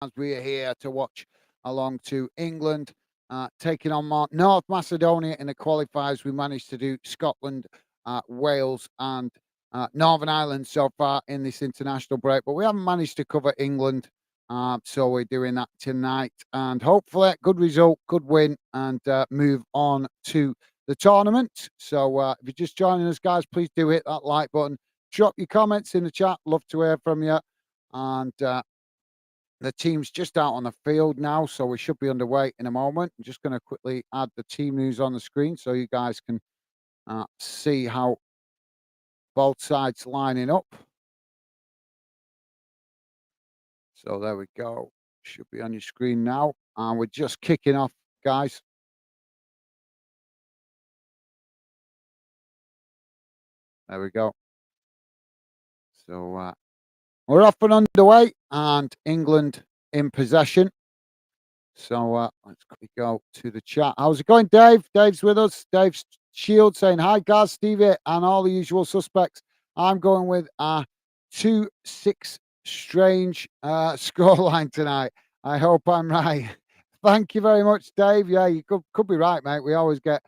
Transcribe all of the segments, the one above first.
as we are here to watch along to England taking on North Macedonia in the qualifiers. We managed to do Scotland, Wales, and Northern Ireland so far in this international break, but we haven't managed to cover England. So we're doing that tonight, and hopefully, good result, good win, and move on to the tournament. So if you're just joining us, guys, please do hit that like button. Drop your comments in the chat. Love to hear from you. And the team's just out on the field now, so we should be underway in a moment. I'm just going to quickly add the team news on the screen so you guys can see how both sides lining up. So there we go. Should be on your screen now. And we're just kicking off, guys. There we go. So we're off and underway, and England in possession. So let's quickly go to the chat. How's it going, Dave? Dave's with us. Dave Shield saying, hi, Gaz, Stevie, and all the usual suspects. I'm going with a 2-6 strange scoreline tonight. I hope I'm right. Thank you very much, Dave. Yeah, you could be right, mate. We always get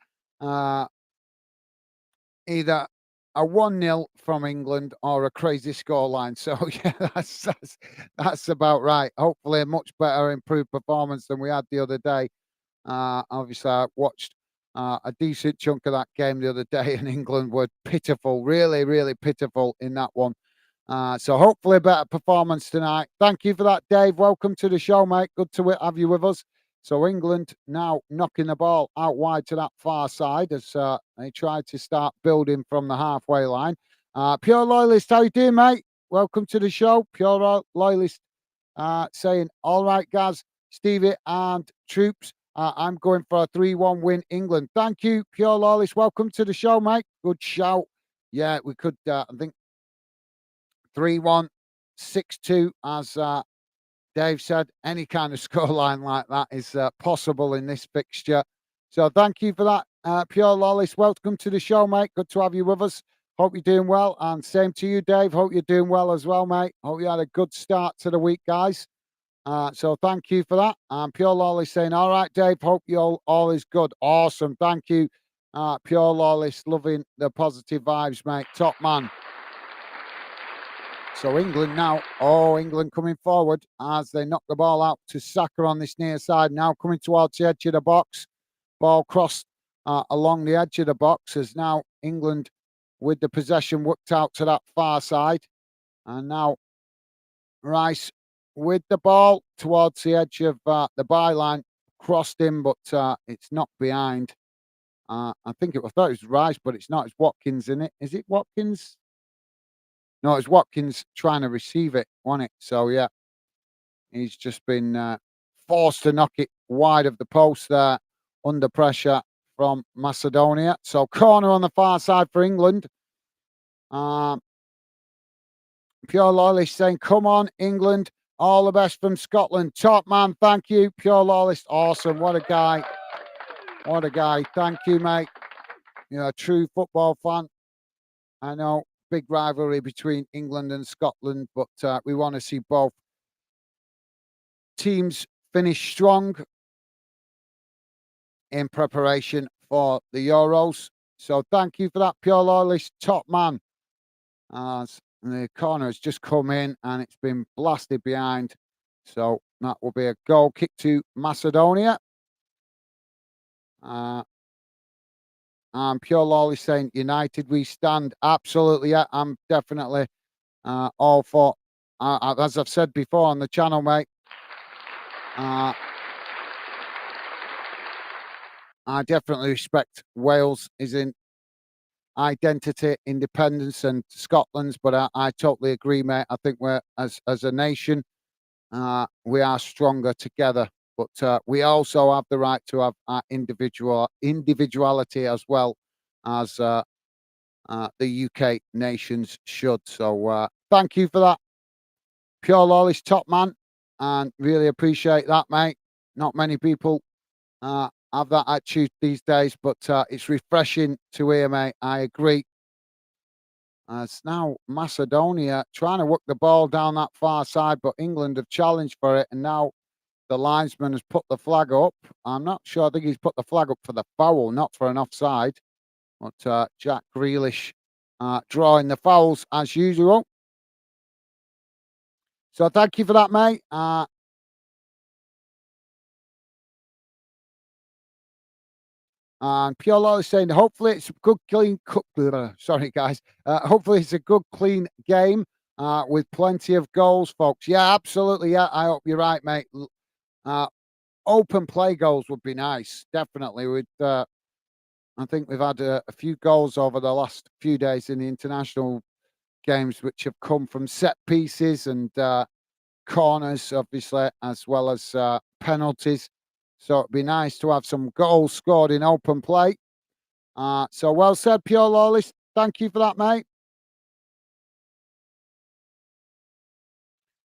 either a 1-0 from England or a crazy scoreline. So yeah, that's about right. Hopefully a much better improved performance than we had the other day. Obviously I watched a decent chunk of that game the other day, and England were pitiful, really, really pitiful in that one. So hopefully a better performance tonight. Thank you for that, Dave. Welcome to the show, mate. Good to have you with us. So England now knocking the ball out wide to that far side as they try to start building from the halfway line. Pure Loyalist, how you doing, mate? Welcome to the show. Pure Loyalist saying, all right, Gaz, Stevie and troops, I'm going for a 3-1 win England. Thank you, Pure Loyalist. Welcome to the show, mate. Good shout. Yeah, we could, I think, 3-1, 6-2, as Dave said. Any kind of scoreline like that is possible in this fixture. So thank you for that, Pure Lawless. Welcome to the show, mate. Good to have you with us. Hope you're doing well. And same to you, Dave. Hope you're doing well as well, mate. Hope you had a good start to the week, guys. So thank you for that. Pure Lawless saying, all right, Dave, hope you all is good. Awesome. Thank you, Pure Lawless. Loving the positive vibes, mate. Top man. So England now, England coming forward as they knock the ball out to Saka on this near side. Now coming towards the edge of the box. Ball crossed along the edge of the box as now England with the possession worked out to that far side. And now Rice with the ball towards the edge of the byline. Crossed him, but it's not behind. I thought it was Rice, but it's not. It's Watkins, isn't it? Is it Watkins? No, it's Watkins trying to receive it, wasn't it? So, yeah, he's just been forced to knock it wide of the post there under pressure from Macedonia. So, corner on the far side for England. Pure Loyalist saying, come on, England. All the best from Scotland. Top man, thank you. Pure Loyalist, awesome. What a guy. What a guy. Thank you, mate. You're a true football fan. I know. Big rivalry between England and Scotland, but we want to see both teams finish strong in preparation for the Euros. So thank you for that, Pure Loyalist, top man. The corner has just come in and it's been blasted behind. So that will be a goal kick to Macedonia. Pure Lawley saying, United we stand. Absolutely, yeah. I'm definitely all for, as I've said before on the channel, mate, I definitely respect Wales is in identity, independence, and Scotland's, but I totally agree, mate. I think we're, as a nation, we are stronger together. But we also have the right to have our individuality as well as the UK nations should. So thank you for that, Pure Lawless, top man, and really appreciate that, mate. Not many people have that attitude these days, but it's refreshing to hear, mate. I agree. It's now Macedonia trying to work the ball down that far side, but England have challenged for it, and now the linesman has put the flag up. I'm not sure. I think he's put the flag up for the foul, not for an offside. But Jack Grealish drawing the fouls as usual. So thank you for that, mate. And Piolo is saying, hopefully it's a good, clean, sorry, guys. Hopefully it's a good, clean game with plenty of goals, folks. Yeah, absolutely. Yeah, I hope you're right, mate. Uh, Open play goals would be nice, definitely. I think we've had a few goals over the last few days in the international games, which have come from set pieces and corners, obviously, as well as penalties. So it'd be nice to have some goals scored in open play. So well said, Pure Lawless. Thank you for that, mate.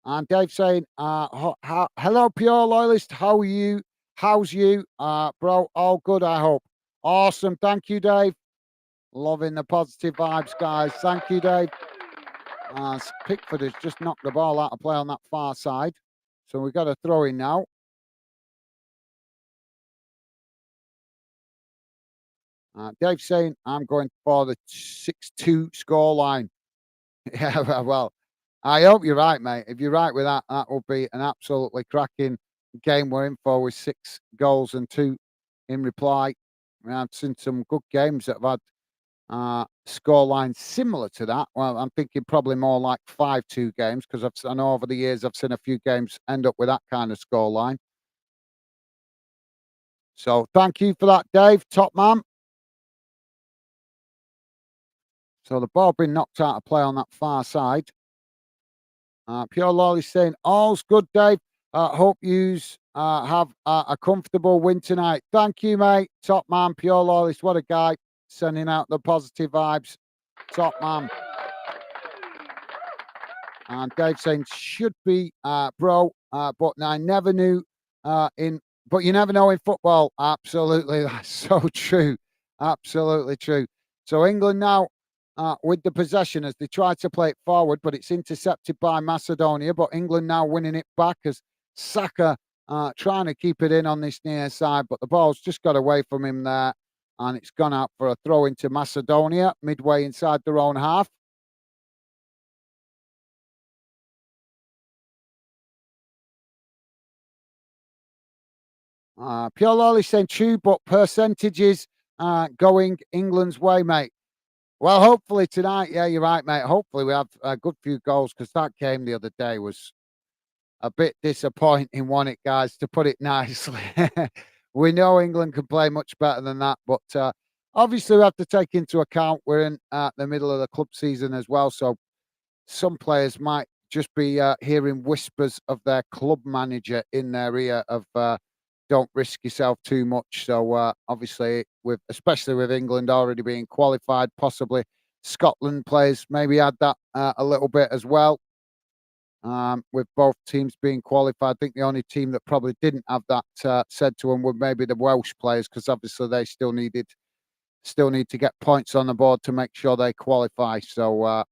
And Dave saying, hello, Pure Loyalist. How are you? How's you? Bro, all good, I hope. Awesome. Thank you, Dave. Loving the positive vibes, guys. Thank you, Dave. Pickford has just knocked the ball out of play on that far side. So we've got a throw in now. Dave saying, I'm going for the 6-2 scoreline. Yeah, well, I hope you're right, mate. If you're right with that, that will be an absolutely cracking game we're in for with 6 goals and 2 in reply. I've seen some good games that have had scoreline similar to that. Well, I'm thinking probably more like 5-2 games because I know over the years I've seen a few games end up with that kind of scoreline. So thank you for that, Dave. Top man. So the ball being knocked out of play on that far side. Pure Lolly saying, all's good, Dave. Hope yous have a comfortable win tonight. Thank you, mate. Top man, Pure Lawless. What a guy. Sending out the positive vibes. Top man. And Dave saying, should be, bro. But I never knew but you never know in football. Absolutely. That's so true. Absolutely true. So England now with the possession as they try to play it forward, but it's intercepted by Macedonia. But England now winning it back as Saka trying to keep it in on this near side, but the ball's just got away from him there, and it's gone out for a throw into Macedonia midway inside their own half. Pure Lolly saying true, but percentages going England's way, mate. Well, hopefully tonight, yeah, you're right, mate. Hopefully we have a good few goals because that game the other day was a bit disappointing, wasn't it, guys, to put it nicely. We know England can play much better than that, but obviously we have to take into account we're in the middle of the club season as well, so some players might just be hearing whispers of their club manager in their ear of don't risk yourself too much. So obviously, with especially with England already being qualified, possibly Scotland players maybe add that a little bit as well. With both teams being qualified, I think the only team that probably didn't have that said to them were maybe the Welsh players because obviously they still need to get points on the board to make sure they qualify. So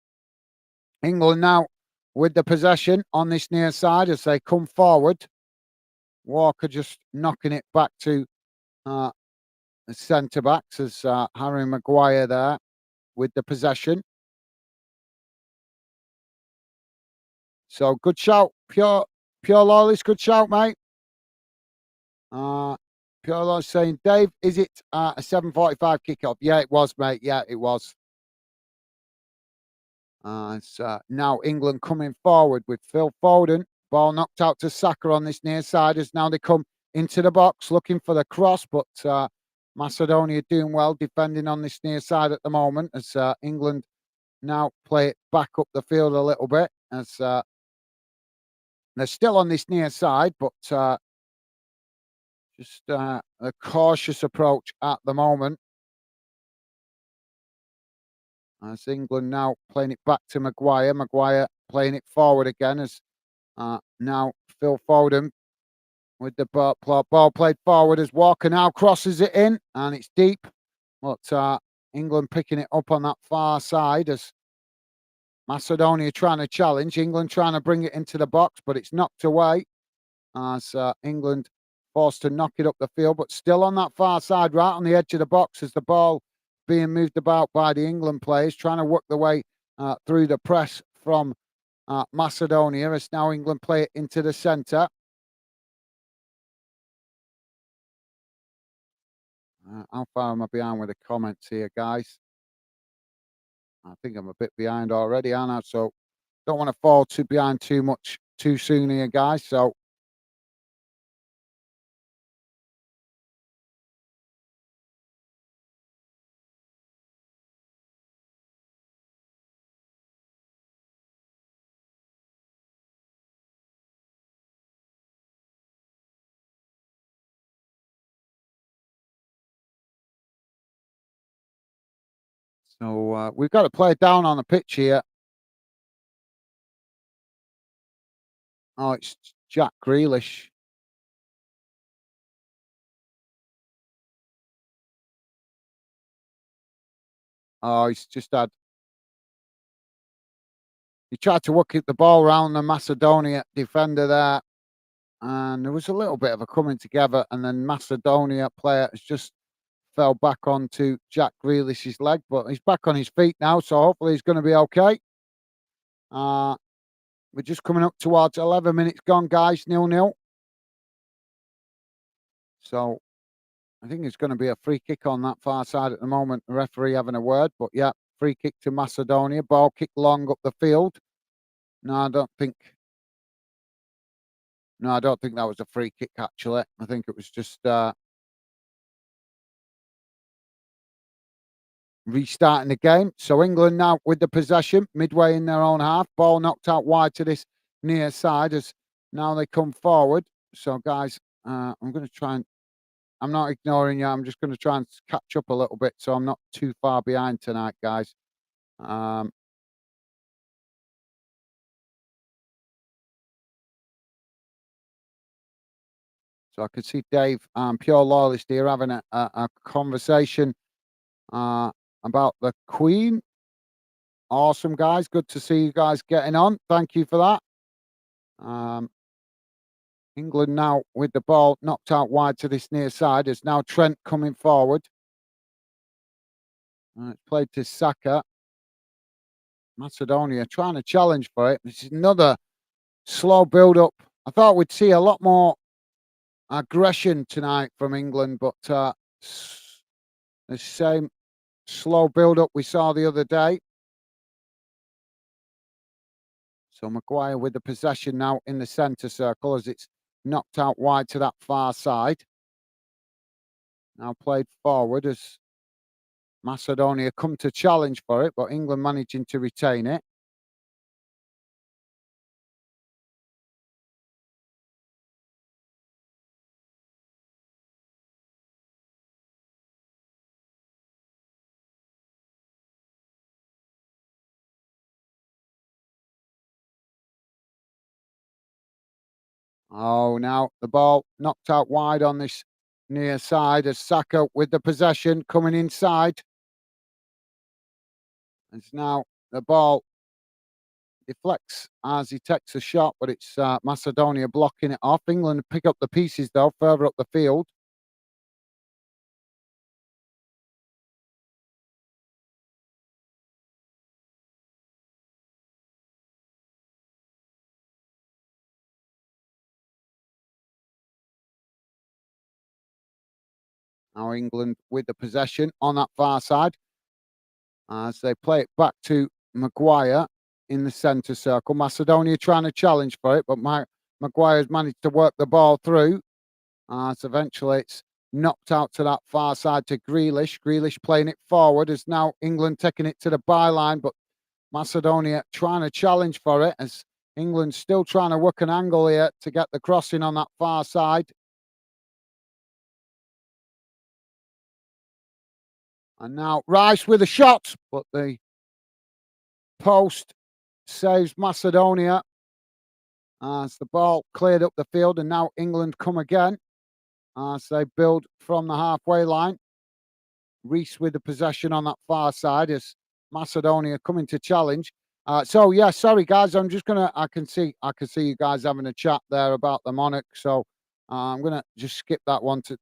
England now with the possession on this near side as they come forward. Walker just knocking it back to the centre backs as Harry Maguire there with the possession. So good shout, Pure Lawless, good shout, mate. Pure Lawless saying, Dave, is it a 7:45 kickoff? Yeah, it was, mate. Yeah, it was. It's now England coming forward with Phil Foden. Ball knocked out to Saka on this near side as now they come into the box looking for the cross, but Macedonia doing well defending on this near side at the moment as England now play it back up the field a little bit as they're still on this near side, but just a cautious approach at the moment. As England now playing it back to Maguire. Maguire playing it forward again as now Phil Foden with the ball played forward as Walker now crosses it in and it's deep. But England picking it up on that far side as Macedonia trying to challenge. England trying to bring it into the box, but it's knocked away as England forced to knock it up the field, but still on that far side, right on the edge of the box as the ball being moved about by the England players, trying to work the way through the press from Macedonia as now England play it into the centre. How far am I behind with the comments here, guys? I think I'm a bit behind already, aren't I? So don't want to fall too behind too much too soon here, guys. So we've got to play it down on the pitch here. Oh, it's Jack Grealish. Oh, he's just had. He tried to work the ball around the Macedonia defender there, and there was a little bit of a coming together, and then Macedonia player has just fell back onto Jack Grealish's leg, but he's back on his feet now, so hopefully he's going to be okay. We're just coming up towards 11 minutes gone, guys, 0-0. So I think it's going to be a free kick on that far side at the moment. The referee having a word, but yeah, free kick to Macedonia. Ball kick long up the field. No, I don't think. No, I don't think that was a free kick. Actually, I think it was just restarting the game. So England now with the possession, midway in their own half. Ball knocked out wide to this near side as now they come forward. So guys, I'm going to try and. I'm not ignoring you. I'm just going to try and catch up a little bit so I'm not too far behind tonight, guys. So I could see Dave, Pure Loyalist here, having a conversation about the Queen. Awesome, guys. Good to see you guys getting on. Thank you for that. England now with the ball knocked out wide to this near side. It's now Trent coming forward. It's played to Saka. Macedonia trying to challenge for it. This is another slow build-up. I thought we'd see a lot more aggression tonight from England, but the same slow build-up we saw the other day. So Maguire with the possession now in the centre circle as it's knocked out wide to that far side. Now played forward as Macedonia come to challenge for it, but England managing to retain it. Oh, now the ball knocked out wide on this near side as Saka with the possession coming inside. It's now the ball deflects as he takes a shot, but it's Macedonia blocking it off. England pick up the pieces though, further up the field. Now England with the possession on that far side as they play it back to Maguire in the centre circle. Macedonia trying to challenge for it, but Maguire's managed to work the ball through. So eventually it's knocked out to that far side to Grealish. Grealish playing it forward as now England taking it to the byline, but Macedonia trying to challenge for it as England still trying to work an angle here to get the crossing on that far side. And now Rice with a shot, but the post saves Macedonia as the ball cleared up the field, and now England come again as they build from the halfway line. Reese with the possession on that far side as Macedonia coming to challenge. So yeah, sorry guys, I'm just gonna. I can see you guys having a chat there about the monarch. So I'm gonna just skip that one to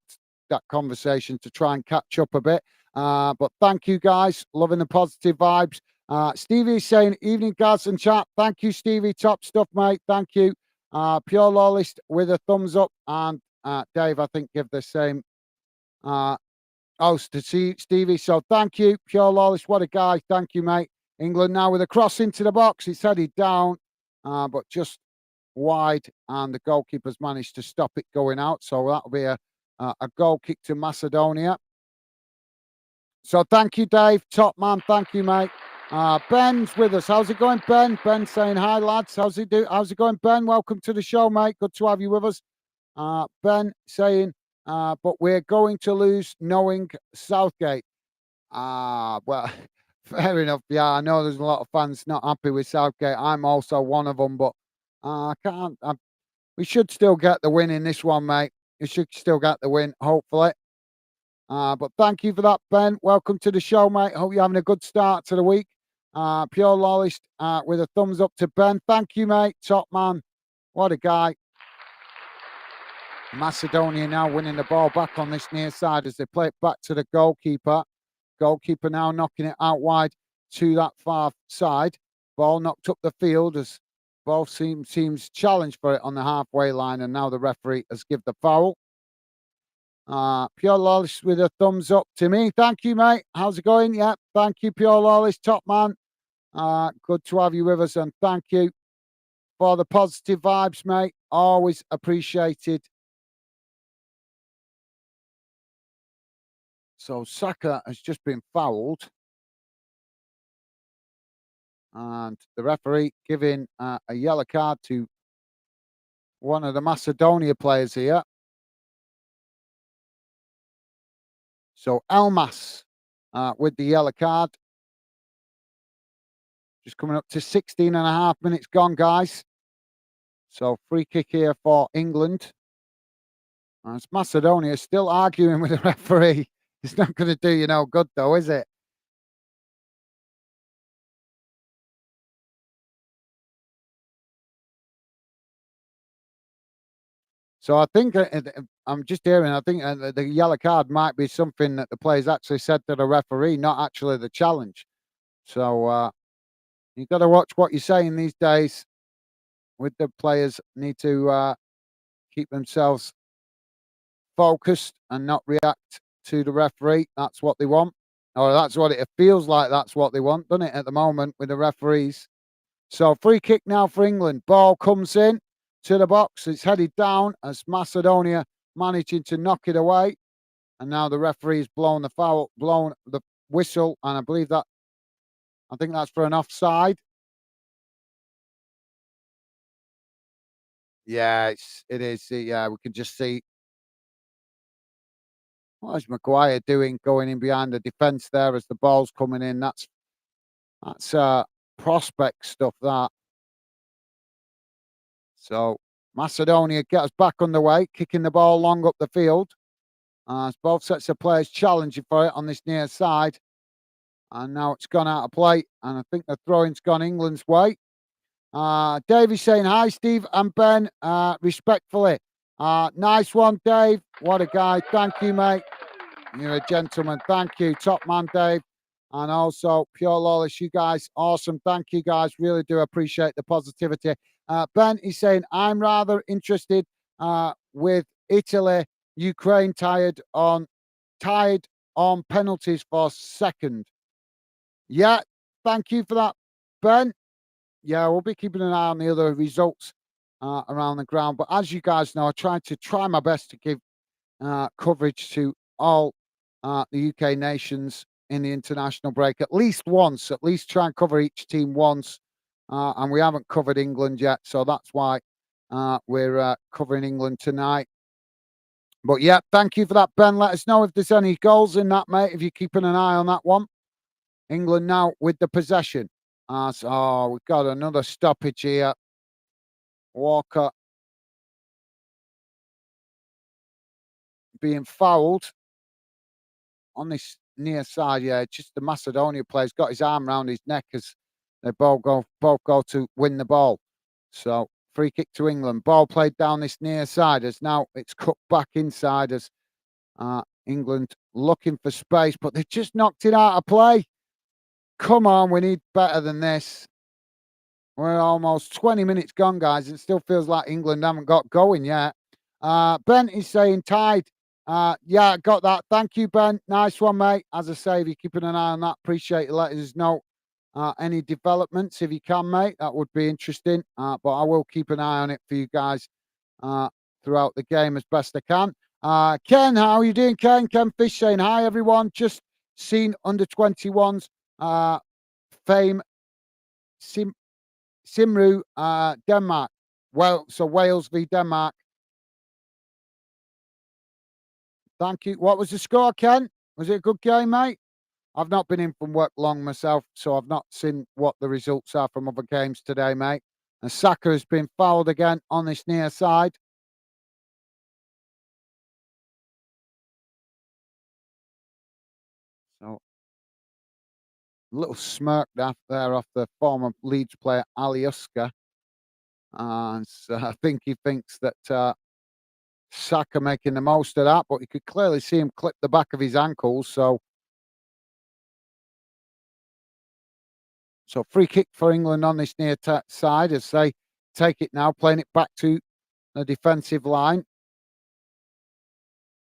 that conversation to try and catch up a bit. But thank you guys, loving the positive vibes. Stevie is saying evening guys and chat. Thank you, Stevie. Top stuff, mate. Thank you. Pure Lawlist with a thumbs up, and Dave, I think give the same. Uh, to see Stevie. So thank you, Pure Lawless. What a guy. Thank you, mate. England now with a cross into the box. It's headed down, but just wide, and the goalkeeper's managed to stop it going out. So that'll be a goal kick to Macedonia. So thank you, Dave. Top man. Thank you, mate. Ben's with us. How's it going, Ben? Ben saying hi, lads. How's it going, Ben? Welcome to the show, mate. Good to have you with us. Ben saying, but we're going to lose knowing Southgate. Well, fair enough. Yeah, I know there's a lot of fans not happy with Southgate. I'm also one of them, but I can't. We should still get the win in this one, mate. We should still get the win, hopefully. But thank you for that, Ben. Welcome to the show, mate. Hope you're having a good start to the week. Pure Lawless with a thumbs up to Ben. Thank you, mate. Top man. What a guy. Macedonia now winning the ball back on this near side as they play it back to the goalkeeper. Goalkeeper now knocking it out wide to that far side. Ball knocked up the field as ball seems challenged for it on the halfway line, and now the referee has given the foul. Pure Lawless with a thumbs up to me. Thank you, mate. How's it going? Yeah, thank you, Pure Lawless, top man. Good to have you with us, and thank you for the positive vibes, mate. Always appreciated. So Saka has just been fouled, and the referee giving a yellow card to one of the Macedonia players here. So Elmas with the yellow card. Just coming up to 16 and a half minutes gone, guys. So free kick here for England. As Macedonia still arguing with the referee. It's not going to do you no good, though, is it? So I think I'm just hearing. I think the yellow card might be something that the players actually said to the referee, not actually the challenge. So you've got to watch what you're saying these days. With the players, need to keep themselves focused and not react to the referee. That's what they want, or that's what it feels like. That's what they want, doesn't it? At the moment with the referees. So free kick now for England. Ball comes in to the box. It's headed down as Macedonia managing to knock it away. And now the referee's blown the foul, blown the whistle, and I think that's for an offside. Yeah, it is. Yeah, we can just see what is Maguire doing, going in behind the defence there as the ball's coming in. That's prospect stuff. That so Macedonia get us back underway, kicking the ball long up the field. As both sets of players challenging for it on this near side. And now it's gone out of play. And I think the throw-in's gone England's way. Davey saying, hi, Steve and Ben, respectfully. Nice one, Dave. What a guy. Thank you, mate. You're a gentleman. Thank you. Top man, Dave. And also, Pure Lawless, you guys, awesome. Thank you, guys. Really do appreciate the positivity. Ben is saying, I'm rather interested with Italy, Ukraine tied on penalties for second. Yeah, thank you for that, Ben. Yeah, we'll be keeping an eye on the other results around the ground. But as you guys know, I try my best to give coverage to all the UK nations in the international break at least once. At least try and cover each team once, and we haven't covered England yet, so that's why we're covering England tonight. But yeah, thank you for that, Ben. Let us know if there's any goals in that, mate. If you're keeping an eye on that one. England now with the possession. So we've got another stoppage here. Walker being fouled on this near side. Yeah, just the Macedonia player's got his arm around his neck as They both go to win the ball. So free kick to England. Ball played down this near side as now it's cut back inside as England looking for space, but they've just knocked it out of play. Come on, we need better than this. We're almost 20 minutes gone, guys. It still feels like England haven't got going yet. Ben is saying tied. Yeah, got that. Thank you, Ben. Nice one, mate. As I say, if you're keeping an eye on that, appreciate you letting us know any developments if you can, mate. That would be interesting. But I will keep an eye on it for you guys throughout the game as best I can. Ken, how are you doing, Ken? Ken Fish saying hi, everyone. Just seen under 21s fame Simru, Denmark. Well, so Wales v Denmark. Thank you. What was the score, Ken? Was it a good game, mate? I've not been in from work long myself, so I've not seen what the results are from other games today, mate. And Saka has been fouled again on this near side. So, a little smirk there off the former Leeds player Aliuska. And so I think he thinks that Saka making the most of that, but you could clearly see him clip the back of his ankles. So free kick for England on this near side as they take it now, playing it back to the defensive line.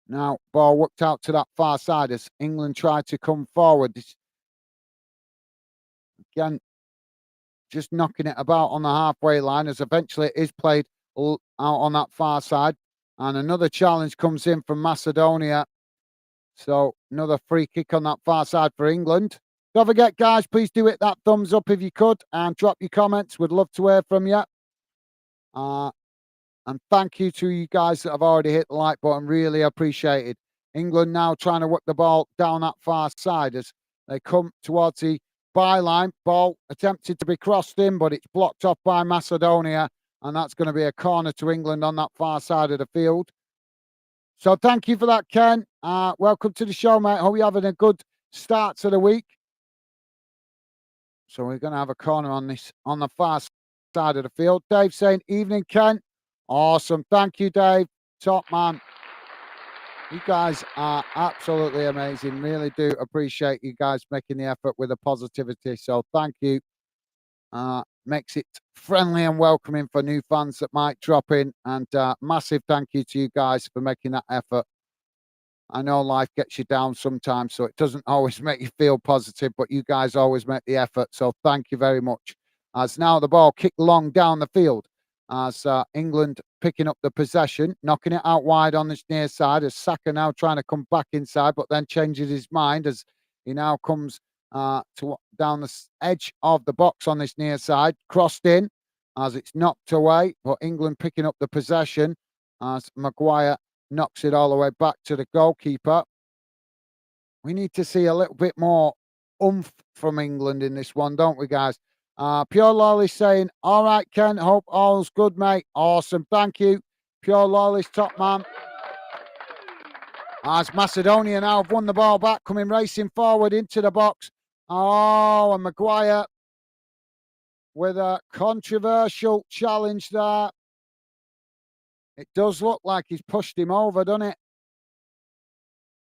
Now, ball worked out to that far side as England tried to come forward. Again, just knocking it about on the halfway line as eventually it is played out on that far side. And another challenge comes in from Macedonia. So another free kick on that far side for England. Don't forget, guys, please do hit that thumbs up if you could and drop your comments. We'd love to hear from you. And thank you to you guys that have already hit the like button. Really appreciated. England now trying to work the ball down that far side as they come towards the byline. Ball attempted to be crossed in, but it's blocked off by Macedonia. And that's going to be a corner to England on that far side of the field. So thank you for that, Ken. Welcome to the show, mate. Hope you're having a good start to the week. So we're going to have a corner on the far side of the field. Dave saying, evening, Ken. Awesome. Thank you, Dave. Top man. You guys are absolutely amazing. Really do appreciate you guys making the effort with the positivity. So thank you. Makes it friendly and welcoming for new fans that might drop in. And massive thank you to you guys for making that effort. I know life gets you down sometimes, so it doesn't always make you feel positive, but you guys always make the effort. So thank you very much. As now the ball kicked long down the field as England picking up the possession, knocking it out wide on this near side as Saka now trying to come back inside, but then changes his mind as he now comes down the edge of the box on this near side, crossed in as it's knocked away, but England picking up the possession as Maguire knocks it all the way back to the goalkeeper. We need to see a little bit more oomph from England in this one, don't we, guys? Pure Lolly saying, all right, Ken, hope all's good, mate. Awesome, thank you. Pure Lolly's top man. As Macedonia now have won the ball back, coming racing forward into the box. Oh, and Maguire with a controversial challenge there. It does look like he's pushed him over, doesn't it?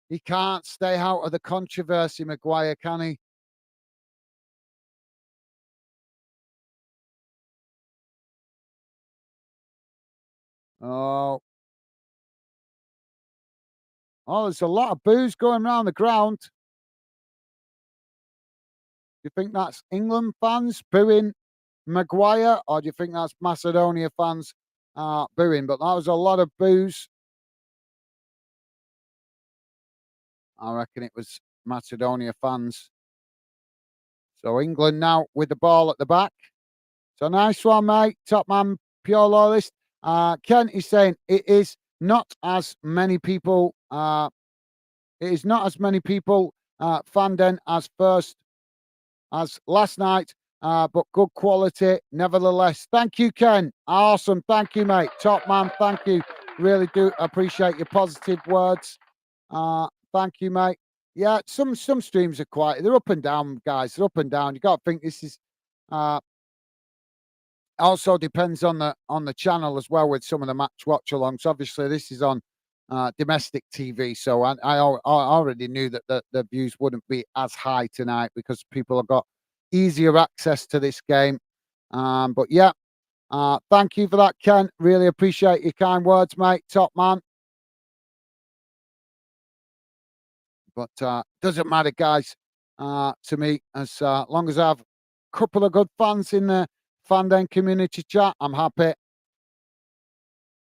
He can't stay out of the controversy, Maguire, can he? Oh. Oh, there's a lot of boos going around the ground. Do you think that's England fans booing Maguire, or do you think that's Macedonia fans booing? But that was a lot of boos. I reckon it was Macedonia fans. So England now with the ball at the back. So nice one, mate. Top man, pure loyalist. Ken is saying it is not as many people. It is not as many people fandom as last night, but good quality nevertheless. Thank you, Ken. Awesome. Thank you, mate. Top man. Thank you. Really do appreciate your positive words. Thank you, mate. Yeah, some streams are quiet. They're up and down, guys. They're up and down. You got to think this is Uh, Also depends on the channel as well with some of the match watch alongs. Obviously, this is on domestic TV, so I already knew that the views wouldn't be as high tonight because people have got easier access to this game. But yeah, thank you for that, Ken. Really appreciate your kind words, mate. Top man. But doesn't matter, guys. To me, as long as I have a couple of good fans in the Fandom community chat, I'm happy.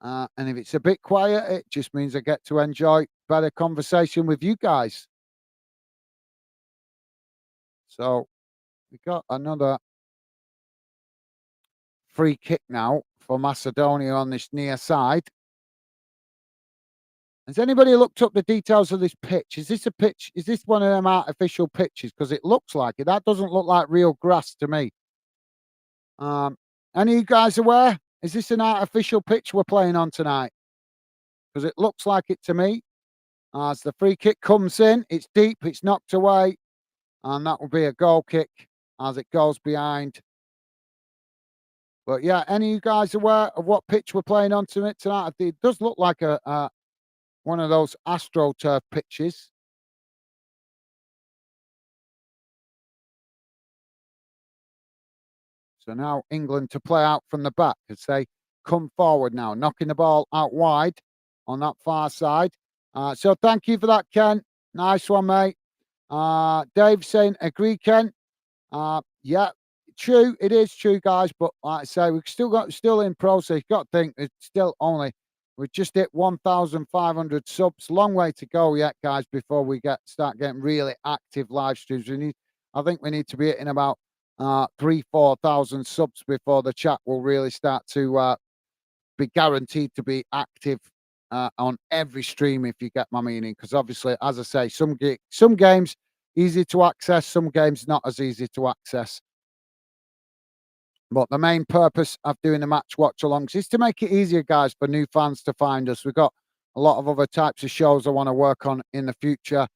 And if it's a bit quiet, it just means I get to enjoy better conversation with you guys. So we got another free kick now for Macedonia on this near side. Has anybody looked up the details of this pitch? Is this a pitch? Is this one of them artificial pitches? Because it looks like it. That doesn't look like real grass to me. Any of you guys aware? Is this an artificial pitch we're playing on tonight? Because it looks like it to me. As the free kick comes in, it's deep, it's knocked away, and that will be a goal kick as it goes behind. But yeah, any of you guys aware of what pitch we're playing on tonight? It does look like a one of those AstroTurf pitches. So now England to play out from the back as they come forward now, knocking the ball out wide on that far side. So thank you for that, Ken. Nice one, mate. Dave saying, agree, Ken. Yeah, true. It is true, guys. But like I say, we've still in process. You've got to think it's still only we just hit 1,500 subs. Long way to go yet, guys. Before we start getting really active live streams, I think we need to be hitting about 3,000-4,000 subs before the chat will really start to be guaranteed to be active on every stream, if you get my meaning. Because obviously, as I say, some games easy to access, some games not as easy to access. But the main purpose of doing the match watch alongs is to make it easier, guys, for new fans to find us. We've got a lot of other types of shows I want to work on in the future,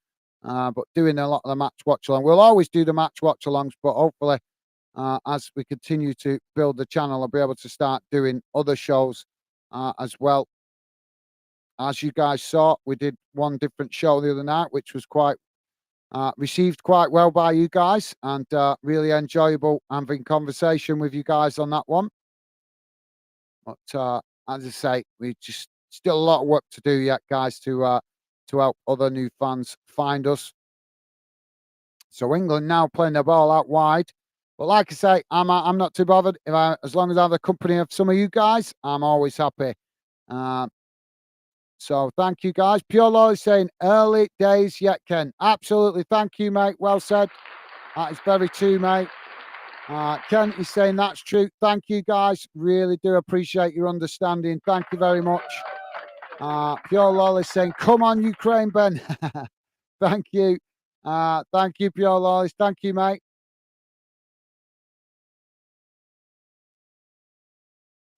but doing a lot of the match watch along. We'll always do the match watch alongs, but hopefully, as we continue to build the channel, I'll be able to start doing other shows as well. As you guys saw, we did one different show the other night, which was quite received quite well by you guys, and really enjoyable having conversation with you guys on that one. But as I say, we just still a lot of work to do yet, guys, to help other new fans find us. So England now playing the ball out wide. But like I say, I'm not too bothered. As long as I have the company of some of you guys, I'm always happy. So thank you, guys. Pure Law is saying early days yet, Ken. Absolutely. Thank you, mate. Well said. That is very true, mate. Ken is saying that's true. Thank you, guys. Really do appreciate your understanding. Thank you very much. Pure Law is saying, come on, Ukraine, Ben. Thank you. Thank you, Pure Law. Thank you, mate.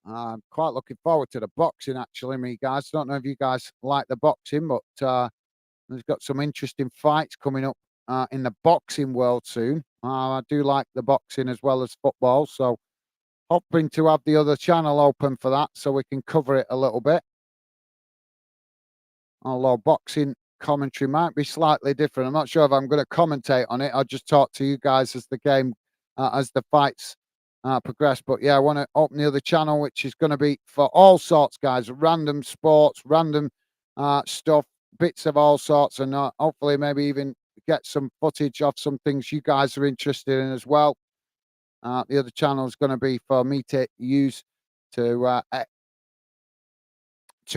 I'm quite looking forward to the boxing, actually, me guys. Don't know if you guys like the boxing, but there's got some interesting fights coming up in the boxing world soon. I do like the boxing as well as football, so hoping to have the other channel open for that so we can cover it a little bit. Although boxing commentary might be slightly different. I'm not sure if I'm going to commentate on it. I'll just talk to you guys as the game, as the fights progress. But yeah, I want to open the other channel, which is going to be for all sorts, guys. Random sports, random stuff, bits of all sorts, and hopefully maybe even get some footage of some things you guys are interested in as well. The other channel is going to be for me to use to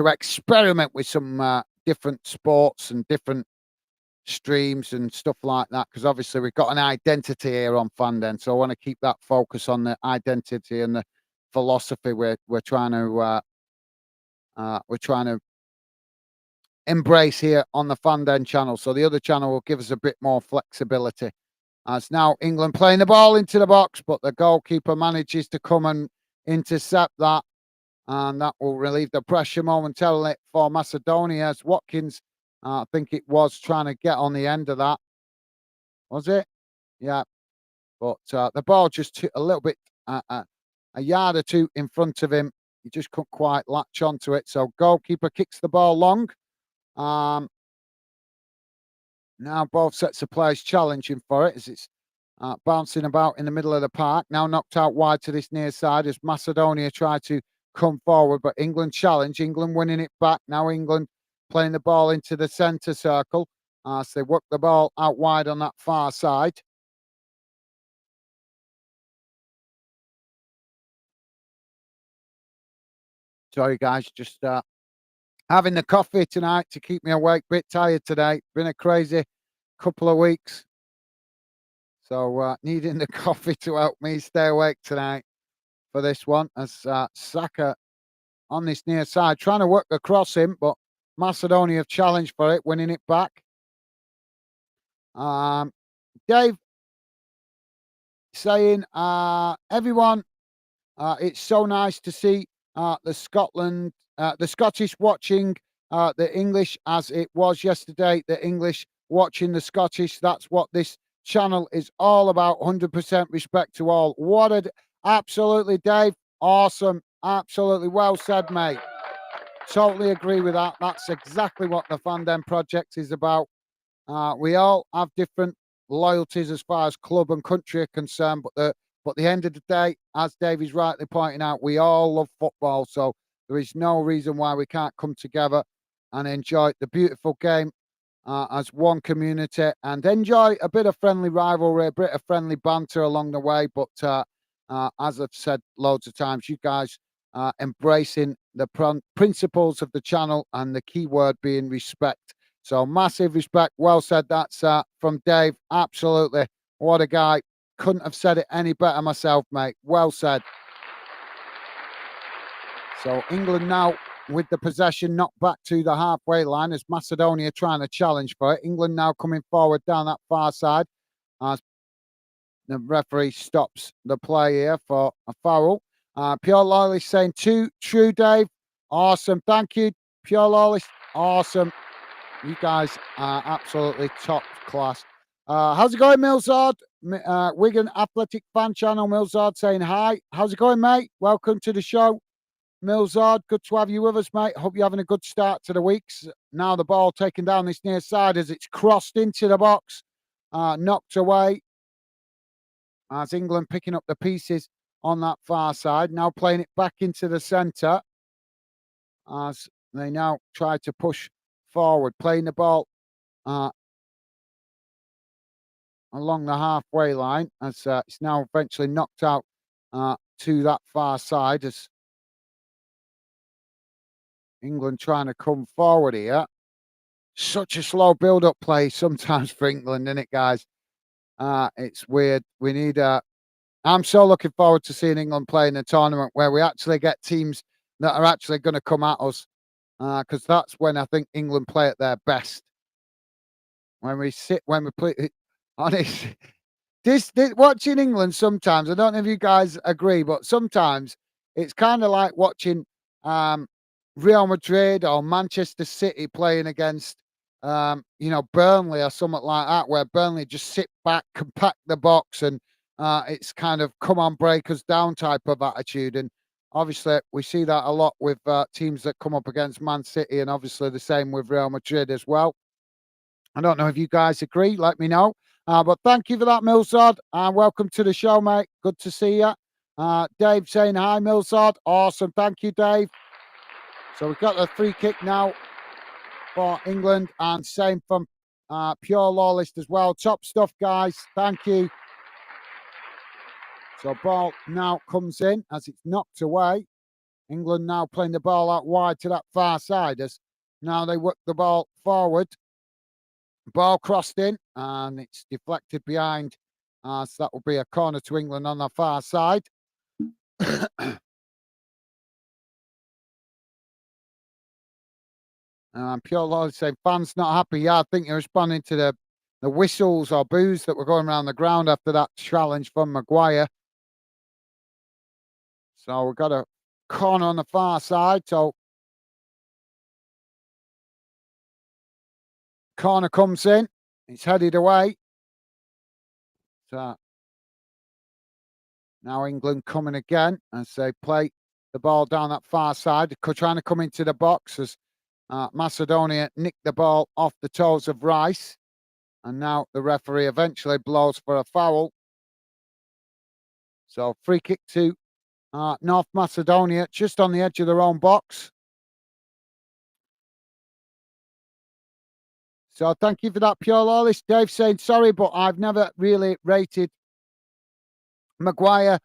experiment with some different sports and different streams and stuff like that, because obviously we've got an identity here on Fandom, so I want to keep that focus on the identity and the philosophy we're trying to embrace here on the Fandom channel. So the other channel will give us a bit more flexibility. As now England playing the ball into the box, but the goalkeeper manages to come and intercept that, and that will relieve the pressure momentarily for Macedonia, as Watkins, I think it was, trying to get on the end of that. Was it? Yeah. but the ball just took a little bit, a yard or two in front of him. He just couldn't quite latch onto it. So goalkeeper kicks the ball long. Um, Now both sets of players challenging for it as it's bouncing about in the middle of the park. Now knocked out wide to this near side as Macedonia try to come forward, but England challenge. England winning it back. Now England playing the ball into the centre circle. So they work the ball out wide on that far side. Sorry, guys, just having the coffee tonight to keep me awake. Bit tired today. Been a crazy couple of weeks. So needing the coffee to help me stay awake tonight for this one as Saka on this near side trying to work across him, but Macedonia have challenged for it, winning it back. Um, Dave saying, everyone, it's so nice to see the Scottish watching the English as it was yesterday, the English watching the Scottish. That's what this channel is all about. 100% respect to all. Absolutely, Dave. Awesome. Absolutely well said, mate. Totally agree with that. That's exactly what the Fandom Project is about. We all have different loyalties as far as club and country are concerned, but the end of the day, as Dave is rightly pointing out, we all love football. So there is no reason why we can't come together and enjoy the beautiful game as one community and enjoy a bit of friendly rivalry, a bit of friendly banter along the way. But as I've said loads of times, you guys embracing the principles of the channel and the key word being respect. So massive respect. Well said. That's from Dave. Absolutely. What a guy. Couldn't have said it any better myself, mate. Well said. So England now with the possession knocked back to the halfway line as Macedonia trying to challenge for it. England now coming forward down that far side as the referee stops the play here for a foul. Pure Lawless saying true, Dave. Awesome. Thank you, Pure Lawless. Awesome. You guys are absolutely top class. How's it going, Milzard? Wigan Athletic Fan Channel, Milzard saying hi. How's it going, mate? Welcome to the show. Milzard, good to have you with us, mate. Hope you're having a good start to the weeks. Now the ball taken down this near side as it's crossed into the box, knocked away. As England picking up the pieces on that far side. Now playing it back into the centre as they now try to push forward, playing the ball along the halfway line as it's now eventually knocked out to that far side as England trying to come forward here. Such a slow build-up play sometimes for England, isn't it, guys? It's weird. We need I'm so looking forward to seeing England play in a tournament where we actually get teams that are actually going to come at us, because that's when I think England play at their best. When we play, honest, this watching England sometimes. I don't know if you guys agree, but sometimes it's kind of like watching Real Madrid or Manchester City playing against Burnley or something like that, where Burnley just sit back, compact the box, and it's kind of come on, break us down type of attitude. And obviously, we see that a lot with teams that come up against Man City, and obviously the same with Real Madrid as well. I don't know if you guys agree. Let me know. But thank you for that, Milsard. Welcome to the show, mate. Good to see you. Dave saying hi, Milsard. Awesome. Thank you, Dave. So we've got the free kick now for England, and same from Pure Lawless as well. Top stuff, guys. Thank you. So ball now comes in as it's knocked away. England now playing the ball out wide to that far side as now they work the ball forward. Ball crossed in and it's deflected behind. So that will be a corner to England on the far side. Pure Lord saying fans not happy. Yeah, I think you're responding to the whistles or boos that were going around the ground after that challenge from Maguire. So we've got a corner on the far side. So corner comes in. It's headed away. So Now England coming again as they play the ball down that far side, trying to come into the box as Macedonia nicked the ball off the toes of Rice. And now the referee eventually blows for a foul. So free kick to North Macedonia, just on the edge of their own box. So thank you for that, Pure Lawless. Dave saying, sorry, but I've never really rated Maguire.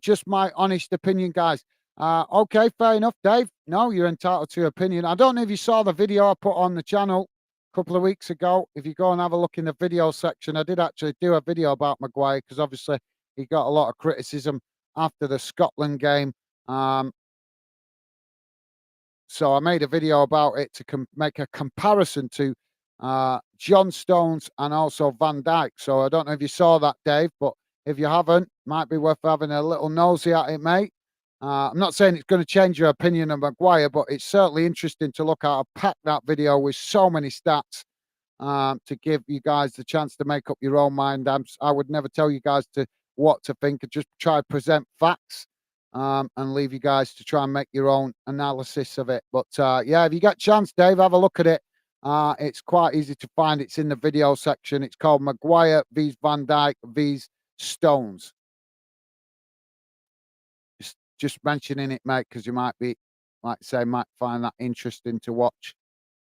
Just my honest opinion, guys. Okay, fair enough, Dave. No, you're entitled to your opinion. I don't know if you saw the video I put on the channel a couple of weeks ago. If you go and have a look in the video section, I did actually do a video about Maguire because obviously he got a lot of criticism after the Scotland game. So I made a video about it to make a comparison to John Stones and also Van Dijk. So I don't know if you saw that, Dave, but if you haven't, might be worth having a little nosy at it, mate. I'm not saying it's going to change your opinion of Maguire, but it's certainly interesting to look at. I packed that video with so many stats to give you guys the chance to make up your own mind. I would never tell you guys what to think. I just try to present facts and leave you guys to try and make your own analysis of it. But yeah, if you get a chance, Dave, have a look at it. It's quite easy to find. It's in the video section. It's called Maguire vs Van Dijk vs Stones. Just mentioning it, mate, because you might be, like I say, might find that interesting to watch.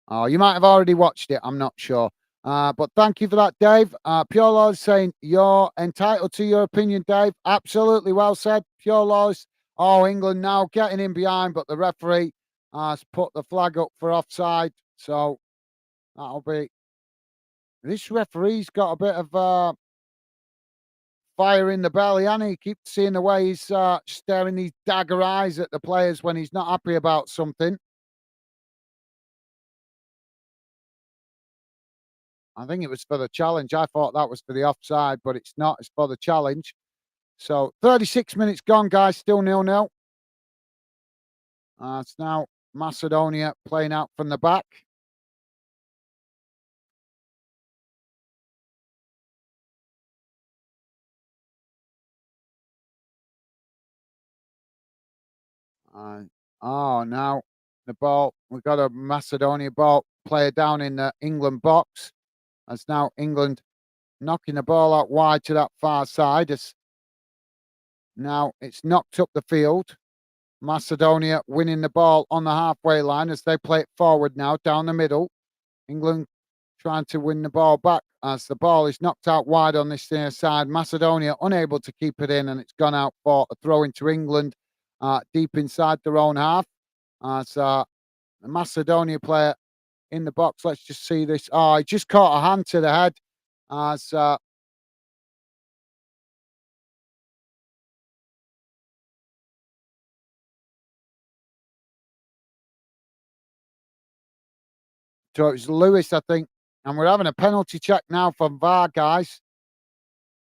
Oh, you might have already watched it. I'm not sure. But thank you for that, Dave. Pure Laws saying you're entitled to your opinion, Dave. Absolutely well said. Pure Laws. Oh, England now getting in behind, but the referee has put the flag up for offside. So that'll be. This referee's got a bit of fire in the belly, and he keeps seeing the way he's staring these dagger eyes at the players when he's not happy about something. I think it was for the challenge. I thought that was for the offside, but it's not. It's for the challenge. So 36 minutes gone, guys. Still 0-0. It's now Macedonia playing out from the back. Oh, now the ball. We've got a Macedonia ball player down in the England box. As now England knocking the ball out wide to that far side. Now it's knocked up the field. Macedonia winning the ball on the halfway line as they play it forward now down the middle. England trying to win the ball back as the ball is knocked out wide on this near side. Macedonia unable to keep it in, and it's gone out for a throw into England deep inside their own half. As the Macedonia player in the box, let's just see this. Oh, he just caught a hand to the head as so it was Lewis, I think. And we're having a penalty check now from VAR, guys.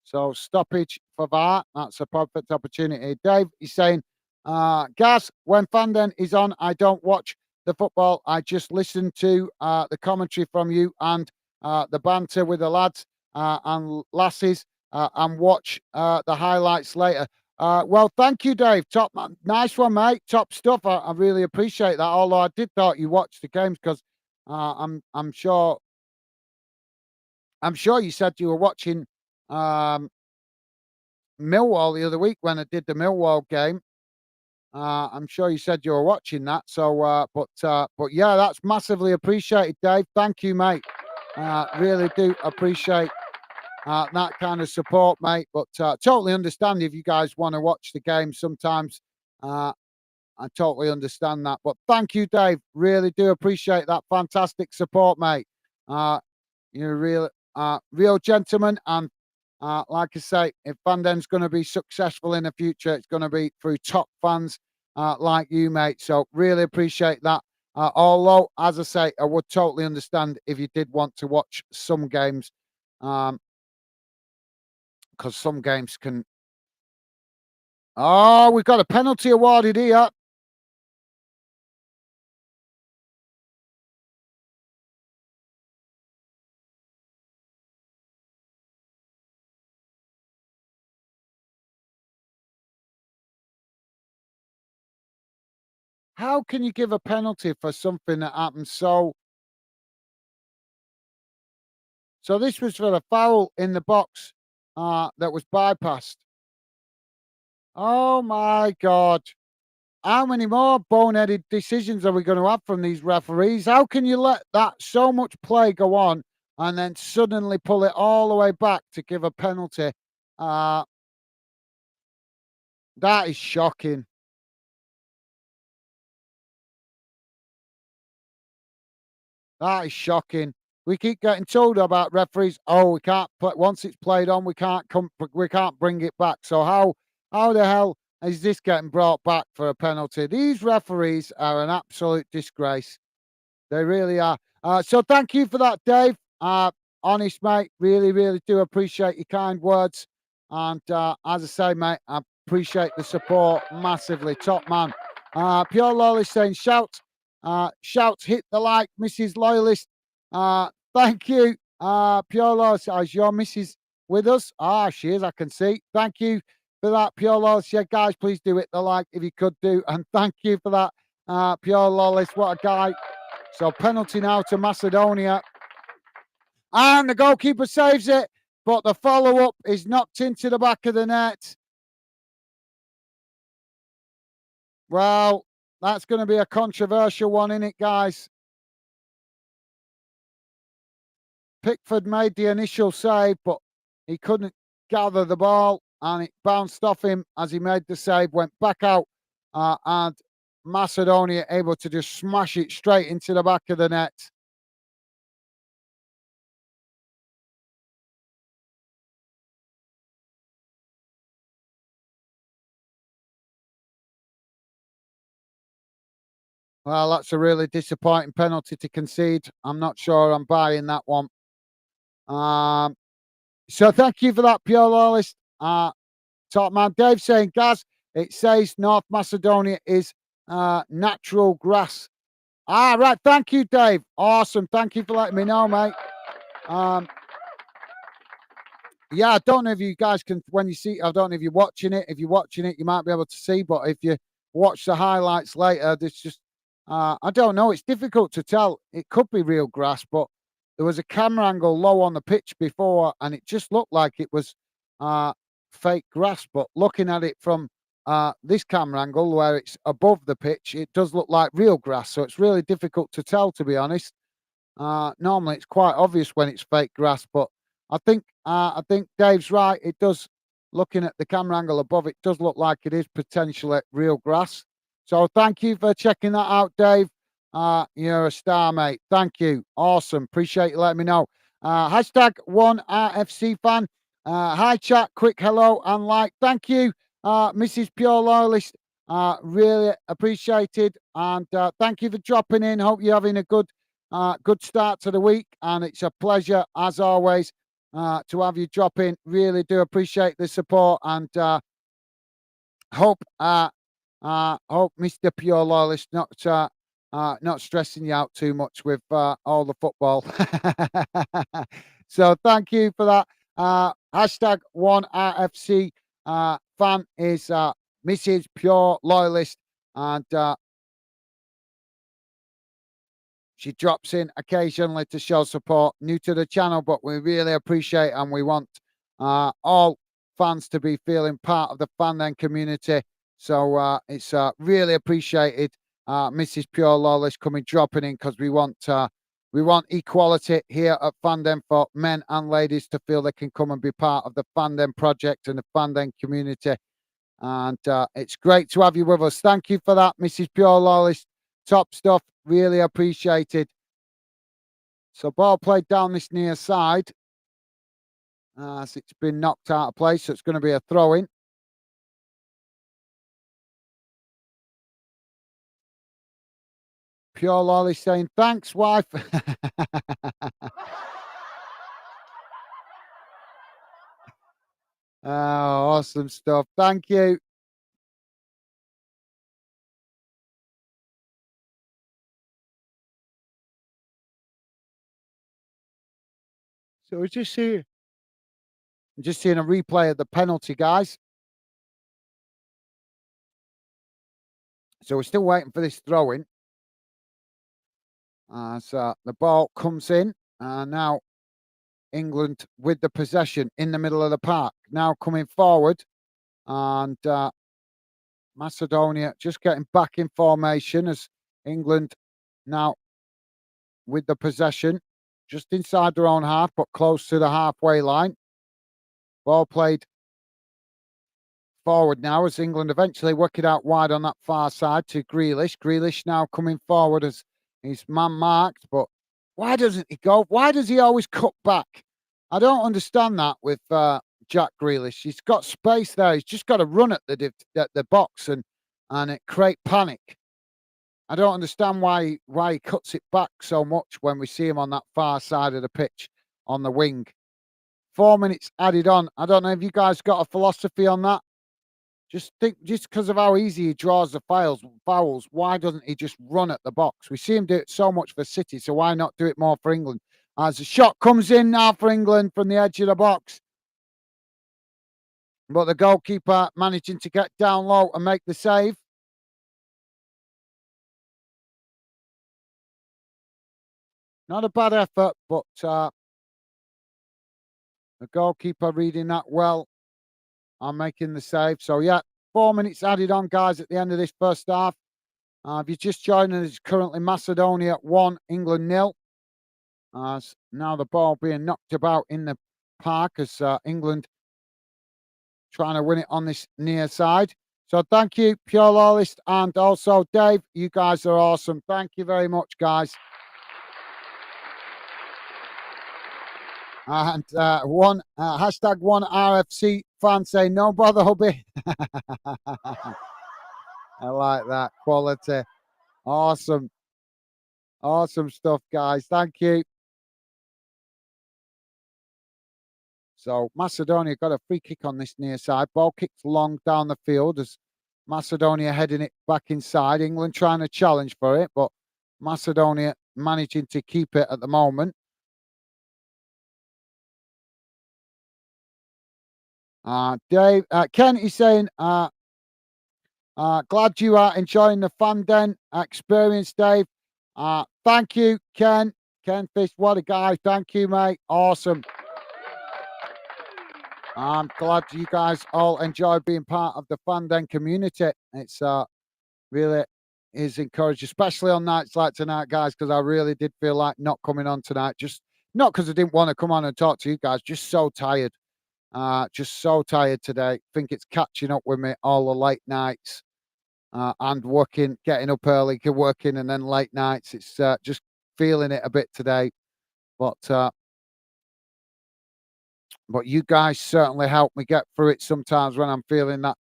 So stoppage for that. That's a perfect opportunity. Dave is saying, Gaz, when Fanden is on, I don't watch the football. I just listen to the commentary from you and the banter with the lads and lasses and watch the highlights later. Well, thank you, Dave. Top man. Nice one, mate. Top stuff. I really appreciate that. Although I did thought you watched the games because I'm sure you said you were watching um, Millwall the other week when I did the Millwall game. I'm sure you said you were watching that. So, but yeah, that's massively appreciated, Dave. Thank you, mate. Really do appreciate that kind of support, mate. But totally understand if you guys want to watch the game sometimes. I totally understand that. But thank you, Dave. Really do appreciate that fantastic support, mate. You're a real gentleman, and like I say, if Fanden's going to be successful in the future, it's going to be through top fans like you, mate. So really appreciate that. Although, as I say, I would totally understand if you did want to watch some games, because some games can. Oh, we've got a penalty awarded here. How can you give a penalty for something that happened so this was for the foul in the box, that was bypassed. Oh my god. How many more boneheaded decisions are we gonna have from these referees? How can you let that so much play go on and then suddenly pull it all the way back to give a penalty? Uh, that is shocking. That is shocking. We keep getting told about referees. Oh, we can't play once it's played on. We can't bring it back. So how the hell is this getting brought back for a penalty? These referees are an absolute disgrace. They really are. So thank you for that, Dave. Honest, mate. Really, really do appreciate your kind words. And as I say, mate, I appreciate the support massively. Top man. Pure Loyalist saying, shouts, hit the like, Mrs. Loyalist. Thank you. Pure Loyalist, is your Mrs. with us? Ah, she is, I can see. Thank you for that, Pure Loyalist. Yeah, guys, please do hit the like if you could do. And thank you for that, Pure Loyalist. What a guy. So penalty now to Macedonia. And the goalkeeper saves it, but the follow-up is knocked into the back of the net. Well, that's going to be a controversial one, isn't it, guys? Pickford made the initial save, but he couldn't gather the ball, and it bounced off him as he made the save, went back out, and Macedonia able to just smash it straight into the back of the net. Well, that's a really disappointing penalty to concede. I'm not sure I'm buying that one. Um, so thank you for that, Pure Loyalist. Top man Dave saying, Gaz, it says North Macedonia is natural grass. Ah, right. Thank you, Dave. Awesome. Thank you for letting me know, mate. Um, yeah, I don't know if you guys can, when you see, I don't know if you're watching it. If you're watching it, you might be able to see, but if you watch the highlights later, there's just, I don't know. It's difficult to tell. It could be real grass, but there was a camera angle low on the pitch before, and it just looked like it was uh, fake grass. But looking at it from this camera angle where it's above the pitch, it does look like real grass. So it's really difficult to tell, to be honest. Normally, it's quite obvious when it's fake grass, but I think Dave's right. It does, looking at the camera angle above, it does look like it is potentially real grass. So thank you for checking that out, Dave. You're a star, mate. Thank you. Awesome. Appreciate you letting me know. Hashtag one RFC fan. Hi chat, quick hello and like. Thank you, Mrs. Pure Loyalist. Really appreciated, and thank you for dropping in. Hope you're having a good start to the week, and it's a pleasure as always to have you drop in. Really do appreciate the support, and hope Mr. Pure Loyalist not stressing you out too much with all the football. So thank you for that. Hashtag one RFC fan is Mrs. Pure Loyalist, and she drops in occasionally to show support. New to the channel, but we really appreciate and we want all fans to be feeling part of the Fandom community. So it's really appreciated, Mrs. Pure Lawless dropping in, because we want equality here at Fandom for men and ladies to feel they can come and be part of the Fandom project and the Fandom community. And it's great to have you with us. Thank you for that, Mrs. Pure Lawless. Top stuff. Really appreciated. So ball played down this near side as it's been knocked out of place. So it's going to be a throw in. Pure Lolly saying, thanks, wife. Oh, awesome stuff. Thank you. So we're just seeing a replay of the penalty, guys. So we're still waiting for this throw-in. So the ball comes in, and now England with the possession in the middle of the park. Now coming forward, and Macedonia just getting back in formation as England now with the possession just inside their own half, but close to the halfway line. Ball played forward now as England eventually work it out wide on that far side to Grealish. Grealish now coming forward as he's man marked, but why doesn't he go? Why does he always cut back? I don't understand that with Jack Grealish. He's got space there. He's just got to run at the box and it create panic. I don't understand why he cuts it back so much when we see him on that far side of the pitch on the wing. 4 minutes added on. I don't know if you guys got a philosophy on that. Just think, just because of how easy he draws the fouls, why doesn't he just run at the box? We see him do it so much for City, so why not do it more for England? As the shot comes in now for England from the edge of the box. But the goalkeeper managing to get down low and make the save. Not a bad effort, but the goalkeeper reading that well and making the save. So, yeah, 4 minutes added on, guys, at the end of this first half. If you're just joining us, currently Macedonia 1, England 0. Now the ball being knocked about in the park as England trying to win it on this near side. So thank you, Pure Lawlist, and also Dave. You guys are awesome. Thank you very much, guys. And hashtag one RFC fan say no bother, hubby. I like that quality. Awesome. Awesome stuff, guys. Thank you. So Macedonia got a free kick on this near side. Ball kicked long down the field as Macedonia heading it back inside. England trying to challenge for it, but Macedonia managing to keep it at the moment. Dave, Ken is saying, glad you are enjoying the Fan Den experience, Dave. Thank you, Ken. Ken Fish, what a guy. Thank you, mate. Awesome. I'm glad you guys all enjoy being part of the Fan Den community. It's really is encouraged, especially on nights like tonight, guys, because I really did feel like not coming on tonight. Just not because I didn't want to come on and talk to you guys, just so tired. Just so tired today. Think it's catching up with me all the late nights and working, getting up early, working, and then late nights. It's just feeling it a bit today. But you guys certainly help me get through it sometimes when I'm feeling that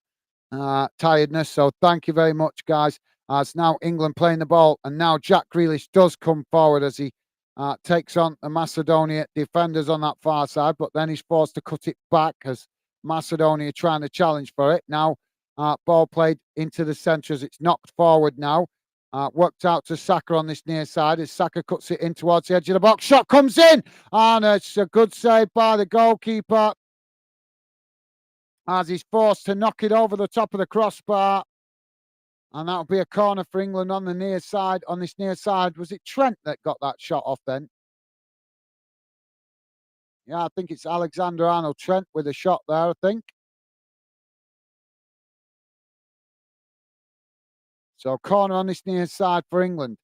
tiredness. So thank you very much, guys. As now England playing the ball, and now Jack Grealish does come forward as he takes on the Macedonia defenders on that far side, but then he's forced to cut it back as Macedonia trying to challenge for it. Now ball played into the centre as it's knocked forward now. Worked out to Saka on this near side as Saka cuts it in towards the edge of the box. Shot comes in, and it's a good save by the goalkeeper as he's forced to knock it over the top of the crossbar. And that'll be a corner for England on the near side. On this near side, was it Trent that got that shot off then? Yeah, I think it's Alexander-Arnold Trent with a shot there, I think. So corner on this near side for England.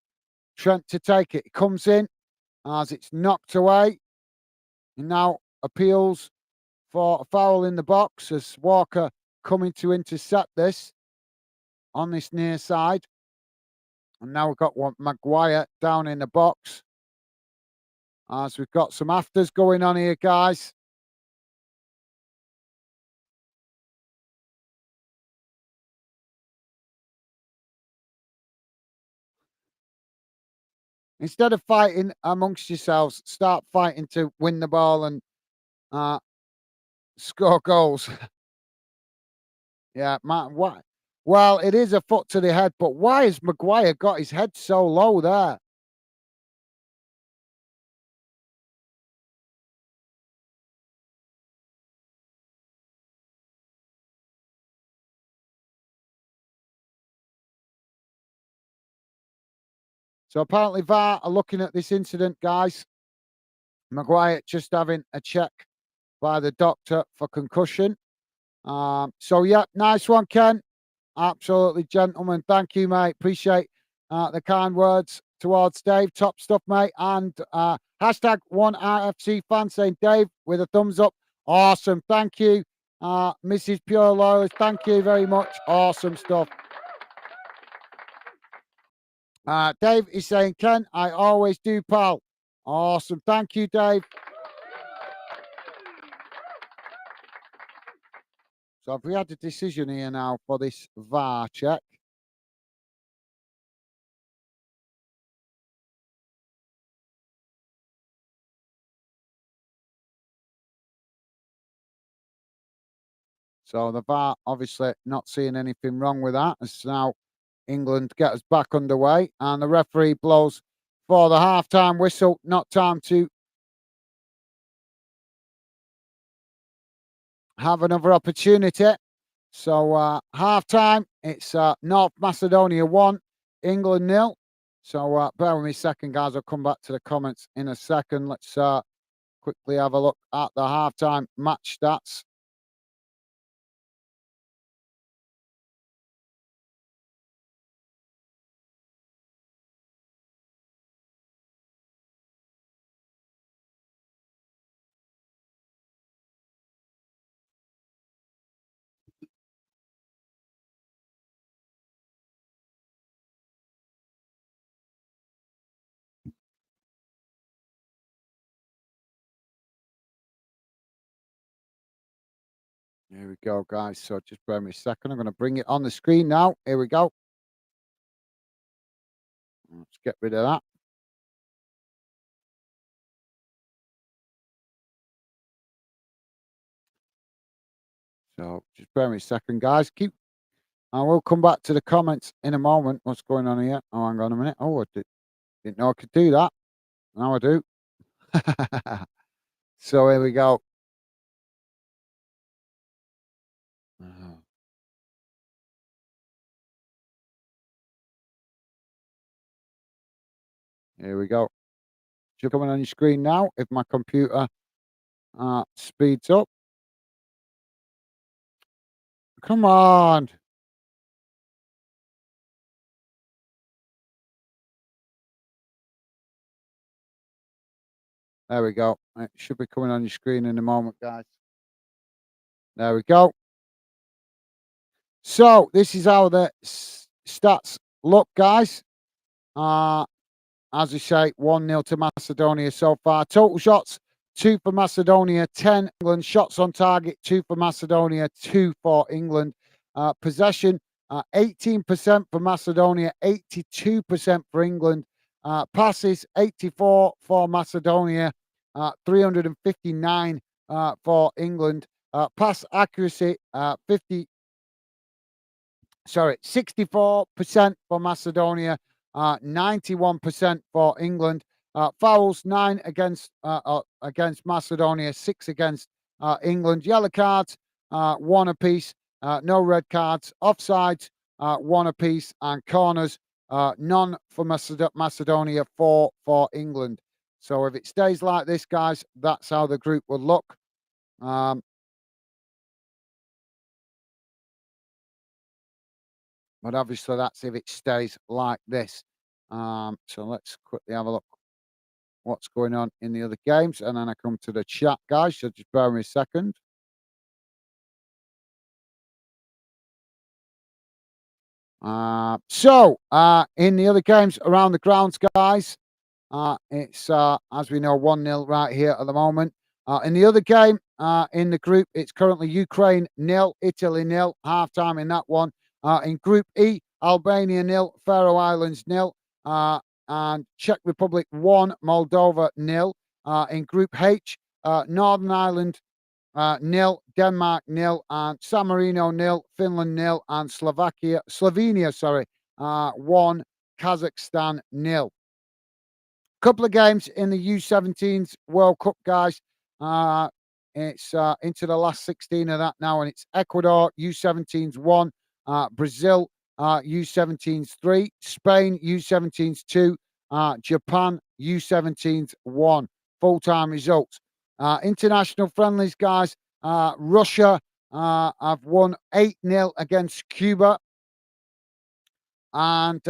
Trent to take it. It comes in as it's knocked away. And now appeals for a foul in the box as Walker coming to intercept this on this near side. And now we've got Maguire down in the box. As we've got some afters going on here, guys. Instead of fighting amongst yourselves, start fighting to win the ball and score goals. Yeah, man. What? Well, it is a foot to the head, but why has Maguire got his head so low there? So apparently VAR are looking at this incident, guys. Maguire just having a check by the doctor for concussion. So yeah, nice one, Ken. Absolutely, gentlemen. Thank you, mate. Appreciate the kind words towards Dave. Top stuff, mate. And hashtag one RFC fan saying Dave with a thumbs up. Awesome. Thank you, Mrs. Pure Loyalist. Thank you very much. Awesome stuff. Dave is saying, Ken, I always do, pal. Awesome. Thank you, Dave. So have we had a decision here now for this VAR check? So the VAR obviously not seeing anything wrong with that. As now England get us back underway, and the referee blows for the half-time whistle. Not time to have another opportunity. So half-time, it's North Macedonia 1, England 0. So bear with me a second, guys. I'll come back to the comments in a second. Let's quickly have a look at the half-time match stats. Here we go, guys. So just bear with me a second. I'm going to bring it on the screen now. Here we go. Let's get rid of that. So just bear with me a second, guys. I will come back to the comments in a moment. What's going on here? Oh, hang on a minute. Oh, didn't know I could do that. Now I do. So here we go. Uh, Here we go. Just coming on your screen now. If my computer speeds up. Come on. There we go. It should be coming on your screen in a moment, guys. There we go. So this is how the stats look, guys. As we say, 1-0 to Macedonia so far. Total shots, 2 for Macedonia, 10 England. Shots on target, 2 for Macedonia, 2 for England. Possession, 18% for Macedonia, 82% for England. Passes, 84 for Macedonia, 359 for England. Pass accuracy, 64% for Macedonia, 91% for England. Fouls 9 against Macedonia, 6 against England. Yellow cards 1 apiece. No red cards. Offsides 1 apiece, and corners none for Macedonia, 4 for England. So if it stays like this, guys, that's how the group will look. But obviously that's if it stays like this. So let's quickly have a look what's going on in the other games, and then I come to the chat, guys. So just bear with me a second. In the other games around the grounds, guys, it's as we know 1-0 right here at the moment. In the other game in the group, it's currently Ukraine 0, Italy 0, half time in that one. In Group E, Albania 0, Faroe Islands 0, and Czech Republic 1, Moldova 0. In Group H, Northern Ireland 0, Denmark 0, and San Marino 0, Finland 0, and Slovenia 1, Kazakhstan 0. Couple of games in the U17s World Cup, guys. It's into the last 16 of that now, and it's Ecuador U17s 1, Brazil U17s 3, Spain U17s 2, Japan U17s won. Full-time results. International friendlies, guys. Russia have won 8-0 against Cuba. And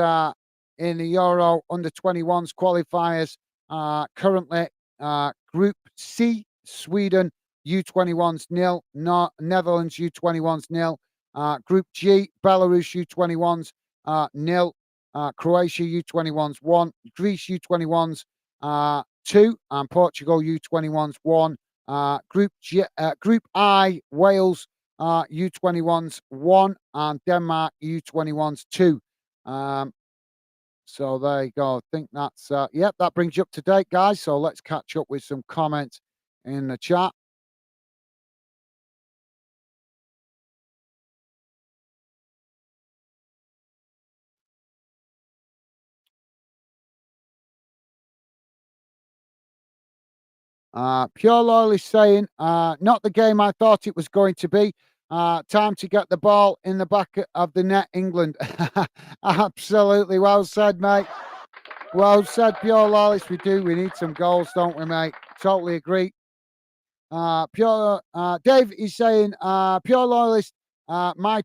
in the Euro under-21s qualifiers, currently Group C, Sweden U21s 0, Netherlands U21s 0, Group G, Belarus U21s 0, Croatia U21s 1, Greece U21s 2, and Portugal U21s 1. Group I, Wales U21s 1, and Denmark U21s 2. So there you go. I think that's yep, that brings you up to date, guys. So let's catch up with some comments in the chat. Pure Loyal is saying, not the game I thought it was going to be. Time to get the ball in the back of the net, England. Absolutely. Well said, mate. Well said, Pure Loyalist. We do. We need some goals, don't we, mate? Totally agree. Dave is saying, Pure Loyalist, my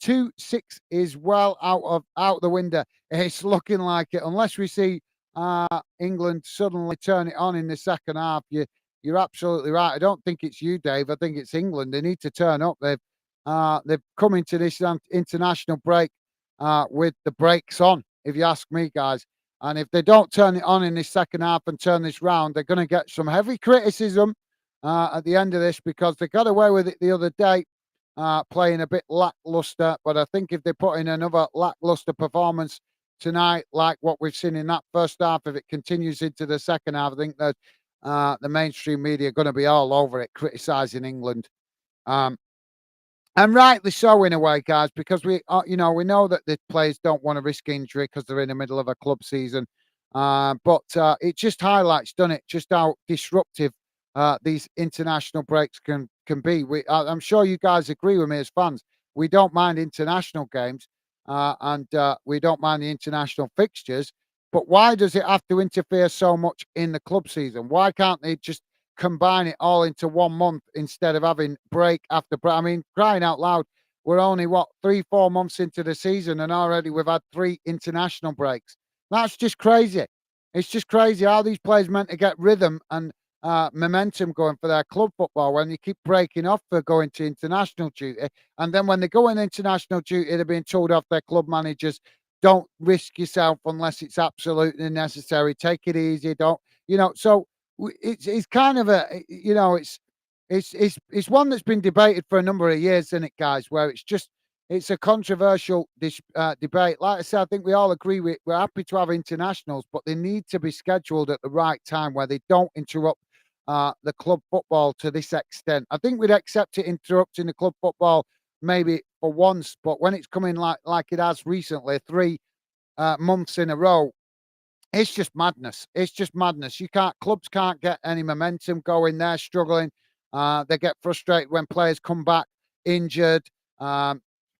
2-6 is well out the window. It's looking like it. Unless we see England suddenly turn it on in the second half, you're absolutely right. I don't think it's you, Dave. I think it's England. They need to turn up. They've come into this international break with the brakes on, if you ask me, guys. And if they don't turn it on in this second half and turn this round, they're going to get some heavy criticism at the end of this, because they got away with it the other day, playing a bit lackluster. But I think if they put in another lackluster performance tonight, like what we've seen in that first half, if it continues into the second half, I think that the mainstream media are going to be all over it, criticising England. And rightly so, in a way, guys, because we know that the players don't want to risk injury because they're in the middle of a club season. But it just highlights, doesn't it, just how disruptive these international breaks can be. I'm sure you guys agree with me as fans. We don't mind international games, and we don't mind the international fixtures. But why does it have to interfere so much in the club season? Why can't they just combine it all into 1 month instead of having break after break? I mean, crying out loud, we're only 3-4 months into the season, and already we've had 3 international breaks. That's just crazy. It's just crazy how these players meant to get rhythm and momentum going for their club football when you keep breaking off for going to international duty. And then when they go in international duty, they're being told off their club managers, don't risk yourself unless it's absolutely necessary. Take it easy. Don't, so it's kind of it's one that's been debated for a number of years, isn't it, guys? Where it's a controversial debate. Like I said, I think we all agree we're happy to have internationals, but they need to be scheduled at the right time where they don't interrupt the club football to this extent. I think we'd accept it interrupting the club football maybe for once, but when it's coming like it has recently, 3 months in a row, it's just madness. It's just madness. Clubs can't get any momentum going. They're struggling. They get frustrated when players come back injured.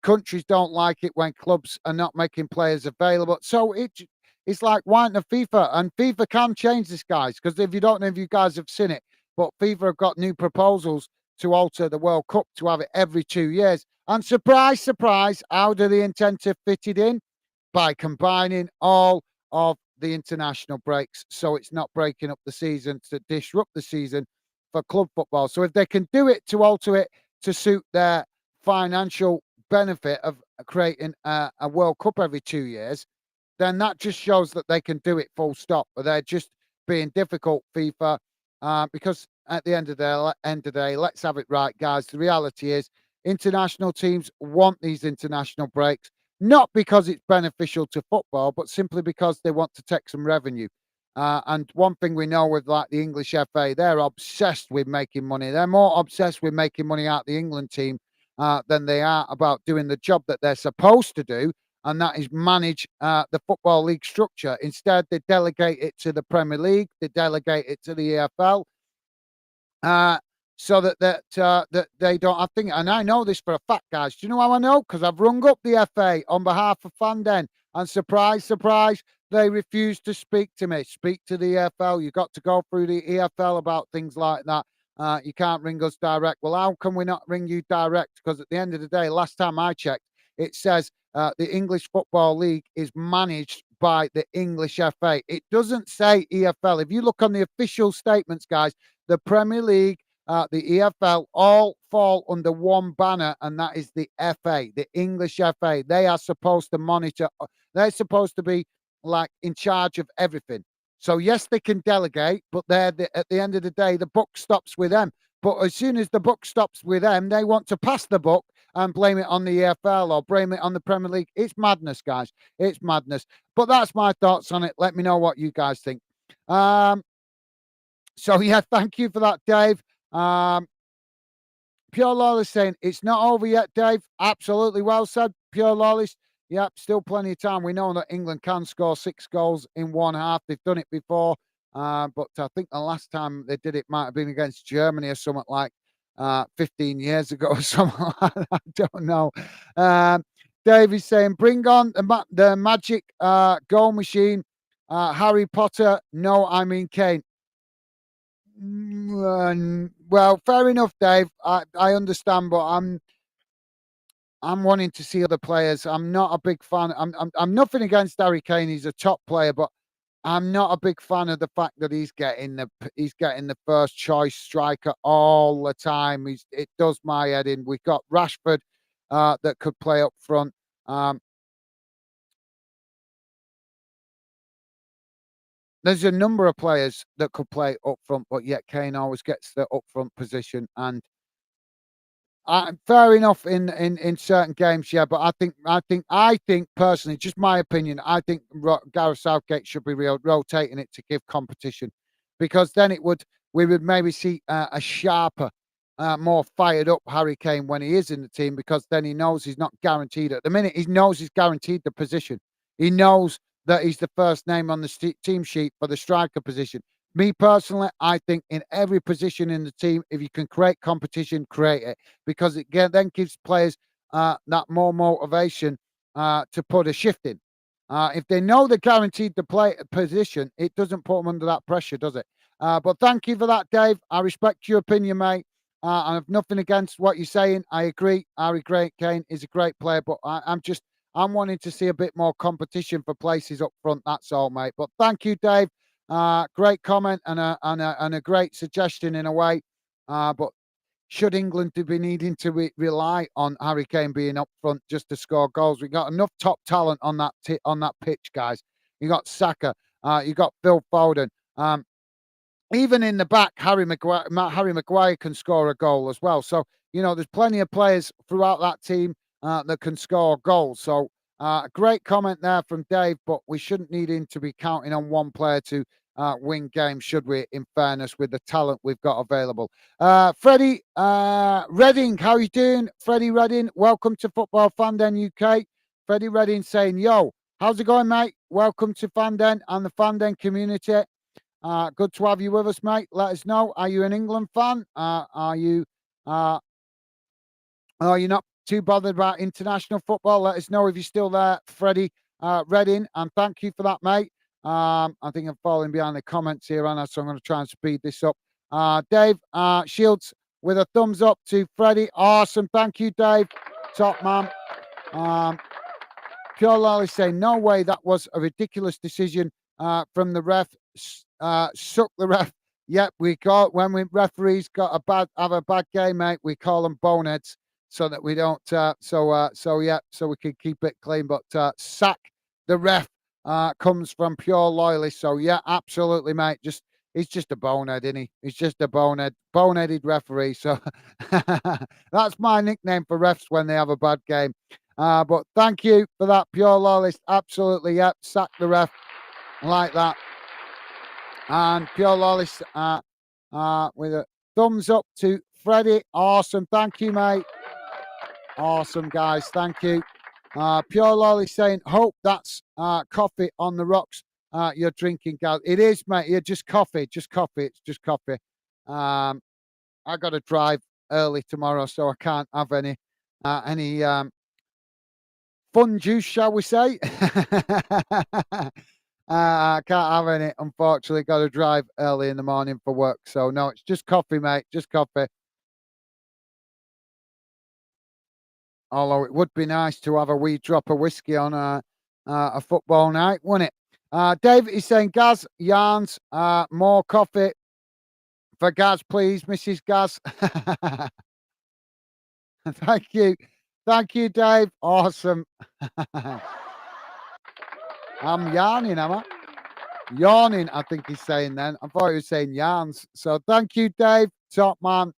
Countries don't like it when clubs are not making players available. So it's like whining of FIFA, and FIFA can change this, guys, because if you don't know if you guys have seen it, but FIFA have got new proposals to alter the World Cup to have it every 2 years. And surprise, surprise, how do they intend to fit it in? By combining all of the international breaks, so it's not breaking up the season to disrupt the season for club football. So if they can do it to alter it to suit their financial benefit of creating a World Cup every 2 years, then that just shows that they can do it full stop. But they're just being difficult, FIFA, because at the end of the day, let's have it right, guys. The reality is international teams want these international breaks, not because it's beneficial to football, but simply because they want to take some revenue. And one thing we know with like the English FA, they're obsessed with making money. They're more obsessed with making money out the England team than they are about doing the job that they're supposed to do, and that is manage the Football League structure. Instead, they delegate it to the Premier League, they delegate it to the EFL. so that they don't have things. And I know this for a fact, guys. Do you know how I know? Because I've rung up the FA on behalf of Fanden, and surprise, surprise, they refuse to speak to me. Speak to the EFL. You've got to go through the EFL about things like that. You can't ring us direct. Well, how can we not ring you direct? Because at the end of the day, last time I checked, it says the English Football League is managed by the English FA. It doesn't say EFL. If you look on the official statements, guys, the Premier League, the EFL, all fall under one banner, and that is the FA, the English FA. They are supposed to monitor. They're supposed to be like in charge of everything. So yes, they can delegate, but at the end of the day, the buck stops with them. But as soon as the buck stops with them, they want to pass the buck and blame it on the EFL or blame it on the Premier League. It's madness, guys. It's madness. But that's my thoughts on it. Let me know what you guys think. So yeah, thank you for that, Dave. Pure Lawless saying it's not over yet, Dave. Absolutely well said, Pure Lawless. Yep, still plenty of time. We know that England can score 6 goals in one half. They've done it before, but I think the last time they did it might have been against Germany or something like 15 years ago or something like that. I don't know. Dave is saying, bring on the magic goal machine. Harry Potter. No, I mean Kane. Well, fair enough, Dave. I understand, but I'm wanting to see other players. I'm not a big fan. I'm nothing against Harry Kane. He's a top player, but I'm not a big fan of the fact that he's getting the first choice striker all the time. It does my head in. We've got Rashford that could play up front. There's a number of players that could play up front, but yet Kane always gets the up front position. And fair enough in certain games, yeah. But I think personally, just my opinion, I think Gareth Southgate should be rotating it to give competition, because then we would maybe see a sharper, more fired up Harry Kane when he is in the team, because then he knows he's not guaranteed at the minute. He knows he's guaranteed the position. He knows that he's the first name on the team sheet for the striker position. Me personally, I think in every position in the team, if you can create competition, create it, because it then gives players that more motivation to put a shift in. If they know they're guaranteed to play a position, it doesn't put them under that pressure, does it? But thank you for that, Dave. I respect your opinion, mate. I have nothing against what you're saying. I agree. Harry Kane is a great player, but I'm wanting to see a bit more competition for places up front. That's all, mate. But thank you, Dave. Great comment and a great suggestion in a way. But should England be needing to rely on Harry Kane being up front just to score goals? We've got enough top talent on that pitch, guys. You got Saka. You got Phil Foden. Even in the back, Harry Maguire can score a goal as well. So, there's plenty of players throughout that team that can score goals. So, great comment there from Dave, but we shouldn't need him to be counting on one player to win games, should we, in fairness, with the talent we've got available. Freddie Redding, how you doing? Freddie Redding, welcome to Football Fanden UK. Freddie Redding saying, yo, how's it going, mate? Welcome to Fanden and the Fanden community. Good to have you with us, mate. Let us know. Are you an England fan? Are you not too bothered about international football? Let us know if you're still there, Freddie Redding. And thank you for that, mate. I think I'm falling behind the comments here, Anna, so I'm going to try and speed this up. Dave Shields with a thumbs up to Freddie. Awesome. Thank you, Dave. Top man. Pure Lolly saying, no way, that was a ridiculous decision from the ref. Suck the ref. Yep, when referees have a bad game, mate, we call them boneheads, so that we don't so we can keep it clean. But sack the ref comes from Pure Loyalist. So yeah, absolutely, mate. He's just a bonehead, isn't he? He's just a boneheaded referee. So that's my nickname for refs when they have a bad game. But thank you for that, Pure Loyalist. Absolutely, yep. Sack the ref like that. And Pure Lawless with a thumbs up to Freddie. Awesome. Thank you, mate. Awesome, guys. Thank you. Pure Lawless saying, hope that's coffee on the rocks you're drinking, guys. It is, mate. Yeah, just coffee. Just coffee. It's just coffee. I got to drive early tomorrow, so I can't have any fun juice, shall we say? I can't have any, unfortunately. Got to drive early in the morning for work. So no, it's just coffee, mate. Just coffee. Although it would be nice to have a wee drop of whiskey on a football night, wouldn't it? David is saying, Gaz, yarns, more coffee for Gaz, please, Mrs. Gaz. Thank you. Thank you, Dave. Awesome. I'm yarning, am I? Yawning, I think he's saying then. I thought he was saying yarns. So thank you, Dave. Top man.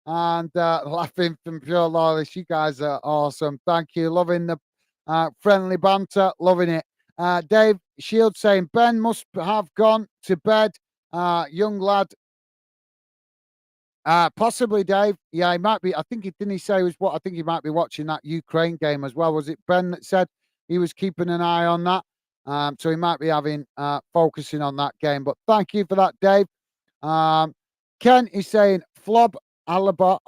And laughing from pure loyalist. You guys are awesome. Thank you. Loving the friendly banter. Loving it. Dave Shield saying, Ben must have gone to bed. Young lad. Possibly, Dave. Yeah, he might be. I think he didn't he say he was what? I think he might be watching that Ukraine game as well. Was it Ben that said he was keeping an eye on that? So he might be having focusing on that game. But thank you for that, Dave. Ken is saying Flob Oliver.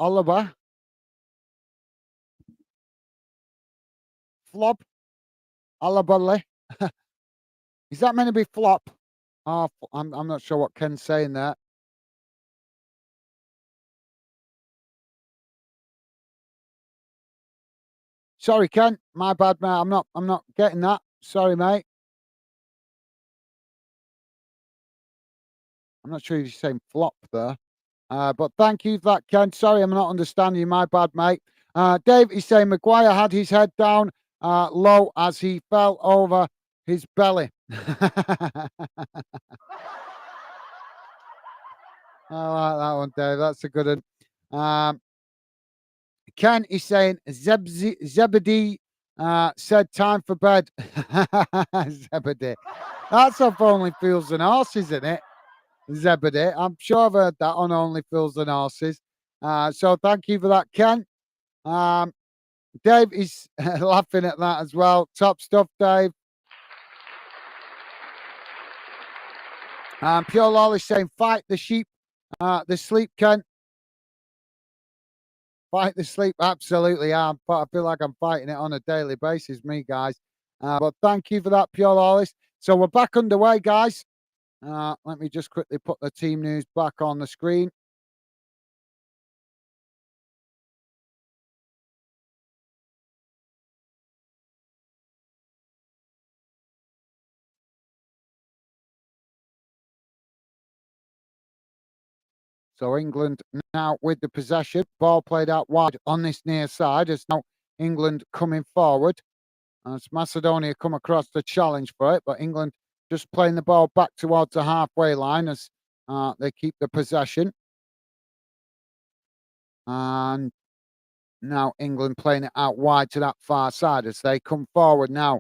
Flop Alabali. Is that meant to be flop? Oh, I'm not sure what Ken's saying there. Sorry, Ken. My bad, mate. I'm not getting that. Sorry, mate. I'm not sure if you're saying flop there. But thank you for that, Ken. Sorry, I'm not understanding you. My bad, mate. Dave is saying Maguire had his head down low as he fell over his belly. I like that one, Dave. That's a good one. Ken is saying Zebedee said time for bed. Zebedee. That's off Only Fools and Horses, isn't it? Zebedee. I'm sure I've heard that on Only Fools and Horses. So thank you for that, Ken. Dave is laughing at that as well. Top stuff, Dave. Pure Lolly saying, fight the sheep, the sleep, Ken. Fight the sleep, absolutely. I feel like I'm fighting it on a daily basis, me, guys. But thank you for that, Pure Lolly. So we're back underway, guys. Let me just quickly put the team news back on the screen. So England now with the possession, ball played out wide on this near side. As now England coming forward. As Macedonia come across the challenge for it, but England just playing the ball back towards the halfway line as they keep the possession. And now England playing it out wide to that far side as they come forward now,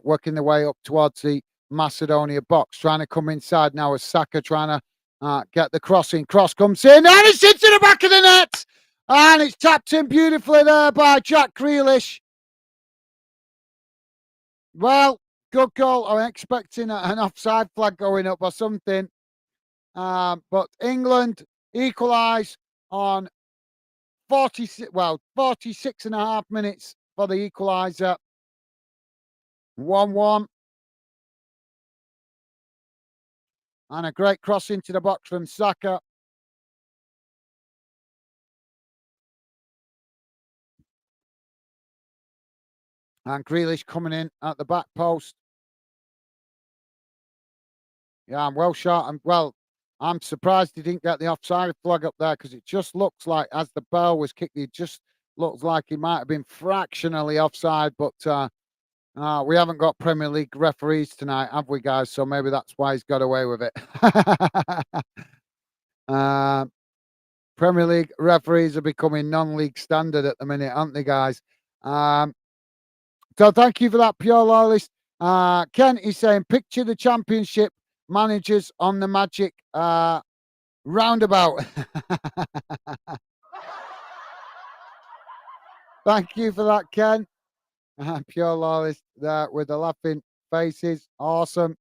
working their way up towards the Macedonia box, trying to come inside now as Saka trying to get the crossing. Cross comes in and it's into the back of the net. And it's tapped in beautifully there by Jack Grealish. Well, good goal. I'm expecting an offside flag going up or something. But England equalise on 46 and a half minutes for the equaliser. 1-1. And a great cross into the box from Saka. And Grealish coming in at the back post. Yeah, I'm well shot. I'm surprised he didn't get the offside flag up there because it just looks like, as the bell was kicked, it just looks like he might have been fractionally offside. But we haven't got Premier League referees tonight, have we, guys? So maybe that's why he's got away with it. Premier League referees are becoming non-league standard at the minute, aren't they, guys? So thank you for that, Pure Loyalist. Ken is saying, picture the championship managers on the Magic roundabout. Thank you for that, Ken. Pure Loyalist there with the laughing faces. Awesome.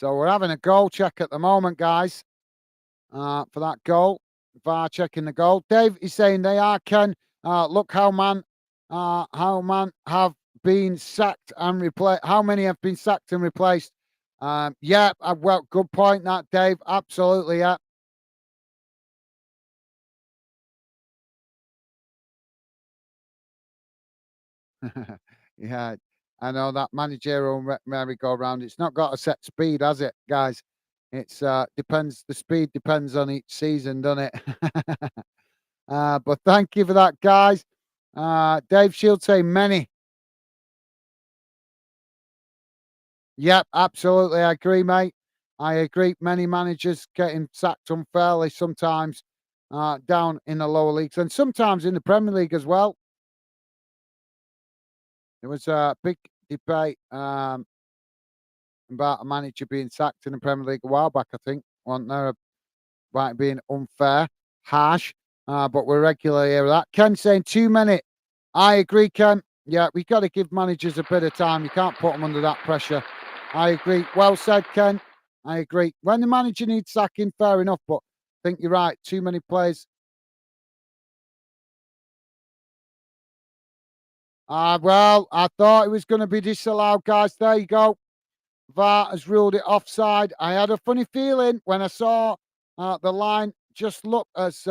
So we're having a goal check at the moment, guys, for that goal. VAR checking the goal. Dave is saying they are, Ken. Look how man have been sacked and replaced. How many have been sacked and replaced? Yeah, well, good point that, Dave. Absolutely, yeah. Yeah, I know that managerial merry-go-round. It's not got a set speed, has it, guys? It's depends. The speed depends on each season, doesn't it? But thank you for that, guys. Dave Shield saying many. Yep, absolutely. I agree, mate. I agree. Many managers getting sacked unfairly sometimes down in the lower leagues and sometimes in the Premier League as well. There was a big debate about a manager being sacked in the Premier League a while back, I think, wasn't there? About being unfair, harsh, but we're regularly here with that. Ken saying too many. I agree, Ken. Yeah, we got to give managers a bit of time. You can't put them under that pressure. I agree. Well said, Ken. I agree. When the manager needs sacking, fair enough, but I think you're right. Too many players. Well, I thought it was going to be disallowed, guys. There you go. VAR has ruled it offside. I had a funny feeling when I saw the line just look as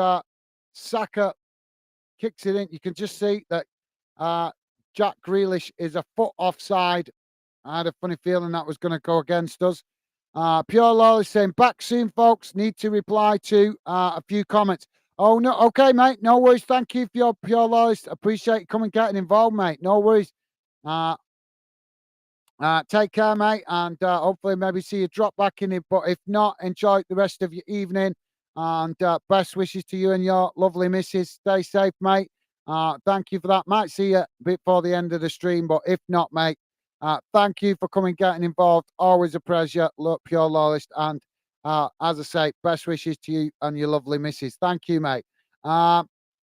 Saka kicks it in. You can just see that Jack Grealish is a foot offside. I had a funny feeling that was going to go against us. Pure Lawless saying, back soon, folks. Need to reply to a few comments. Oh, no. Okay, mate. No worries. Thank you for your Pure Lawless. Appreciate you coming getting involved, mate. No worries. Uh, take care, mate, and hopefully maybe see you drop back in it. But if not, enjoy the rest of your evening, and best wishes to you and your lovely missus. Stay safe, mate. Thank you for that. Might see you before the end of the stream, but if not, mate, thank you for coming, getting involved. Always a pleasure. Look, pure loyalist, and as I say, best wishes to you and your lovely missus. Thank you, mate. Uh,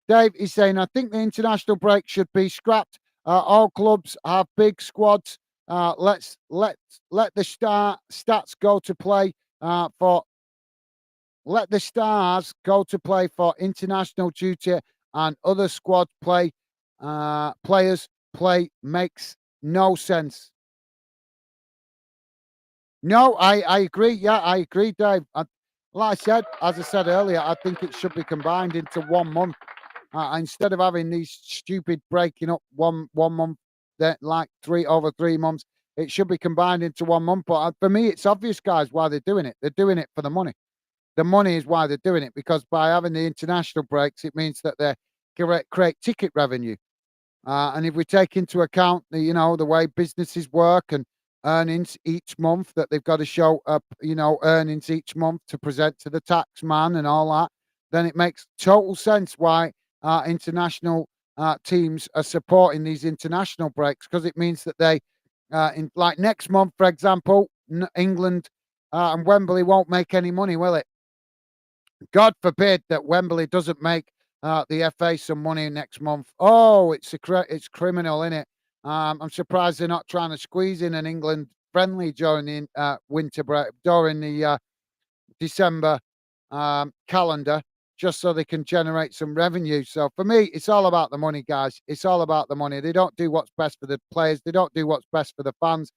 Dave is saying, I think the international break should be scrapped. All clubs have big squads. Let the stats go to play for let the stars go to play for international duty and other squad players play makes no sense. No, I agree. Yeah, I agree, Dave. Like I said, as I said earlier, I think it should be combined into 1 month. Instead of having these stupid breaking up one month, that like 3 months, it should be combined into 1 month. But for me, it's obvious, guys, why they're doing it. They're doing it for the money. The money is why they're doing it, because by having the international breaks, it means that they create ticket revenue. And if we take into account the way businesses work and earnings each month, that they've got to show up, earnings each month to present to the tax man and all that, then it makes total sense why international teams are supporting these international breaks, because it means that they, in like next month, for example, England and Wembley won't make any money, will it? God forbid that Wembley doesn't make the FA some money next month. Oh, it's criminal, isn't it? I'm surprised they're not trying to squeeze in an England friendly during the winter break, during the December calendar, just so they can generate some revenue. So for me, it's all about the money, guys. It's all about the money. They don't do what's best for the players. They don't do what's best for the fans.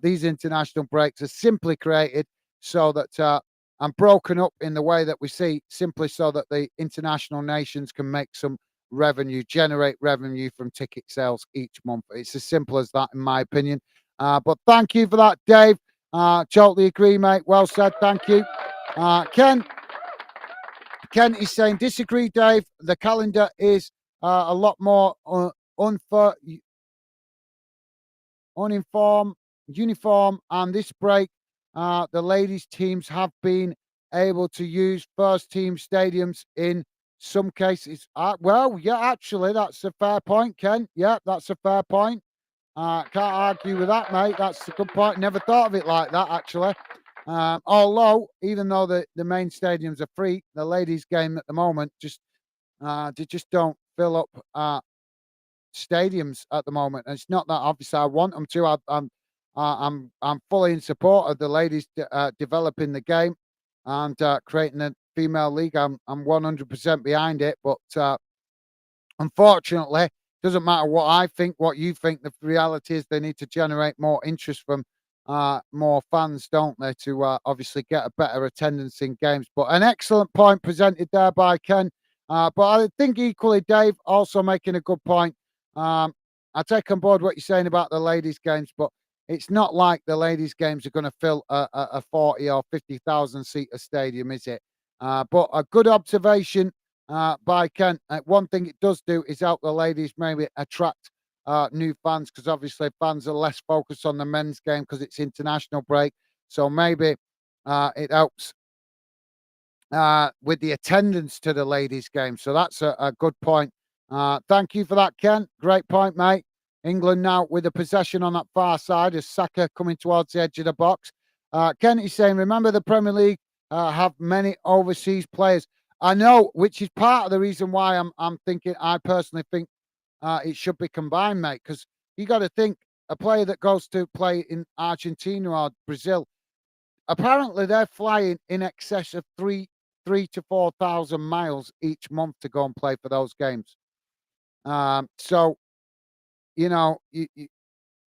These international breaks are simply created so that and broken up in the way that we see, simply so that the international nations can make some revenue, generate revenue from ticket sales each month. It's as simple as that, in my opinion. But thank you for that, Dave. Totally agree, mate. Well said. Thank you. Ken is saying, disagree, Dave. The calendar is a lot more unfair, uninformed, uniform, and this break, the ladies' teams have been able to use first team stadiums in some cases. Well, yeah, actually, that's a fair point, Ken. Yeah, that's a fair point. Can't argue with that, mate. That's a good point. Never thought of it like that, actually. Although, even though the main stadiums are free, the ladies' game at the moment they just don't fill up stadiums at the moment. And it's not that obviously I want them to. I'm fully in support of the ladies developing the game and creating a female league. I'm 100% behind it, but unfortunately, doesn't matter what I think, what you think. The reality is they need to generate more interest from more fans, don't they, to obviously get a better attendance in games. But an excellent point presented there by Ken. But I think equally, Dave also making a good point. I take on board what you're saying about the ladies' games, but it's not like the ladies' games are going to fill a 40 or 50,000 seater stadium, is it? But a good observation by Ken. One thing it does do is help the ladies maybe attract new fans because obviously fans are less focused on the men's game because it's international break. So maybe it helps with the attendance to the ladies' game. So that's a good point. Thank you for that, Ken. Great point, mate. England now with the possession on that far side as Saka coming towards the edge of the box. Ken is saying, remember the Premier League have many overseas players. I know, which is part of the reason why I'm thinking. I personally think it should be combined, mate, because you got to think a player that goes to play in Argentina or Brazil. Apparently, they're flying in excess of 3,000 to 4,000 miles each month to go and play for those games. So, you know,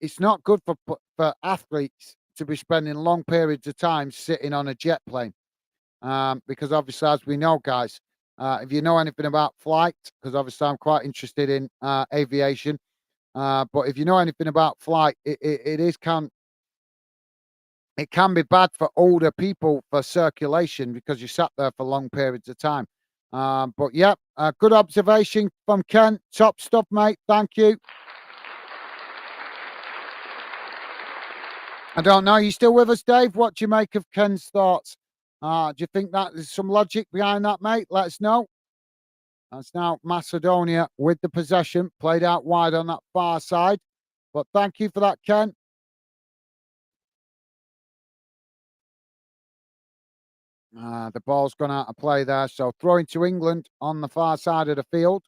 it's not good for athletes to be spending long periods of time sitting on a jet plane. Because obviously, as we know, guys, if you know anything about flight, because obviously I'm quite interested in aviation, but if you know anything about flight, it can be bad for older people for circulation because you sat there for long periods of time. But yeah, good observation from Ken. Top stuff, mate. Thank you. I don't know. You still with us, Dave? What do you make of Ken's thoughts? Do you think that there's some logic behind that, mate? Let us know. That's now Macedonia with the possession, played out wide on that far side. But thank you for that, Ken. The ball's gone out of play there. So throwing to England on the far side of the field.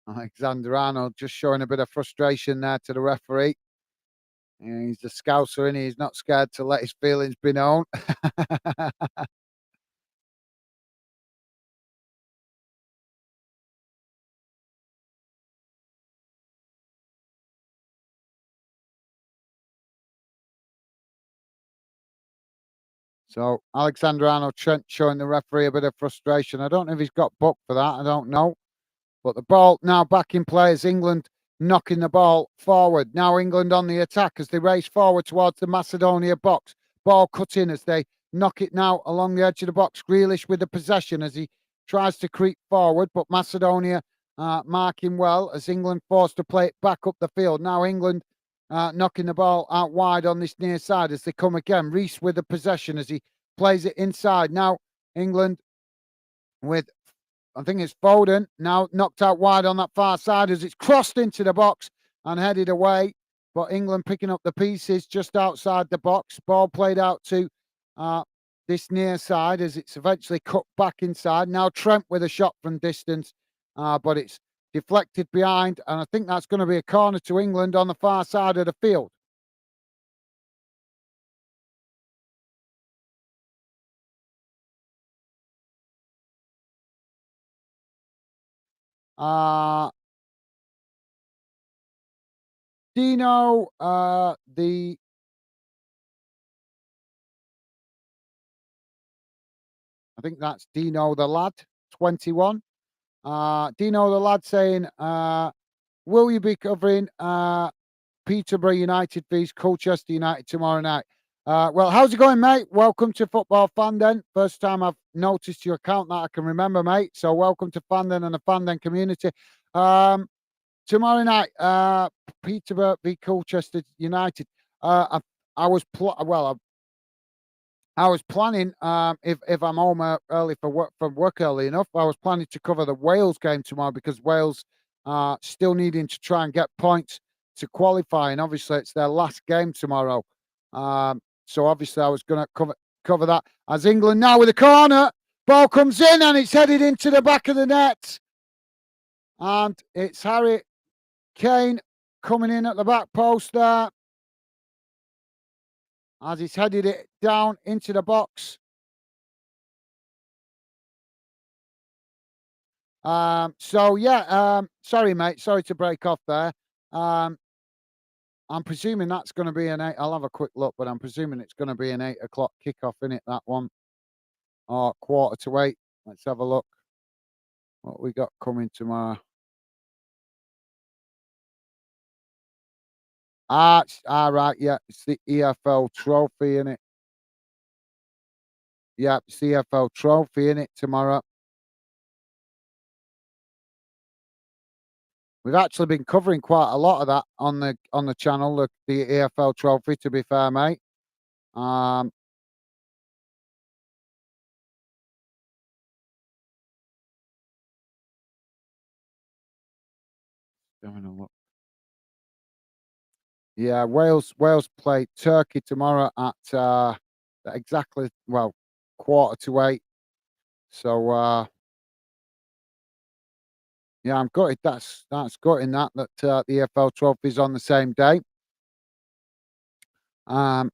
Alexander Arnold just showing a bit of frustration there to the referee. Yeah, he's a scouser and he's not scared to let his feelings be known. So Alexander Arnold Trent showing the referee a bit of frustration. I don't know if he's got booked for that. I don't know. But the ball now back in play as England knocking the ball forward. Now England on the attack as they race forward towards the Macedonia box. Ball cut in as they knock it now along the edge of the box. Grealish with the possession as he tries to creep forward. But Macedonia marking well as England forced to play it back up the field. Now England knocking the ball out wide on this near side as they come again. Reece with the possession as he plays it inside. Now England with, I think it's Foden, now knocked out wide on that far side as it's crossed into the box and headed away. But England picking up the pieces just outside the box. Ball played out to this near side as it's eventually cut back inside. Now Trent with a shot from distance, but it's deflected behind. And I think that's going to be a corner to England on the far side of the field. Dino, I think that's Dino the lad, 21. Dino the lad saying, will you be covering Peterborough United vs Colchester United tomorrow night? Well, how's it going, mate? Welcome to Football Fandom. First time I've noticed your account that I can remember, mate. So welcome to Fandom and the Fandom community. Tomorrow night, Peterborough v Colchester United. I was I was planning, if I'm home early from work early enough, I was planning to cover the Wales game tomorrow because Wales are still needing to try and get points to qualify, and obviously it's their last game tomorrow. So obviously I was going to cover that. As England now with a corner, ball comes in and it's headed into the back of the net. And it's Harry Kane coming in at the back post there as he's headed it down into the box. So yeah, sorry, mate. Sorry to break off there. Um, I'm presuming that's going to be an eight. I'll have a quick look, but I'm presuming it's going to be an 8 o'clock kickoff in it. That one, or quarter to eight. Let's have a look. What we got coming tomorrow? Right. Yeah, it's the EFL Trophy in it. Yeah, it's the EFL Trophy in it tomorrow. We've actually been covering quite a lot of that on the channel, the EFL Trophy. To be fair, mate. Um, having a look. Yeah, Wales play Turkey tomorrow at exactly quarter to eight. So yeah, I'm gutted. That's gutting that the EFL Trophy's on the same day. Um,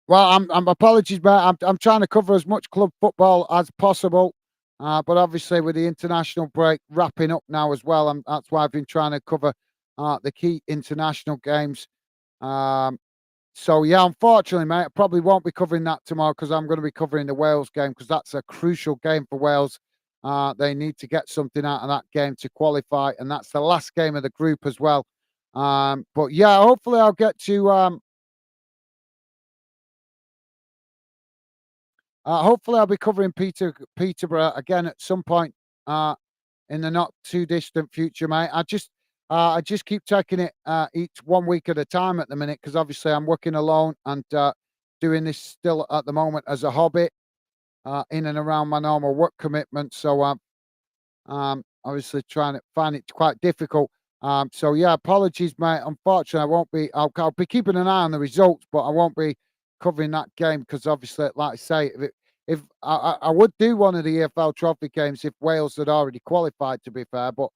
Well, I'm apologies, mate. I'm trying to cover as much club football as possible, but obviously with the international break wrapping up now as well, that's why I've been trying to cover the key international games. Um, so yeah, unfortunately, mate, I probably won't be covering that tomorrow because I'm going to be covering the Wales game because that's a crucial game for Wales. They need to get something out of that game to qualify, and that's the last game of the group as well. But yeah, hopefully I'll get to. Hopefully, I'll be covering Peterborough again at some point in the not too distant future, mate. I just keep taking it each 1 week at a time at the minute because obviously I'm working alone and doing this still at the moment as a hobby in and around my normal work commitments. So obviously trying to find it quite difficult. So yeah, apologies, mate. Unfortunately, I won't be. I'll be keeping an eye on the results, but I won't be covering that game because obviously, like I say, if I would do one of the EFL Trophy games if Wales had already qualified. To be fair, but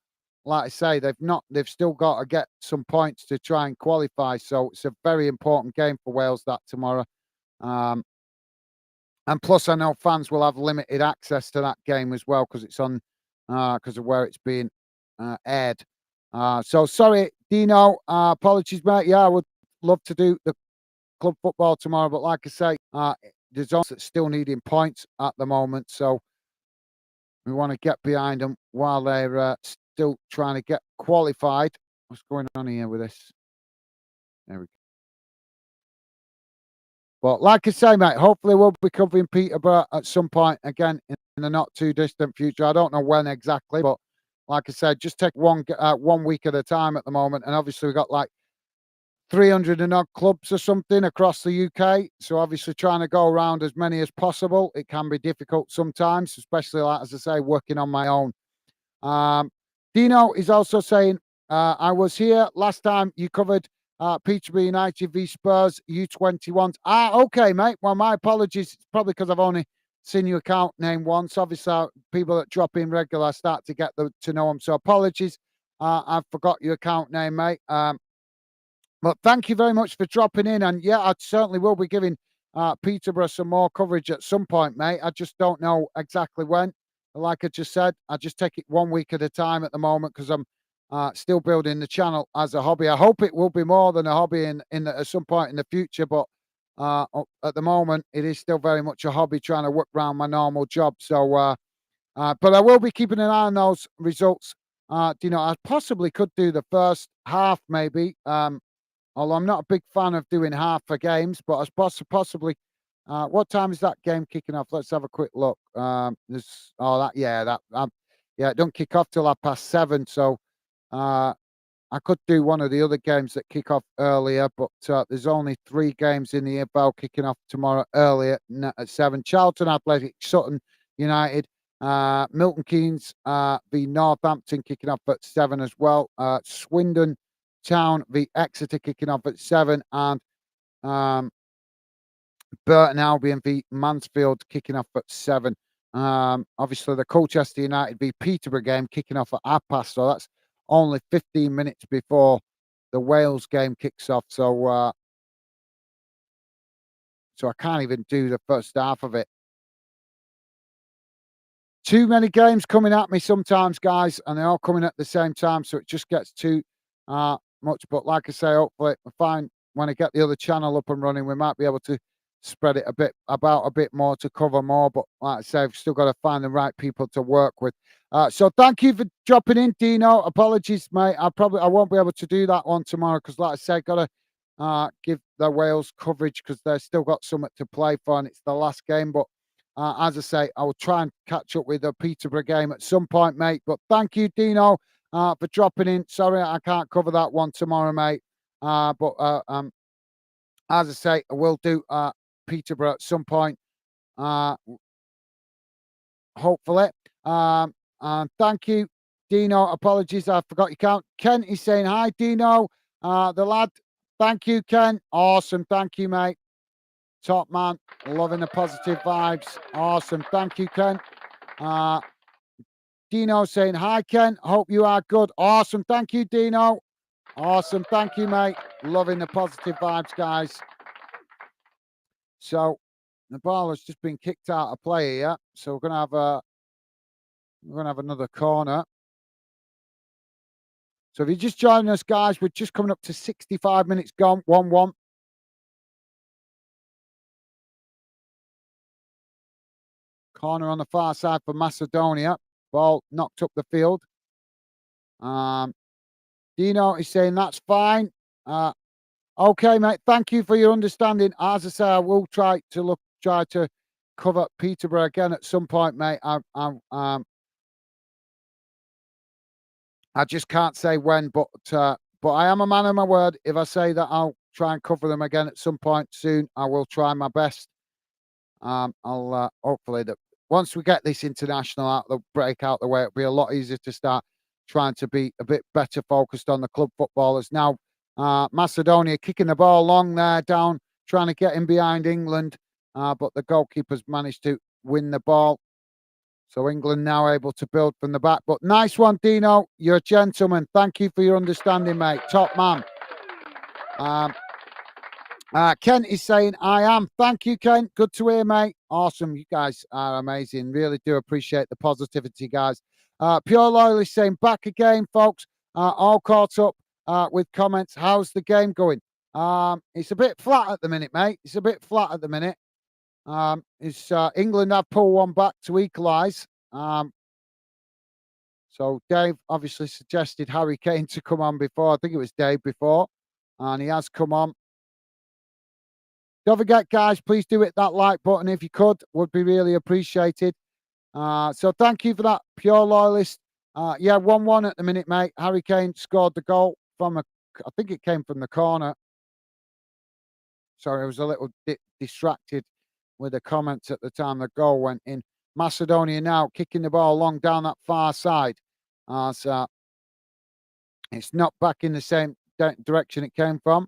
like I say, they've not. They've still got to get some points to try and qualify. So it's a very important game for Wales that tomorrow. Um, and plus, I know fans will have limited access to that game as well because it's on because of where it's being aired. So sorry, Dino. Apologies, mate. Yeah, I would love to do the club football tomorrow, but like I say, there's also still needing points at the moment, so we want to get behind them while they're still trying to get qualified. What's going on here with this? There we go. But like I say, mate, hopefully we'll be covering Peterborough at some point again in the not too distant future. I don't know when exactly, but like I said, just take 1 week at a time at the moment. And obviously we've got like 300 and odd clubs or something across the UK. So obviously trying to go around as many as possible. It can be difficult sometimes, especially like as I say, working on my own. Um, Dino is also saying, I was here last time you covered Peterborough United v Spurs U21s. Okay, mate. Well, my apologies. It's probably because I've only seen your account name once. Obviously, people that drop in regular start to get to know them. So apologies. I forgot your account name, mate. But thank you very much for dropping in. And yeah, I certainly will be giving Peterborough some more coverage at some point, mate. I just don't know exactly when. Like I just said, I just take it 1 week at a time at the moment because I'm still building the channel as a hobby. I hope it will be more than a hobby at some point in the future. But at the moment, it is still very much a hobby trying to work around my normal job. So, but I will be keeping an eye on those results. I possibly could do the first half maybe. Although I'm not a big fan of doing half for games, but I possibly. What time is that game kicking off? Let's have a quick look. There's yeah, it don't kick off till 7:30. So uh, I could do one of the other games that kick off earlier, but there's only 3 games in the EFL kicking off tomorrow earlier at 7. Charlton Athletic, Sutton United, Milton Keynes v Northampton kicking off at 7 as well. Swindon Town v Exeter kicking off at 7, and um, Burton Albion v Mansfield kicking off at 7. Obviously, the Colchester United v Peterborough game kicking off at 1:30, so that's only 15 minutes before the Wales game kicks off. So I can't even do the first half of it. Too many games coming at me sometimes, guys, and they're all coming at the same time, so it just gets too much. But like I say, hopefully, I find when I get the other channel up and running, we might be able to spread it a bit more to cover more. But like I say, I've still got to find the right people to work with. So thank you for dropping in, Dino. Apologies, mate. I won't be able to do that one tomorrow because, like I say, got to give the Wales coverage because they've still got something to play for, and it's the last game. But as I say, I will try and catch up with the Peterborough game at some point, mate. But thank you, Dino, for dropping in. Sorry, I can't cover that one tomorrow, mate. But as I say, I will do Peterborough at some point, hopefully. And thank you, Dino. Apologies, I forgot your count. Ken is saying hi, Dino. The lad. Thank you, Ken. Awesome. Thank you, mate. Top man, loving the positive vibes. Awesome. Thank you, Ken. Dino saying, hi, Ken. Hope you are good. Awesome. Thank you, Dino. Awesome. Thank you, mate. Loving the positive vibes, guys. So the ball has just been kicked out of play here. So we're gonna have another corner. So if you're just joining us, guys, we're just coming up to 65 minutes gone, 1-1. Corner on the far side for Macedonia. Ball knocked up the field. Dino is saying that's fine. Okay, mate. Thank you for your understanding. As I say, I will try to cover Peterborough again at some point, mate. I just can't say when, but I am a man of my word. If I say that I'll try and cover them again at some point soon, I will try my best. I'll hopefully that once we get this international break out the way, it'll be a lot easier to start trying to be a bit better focused on the club footballers. Now, Macedonia kicking the ball long there down, trying to get in behind England, but the goalkeeper's managed to win the ball. So England now able to build from the back. But nice one, Dino. You're a gentleman. Thank you for your understanding, mate. Top man. Ken is saying, I am. Thank you, Ken. Good to hear, mate. Awesome. You guys are amazing. Really do appreciate the positivity, guys. Pure Loyalist saying, back again, folks. All caught up with comments. How's the game going? It's a bit flat at the minute, mate. It's a bit flat at the minute. England have pulled one back to equalise. So Dave obviously suggested Harry Kane to come on before. I think it was Dave before. And he has come on. Don't forget, guys, please do hit that like button if you could. Would be really appreciated. So thank you for that, Pure Loyalist. Yeah, 1-1 at the minute, mate. Harry Kane scored the goal from I think it came from the corner. Sorry, I was a little distracted with the comments at the time the goal went in. Macedonia now kicking the ball along down that far side. So it's not back in the same direction it came from.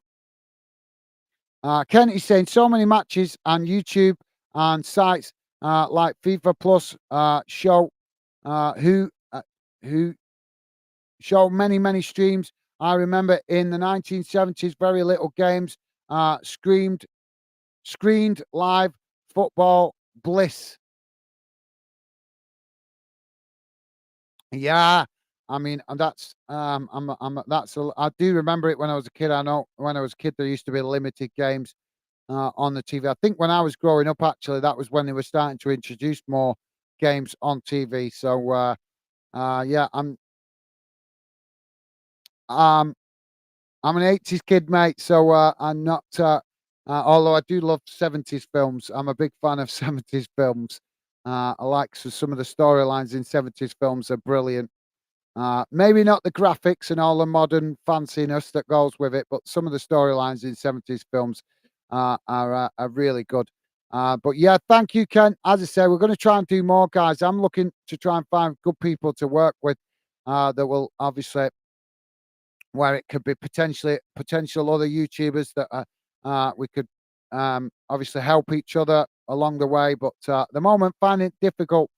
Ken is saying so many matches on YouTube and sites like FIFA Plus show who show many streams. I remember in the 1970s, very little games screened live football bliss. Yeah, I mean, and that's I do remember it when I was a kid. I know when I was a kid there used to be limited games on the TV. I think when I was growing up, actually, that was when they were starting to introduce more games on TV. So yeah, I'm an 80s kid, mate. So I'm not. Although I do love 70s films, I'm a big fan of 70s films. I like some of the storylines in 70s films are brilliant. Maybe not the graphics and all the modern fanciness that goes with it, but some of the storylines in 70s films are really good. But yeah, thank you, Ken. As I say, we're going to try and do more, guys. I'm looking to try and find good people to work with that will obviously, where it could be potential other YouTubers that we could obviously help each other along the way. But at the moment, finding it difficult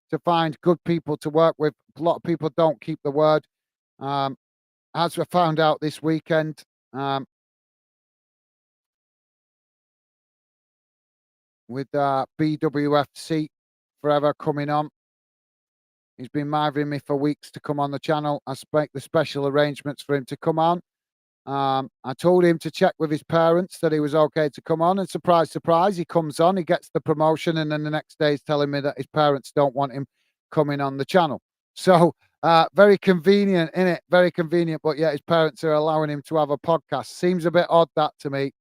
to find good people to work with. A lot of people don't keep the word. As we found out this weekend, with BWFC Forever coming on. He's been mithering me for weeks to come on the channel. I make the special arrangements for him to come on. I told him to check with his parents that he was okay to come on, and surprise, surprise, he comes on, he gets the promotion, and then the next day he's telling me that his parents don't want him coming on the channel. So very convenient, innit? Very convenient, but yeah, his parents are allowing him to have a podcast. Seems a bit odd, that, to me.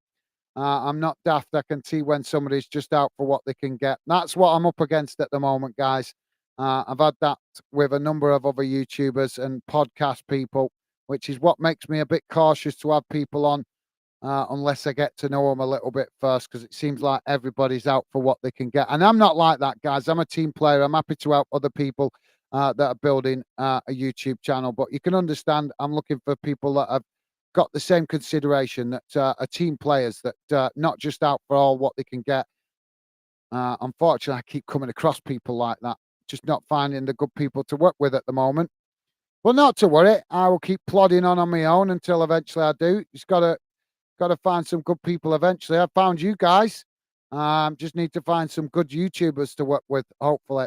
I'm not daft. I can see when somebody's just out for what they can get. That's what I'm up against at the moment, guys. I've had that with a number of other YouTubers and podcast people, which is what makes me a bit cautious to have people on unless I get to know them a little bit first, because it seems like everybody's out for what they can get. And I'm not like that, guys. I'm a team player. I'm happy to help other people that are building a YouTube channel. But you can understand I'm looking for people that have got the same consideration, that are team players, that not just out for all what they can get. Unfortunately, I keep coming across people like that, just not finding the good people to work with at the moment. But not to worry, I will keep plodding on my own until eventually I do. Just gotta find some good people eventually. I found you guys. Just need to find some good YouTubers to work with. Hopefully,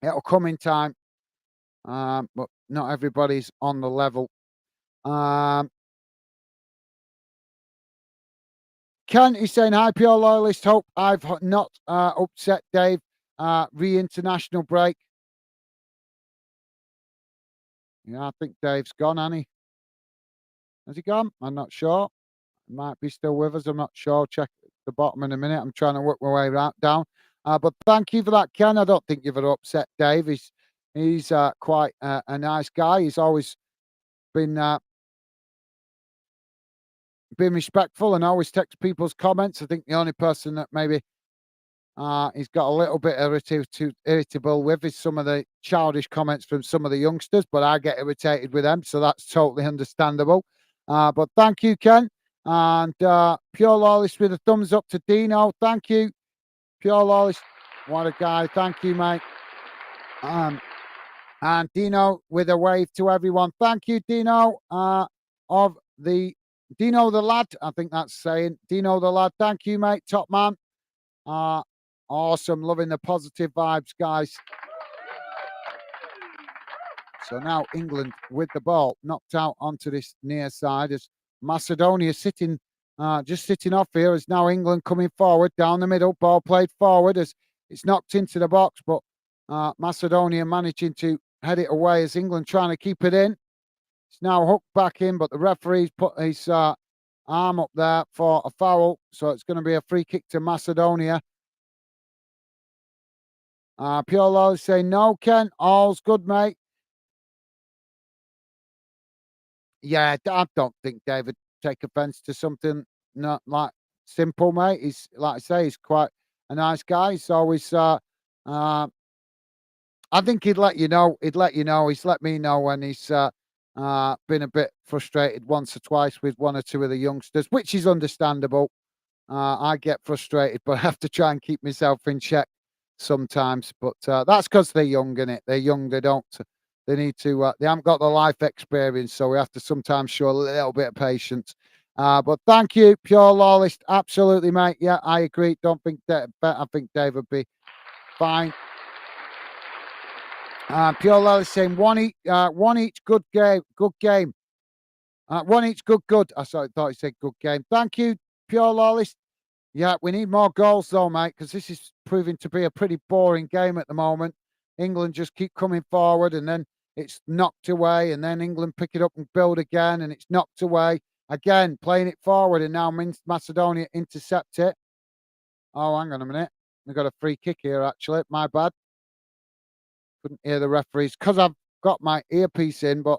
it'll come in time. But not everybody's on the level. Ken is saying, hi, pure loyalist. Hope I've not upset Dave. Re-international break. Yeah, I think Dave's gone, hasn't he? Has he gone? I'm not sure. He might be still with us. I'm not sure. I'll check the bottom in a minute. I'm trying to work my way right down. But thank you for that, Ken. I don't think you've ever upset Dave. He's quite a nice guy. He's always been respectful and always takes people's comments. I think the only person that maybe he's got a little bit irritable with is some of the childish comments from some of the youngsters, but I get irritated with them, so that's totally understandable. But thank you, Ken. And Pure Lawless with a thumbs up to Dino. Thank you, Pure Lawless. What a guy. Thank you, mate. And Dino with a wave to everyone. Thank you, Dino, of the Dino the lad. I think that's saying Dino the lad. Thank you, mate. Top man. Awesome. Loving the positive vibes, guys. So now England with the ball knocked out onto this near side as Macedonia sitting, just sitting off here, as now England coming forward down the middle. Ball played forward as it's knocked into the box, but Macedonia managing to head it away as England trying to keep it in. It's now hooked back in, but the referee's put his arm up there for a foul, so it's going to be a free kick to Macedonia. Pure Low saying, no, Ken, all's good, mate. Yeah, I don't think David take offence to something not like simple, mate. He's, like I say, he's quite a nice guy. He's always, I think he'd let you know. He'd let you know. He's let me know when he's been a bit frustrated once or twice with one or two of the youngsters, which is understandable. I get frustrated, but I have to try and keep myself in check sometimes. But that's because they're young, innit? They're young. They don't. They need to. They haven't got the life experience, so we have to sometimes show a little bit of patience. But thank you, Pure Lawless. Absolutely, mate. Yeah, I agree. Don't think that. I think Dave would be fine. Pure Lawless saying one each good game. Good game. One each good. I thought he said good game. Thank you, Pure Lawless. Yeah, we need more goals though, mate, because this is proving to be a pretty boring game at the moment. England just keep coming forward, and then it's knocked away, and then England pick it up and build again, and it's knocked away again, playing it forward, and now Macedonia intercept it. Oh, hang on a minute. We've got a free kick here, actually. My bad. Couldn't hear the referees because I've got my earpiece in, but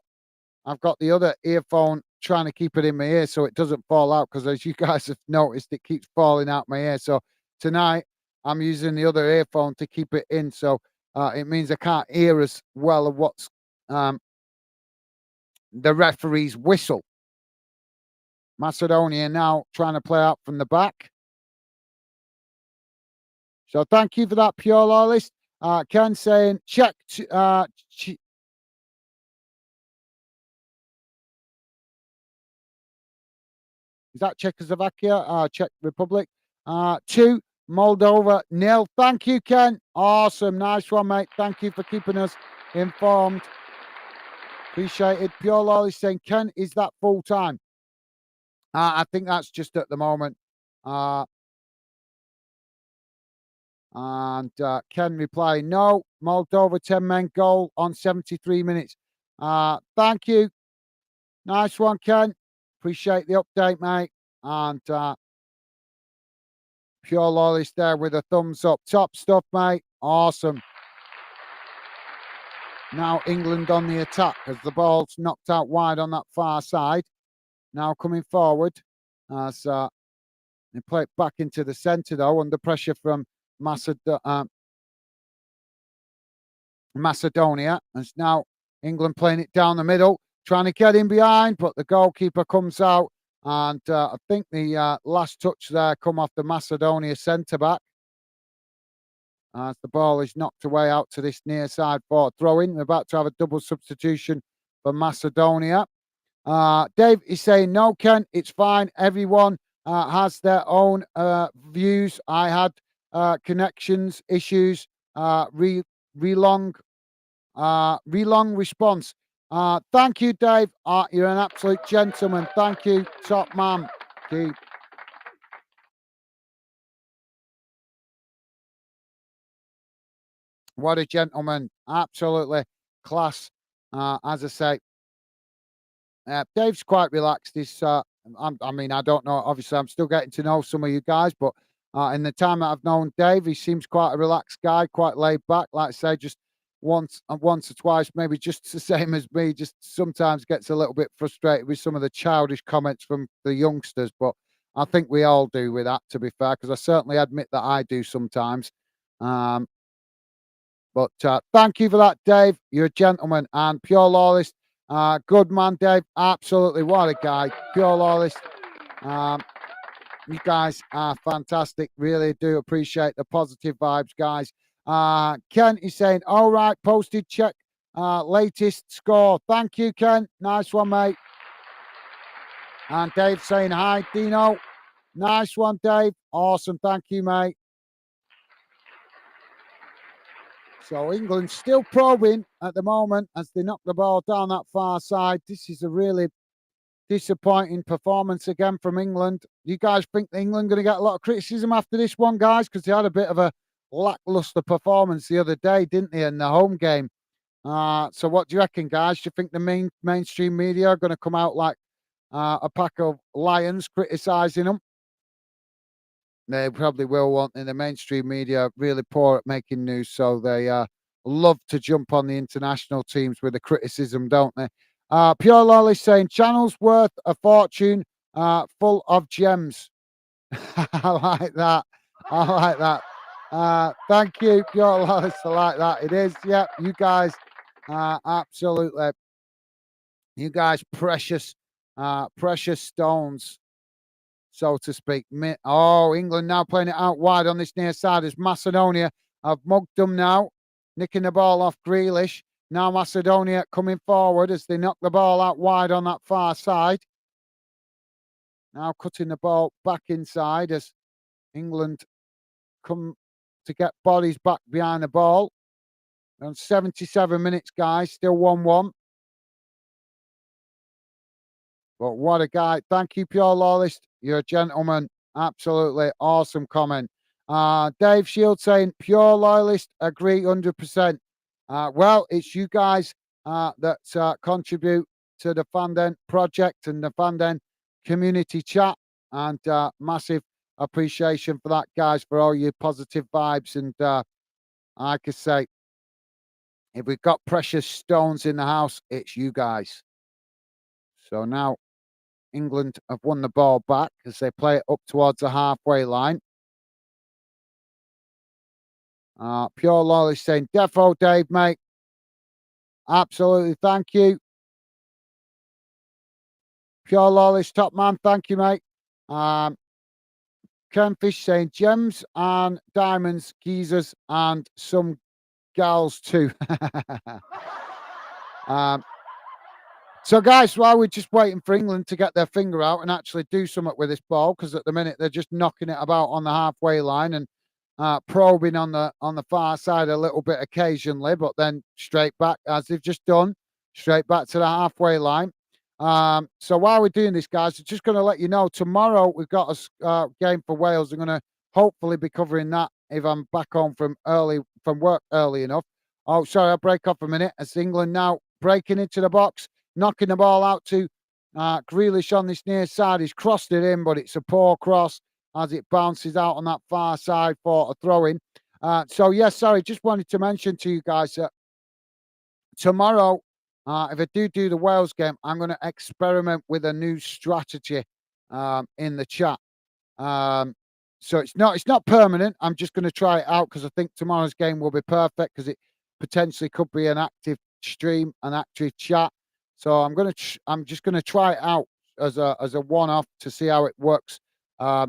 I've got the other earphone trying to keep it in my ear so it doesn't fall out, because as you guys have noticed, it keeps falling out my ear. So tonight I'm using the other earphone to keep it in, so it means I can't hear as well of what's the referee's whistle. Macedonia now trying to play out from the back. So thank you for that, Pure Loyalist. Ken saying Czech. Is that Czechoslovakia? Czech Republic. 2, Moldova, 0. Thank you, Ken. Awesome. Nice one, mate. Thank you for keeping us informed. Appreciate it. Pure Lolly saying, Ken, is that full time? I think that's just at the moment. And Ken replying, no, Moldova 10-men goal on 73 minutes. Thank you. Nice one, Ken. Appreciate the update, mate. And Pure Lawless there with a thumbs up. Top stuff, mate. Awesome. Now England on the attack as the ball's knocked out wide on that far side. Now coming forward as they play it back into the centre, though, under pressure from Macedonia. And now England playing it down the middle, trying to get in behind, but the goalkeeper comes out. And I think the last touch there come off the Macedonia centre-back. As the ball is knocked away out to this near side for throw-in. We're about to have a double substitution for Macedonia. Dave is saying, no, Ken, it's fine. Everyone has their own views. I had connections issues. Relong response. Thank you, Dave. You're an absolute gentleman. Thank you, top man. Keep. What a gentleman. Absolutely class. As I say, Dave's quite relaxed. He's, I mean, I don't know. Obviously, I'm still getting to know some of you guys, but in the time that I've known Dave, he seems quite a relaxed guy, quite laid back. Like I say, just once or twice, maybe just the same as me, just sometimes gets a little bit frustrated with some of the childish comments from the youngsters. But I think we all do with that, to be fair, because I certainly admit that I do sometimes. But thank you for that, Dave. You're a gentleman. And Pure Lawless, good man, Dave. Absolutely. What a guy. Pure Lawless. You guys are fantastic. Really do appreciate the positive vibes, guys. Ken is saying, all right, posted check. Latest score. Thank you, Ken. Nice one, mate. And Dave saying, hi, Dino. Nice one, Dave. Awesome. Thank you, mate. So England still probing at the moment as they knock the ball down that far side. This is a really disappointing performance again from England. You guys think England going to get a lot of criticism after this one, guys? Because they had a bit of a lackluster performance the other day, didn't they, in the home game? So what do you reckon, guys? Do you think the mainstream media are going to come out like a pack of lions criticising them? They probably will, won't they? The mainstream media really poor at making news, so they love to jump on the international teams with the criticism, don't they? Pure Lolly saying, channel's worth a fortune, full of gems. I like that. I like that. Thank you, Pure Lolly. I like that. It is. Yeah, you guys, absolutely. You guys, precious stones, so to speak. Oh, England now playing it out wide on this near side as Macedonia have mugged them now, nicking the ball off Grealish. Now Macedonia coming forward as they knock the ball out wide on that far side. Now cutting the ball back inside as England come to get bodies back behind the ball. On 77 minutes, guys, still 1-1. But what a guy. Thank you, Pure Lawless. You're a gentleman. Absolutely awesome comment. Dave Shield saying, pure loyalist, agree 100%. Well, it's you guys that contribute to the Fanden project and the Fanden community chat. And massive appreciation for that, guys, for all your positive vibes. And like I say, if we've got precious stones in the house, it's you guys. So now England have won the ball back as they play it up towards the halfway line. Pure Lawless saying, defo, Dave, mate. Absolutely, thank you. Pure Lawless, top man, thank you, mate. Ken Fish saying, gems and diamonds, geezers, and some gals too. um, so, guys, while we're just waiting for England to get their finger out and actually do something with this ball, because at the minute they're just knocking it about on the halfway line and probing on the far side a little bit occasionally, but then straight back as they've just done, straight back to the halfway line. So while we're doing this, guys, I'm just going to let you know tomorrow we've got a game for Wales. I'm going to hopefully be covering that if I'm back home from work early enough. Oh, sorry, I'll break off a minute. As England now breaking into the box, knocking the ball out to Grealish on this near side. He's crossed it in, but it's a poor cross as it bounces out on that far side for a throw-in. So, yes, sorry, just wanted to mention to you guys that tomorrow, if I do the Wales game, I'm going to experiment with a new strategy in the chat. So it's not permanent. I'm just going to try it out because I think tomorrow's game will be perfect because it potentially could be an active stream, an active chat. So I'm just going to try it out as a one-off to see how it works.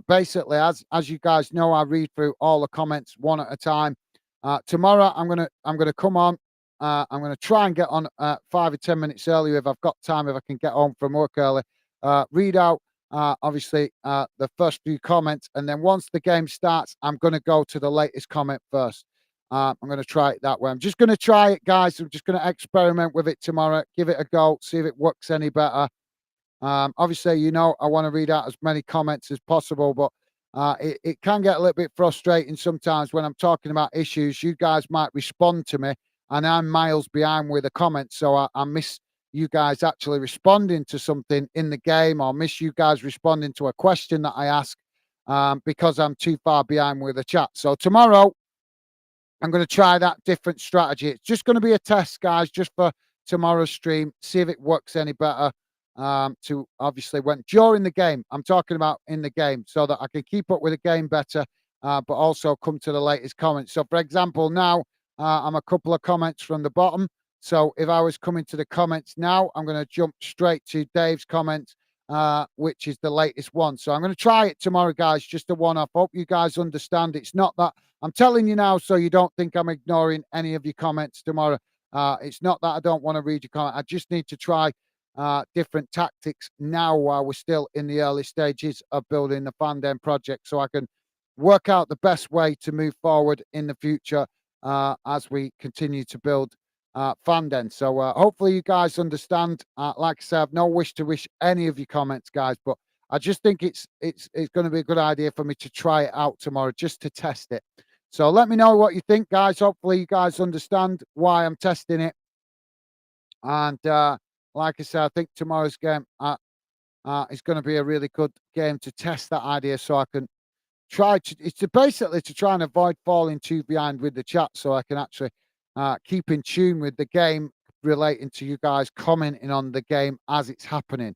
Basically, as you guys know, I read through all the comments one at a time. Tomorrow, I'm gonna come on. I'm gonna try and get on 5 or 10 minutes earlier if I've got time. If I can get home from work early, read out obviously the first few comments, and then once the game starts, I'm gonna go to the latest comment first. I'm going to try it that way. I'm just going to try it, guys. I'm just going to experiment with it tomorrow, give it a go, see if it works any better. Obviously, you know, I want to read out as many comments as possible, but it can get a little bit frustrating sometimes when I'm talking about issues. You guys might respond to me, and I'm miles behind with the comments, so I miss you guys actually responding to something in the game, or miss you guys responding to a question that I ask because I'm too far behind with the chat. So tomorrow, I'm going to try that different strategy. It's just going to be a test, guys, just for tomorrow's stream. See if it works any better. To obviously during the game, I'm talking about in the game, so that I can keep up with the game better, but also come to the latest comments. So, for example, now I'm a couple of comments from the bottom. So, if I was coming to the comments now, I'm going to jump straight to Dave's comments, which is the latest one. So, I'm going to try it tomorrow, guys, just a one-off. Hope you guys understand. It's not that I'm telling you now, so you don't think I'm ignoring any of your comments tomorrow. It's not that I don't want to read your comment. I just need to try different tactics now while we're still in the early stages of building the Fandom project, so I can work out the best way to move forward in the future as we continue to build Fandom. So hopefully you guys understand. Like I said, I've no wish to wish any of your comments, guys, but I just think it's going to be a good idea for me to try it out tomorrow just to test it. So let me know what you think, guys. Hopefully you guys understand why I'm testing it. And like I said, I think tomorrow's game is going to be a really good game to test that idea, so I can basically to try and avoid falling too behind with the chat, so I can actually keep in tune with the game relating to you guys commenting on the game as it's happening.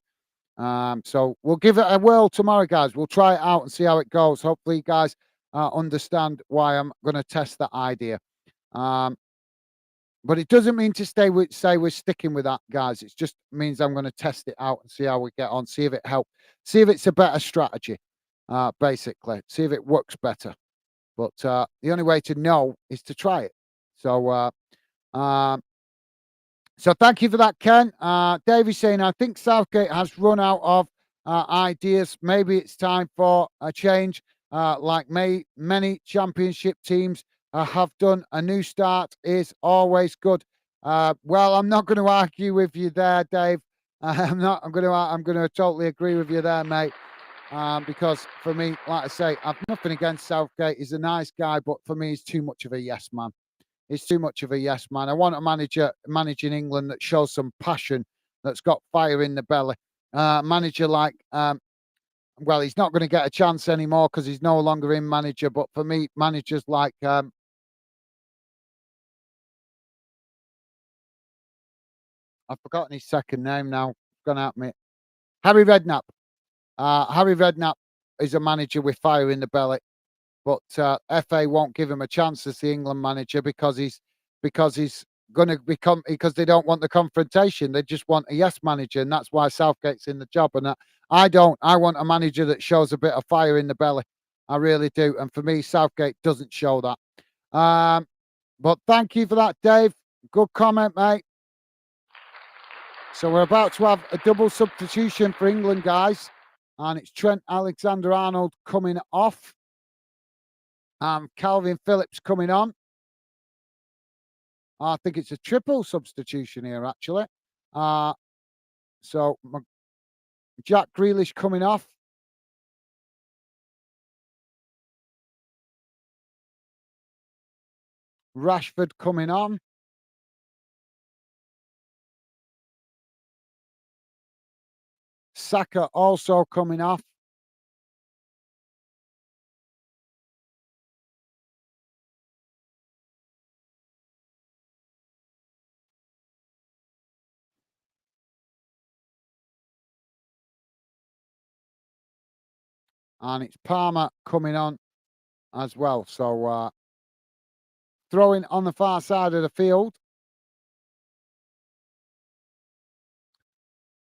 So we'll give it a whirl tomorrow, guys. We'll try it out and see how it goes. Hopefully you guys understand why I'm going to test that idea. But it doesn't mean to say we're sticking with that, guys. It just means I'm going to test it out and see how we get on, see if it helps, see if it's a better strategy, basically, see if it works better. But the only way to know is to try it. So, so thank you for that, Ken. Davey saying, I think Southgate has run out of ideas. Maybe it's time for a change, like many championship teams have done. A new start is always good. Well, I'm not going to argue with you there, Dave. I'm going to totally agree with you there, mate. Because for me, like I say, I've nothing against Southgate. He's a nice guy, but for me, he's too much of a yes man. He's too much of a yes man. I want a manager managing England that shows some passion, that's got fire in the belly. Manager like, well, he's not going to get a chance anymore because he's no longer in manager. But for me, managers like, I've forgotten his second name now. It's gone out me. Harry Redknapp. Harry Redknapp is a manager with fire in the belly. But FA won't give him a chance as the England manager because he's going to become, because they don't want the confrontation. They just want a yes manager, and that's why Southgate's in the job. And I don't. I want a manager that shows a bit of fire in the belly. I really do. And for me, Southgate doesn't show that. But thank you for that, Dave. Good comment, mate. So we're about to have a double substitution for England, guys. And it's Trent Alexander-Arnold coming off. Calvin Phillips coming on. I think it's a triple substitution here, actually. So Jack Grealish coming off. Rashford coming on. Saka also coming off. And it's Palmer coming on as well. So throwing on the far side of the field.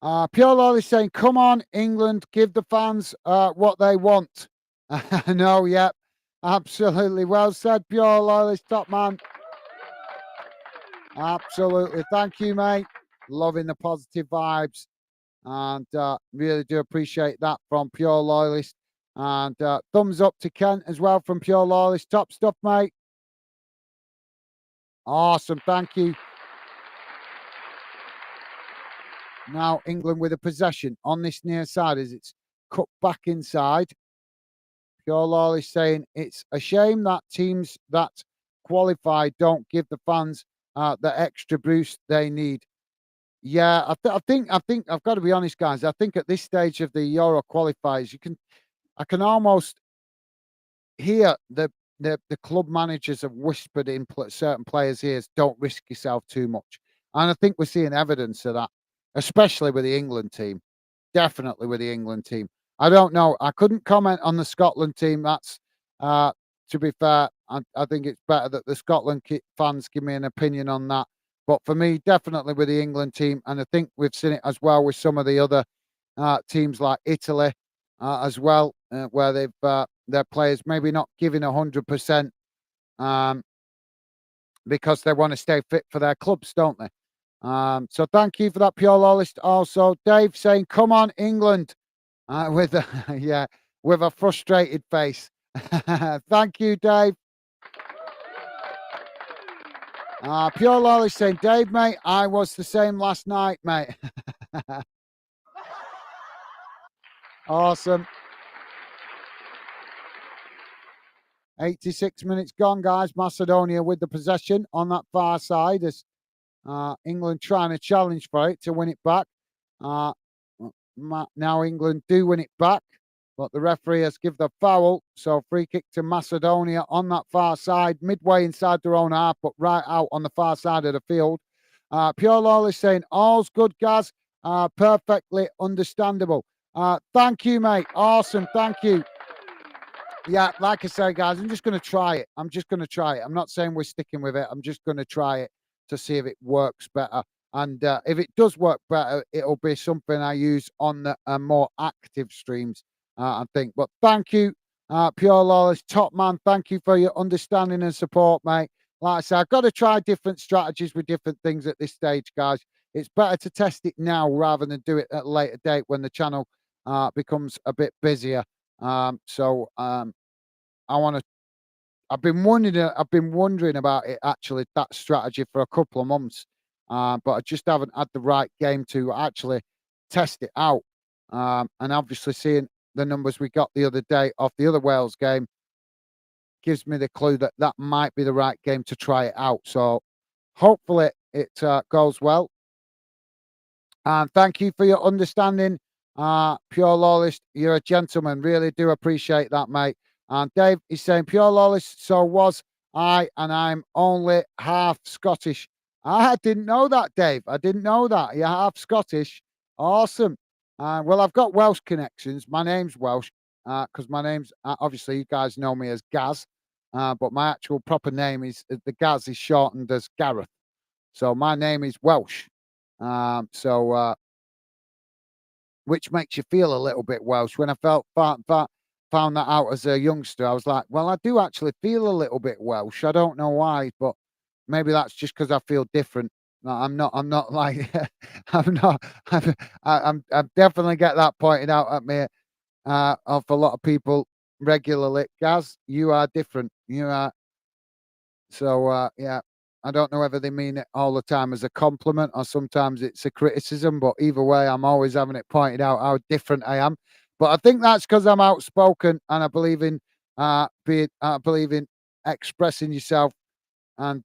Pure Lolly saying, come on, England, give the fans what they want. No, yep. Absolutely. Well said, Pure Lolly's top man. Absolutely. Thank you, mate. Loving the positive vibes. And really do appreciate that from Pure Loyalist. And thumbs up to Kent as well from Pure Loyalist. Top stuff, mate. Awesome. Thank you. Now England with a possession on this near side as it's cut back inside. Pure Loyalist saying it's a shame that teams that qualify don't give the fans the extra boost they need. Yeah, I think I've got to be honest, guys. I think at this stage of the Euro qualifiers, I can almost hear the club managers have whispered in certain players' ears, "Don't risk yourself too much," and I think we're seeing evidence of that, especially with the England team. Definitely with the England team. I don't know. I couldn't comment on the Scotland team. That's to be fair. I think it's better that the Scotland fans give me an opinion on that. But for me, definitely with the England team, and I think we've seen it as well with some of the other teams like Italy as well, where they've their players maybe not giving 100% because they want to stay fit for their clubs, don't they? So thank you for that, Pure Lawlist. Also, Dave saying, "Come on, England," with a yeah, with a frustrated face. Thank you, Dave. Pure Lawless saying, "Dave, mate, I was the same last night, mate." Awesome. 86 minutes gone, guys. Macedonia with the possession on that far side as England trying to challenge for it to win it back. Now England do win it back, but the referee has given the foul. So free kick to Macedonia on that far side, midway inside their own half, but right out on the far side of the field. Pure Lawless saying, all's good, Gaz. Perfectly understandable. Thank you, mate. Awesome. Thank you. Yeah, like I say, guys, I'm just going to try it. I'm just going to try it. I'm not saying we're sticking with it. I'm just going to try it to see if it works better. And if it does work better, it'll be something I use on the more active streams, I think. But thank you, Pure Lawless, top man. Thank you for your understanding and support, mate. Like I said, I've got to try different strategies with different things at this stage, guys. It's better to test it now rather than do it at a later date when the channel becomes a bit busier. I want to. I've been wondering about it actually, that strategy for a couple of months, but I just haven't had the right game to actually test it out. And obviously, seeing the numbers we got the other day off the other Wales game gives me the clue that that might be the right game to try it out. So hopefully it goes well. And thank you for your understanding, Pure Lawless. You're a gentleman. Really do appreciate that, mate. And Dave is saying, Pure Lawless, so was I, and I'm only half Scottish. I didn't know that, Dave. I didn't know that. You're half Scottish. Awesome. Well, I've got Welsh connections. My name's Welsh because my name's, obviously, you guys know me as Gaz, but my actual proper name is, the Gaz is shortened as Gareth. So my name is Welsh. Which makes you feel a little bit Welsh. When I found that out as a youngster, I was like, well, I do actually feel a little bit Welsh. I don't know why, but maybe that's just because I feel different. No, I'm not like I'm not I'm I definitely get that pointed out at me, of a lot of people regularly. Gaz, you are different. You are so, yeah, I don't know whether they mean it all the time as a compliment or sometimes it's a criticism, but either way, I'm always having it pointed out how different I am. But I think that's because 'cause I'm outspoken and I believe in, being I believe in expressing yourself and,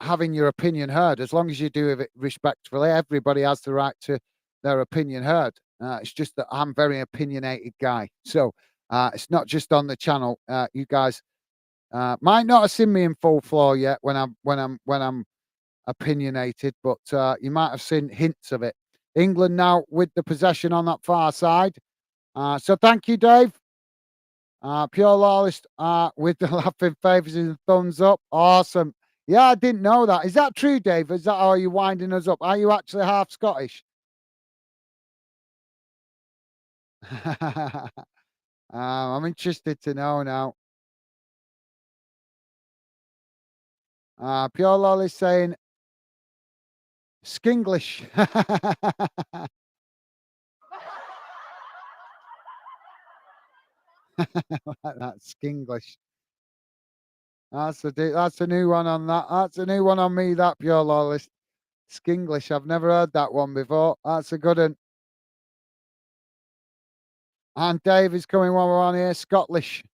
having your opinion heard. As long as you do it respectfully, everybody has the right to their opinion heard. It's just that I'm a very opinionated guy. So, it's not just on the channel. You guys might not have seen me in full floor yet when I'm opinionated, but you might have seen hints of it. England now with the possession on that far side. So thank you, Dave. Pure Lawless with the laughing faces and thumbs up. Awesome. Yeah, I didn't know that. Is that true, Dave? Is that, or are you winding us up? Are you actually half Scottish? I'm interested to know now. Pure Lawless saying Skinglish. Like that, Skinglish. That's a new one on that. That's a new one on me, that Pure Lawless. Skinglish. I've never heard that one before. That's a good one. And Dave is coming while we're on here. Scottish.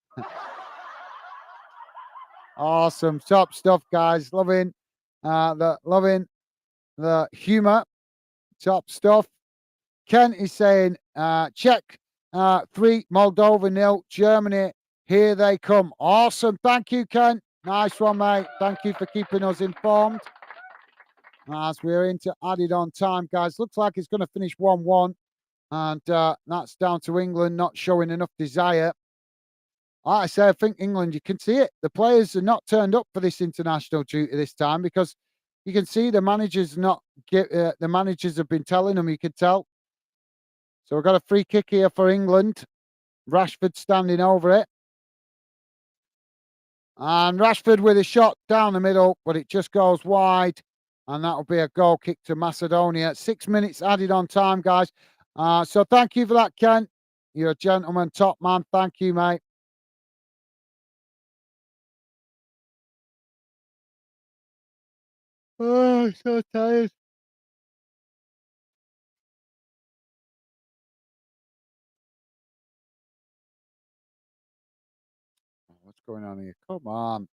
Awesome. Top stuff, guys. Loving the humour. Top stuff. Ken is saying, Czech 3, Moldova nil, Germany, here they come. Awesome. Thank you, Ken. Nice one, mate. Thank you for keeping us informed. As we're into added on time, guys. Looks like it's going to finish 1-1. And that's down to England not showing enough desire. Like I say, I think England, you can see it. The players are not turned up for this international duty this time because you can see the managers not get. The managers have been telling them. You could tell. So we've got a free kick here for England. Rashford standing over it. And Rashford with a shot down the middle, but it just goes wide. And that'll be a goal kick to Macedonia. 6 minutes added on time, guys. So thank you for that, Ken. You're a gentleman, top man. Thank you, mate. Oh, so tired. What's going on here? Come on.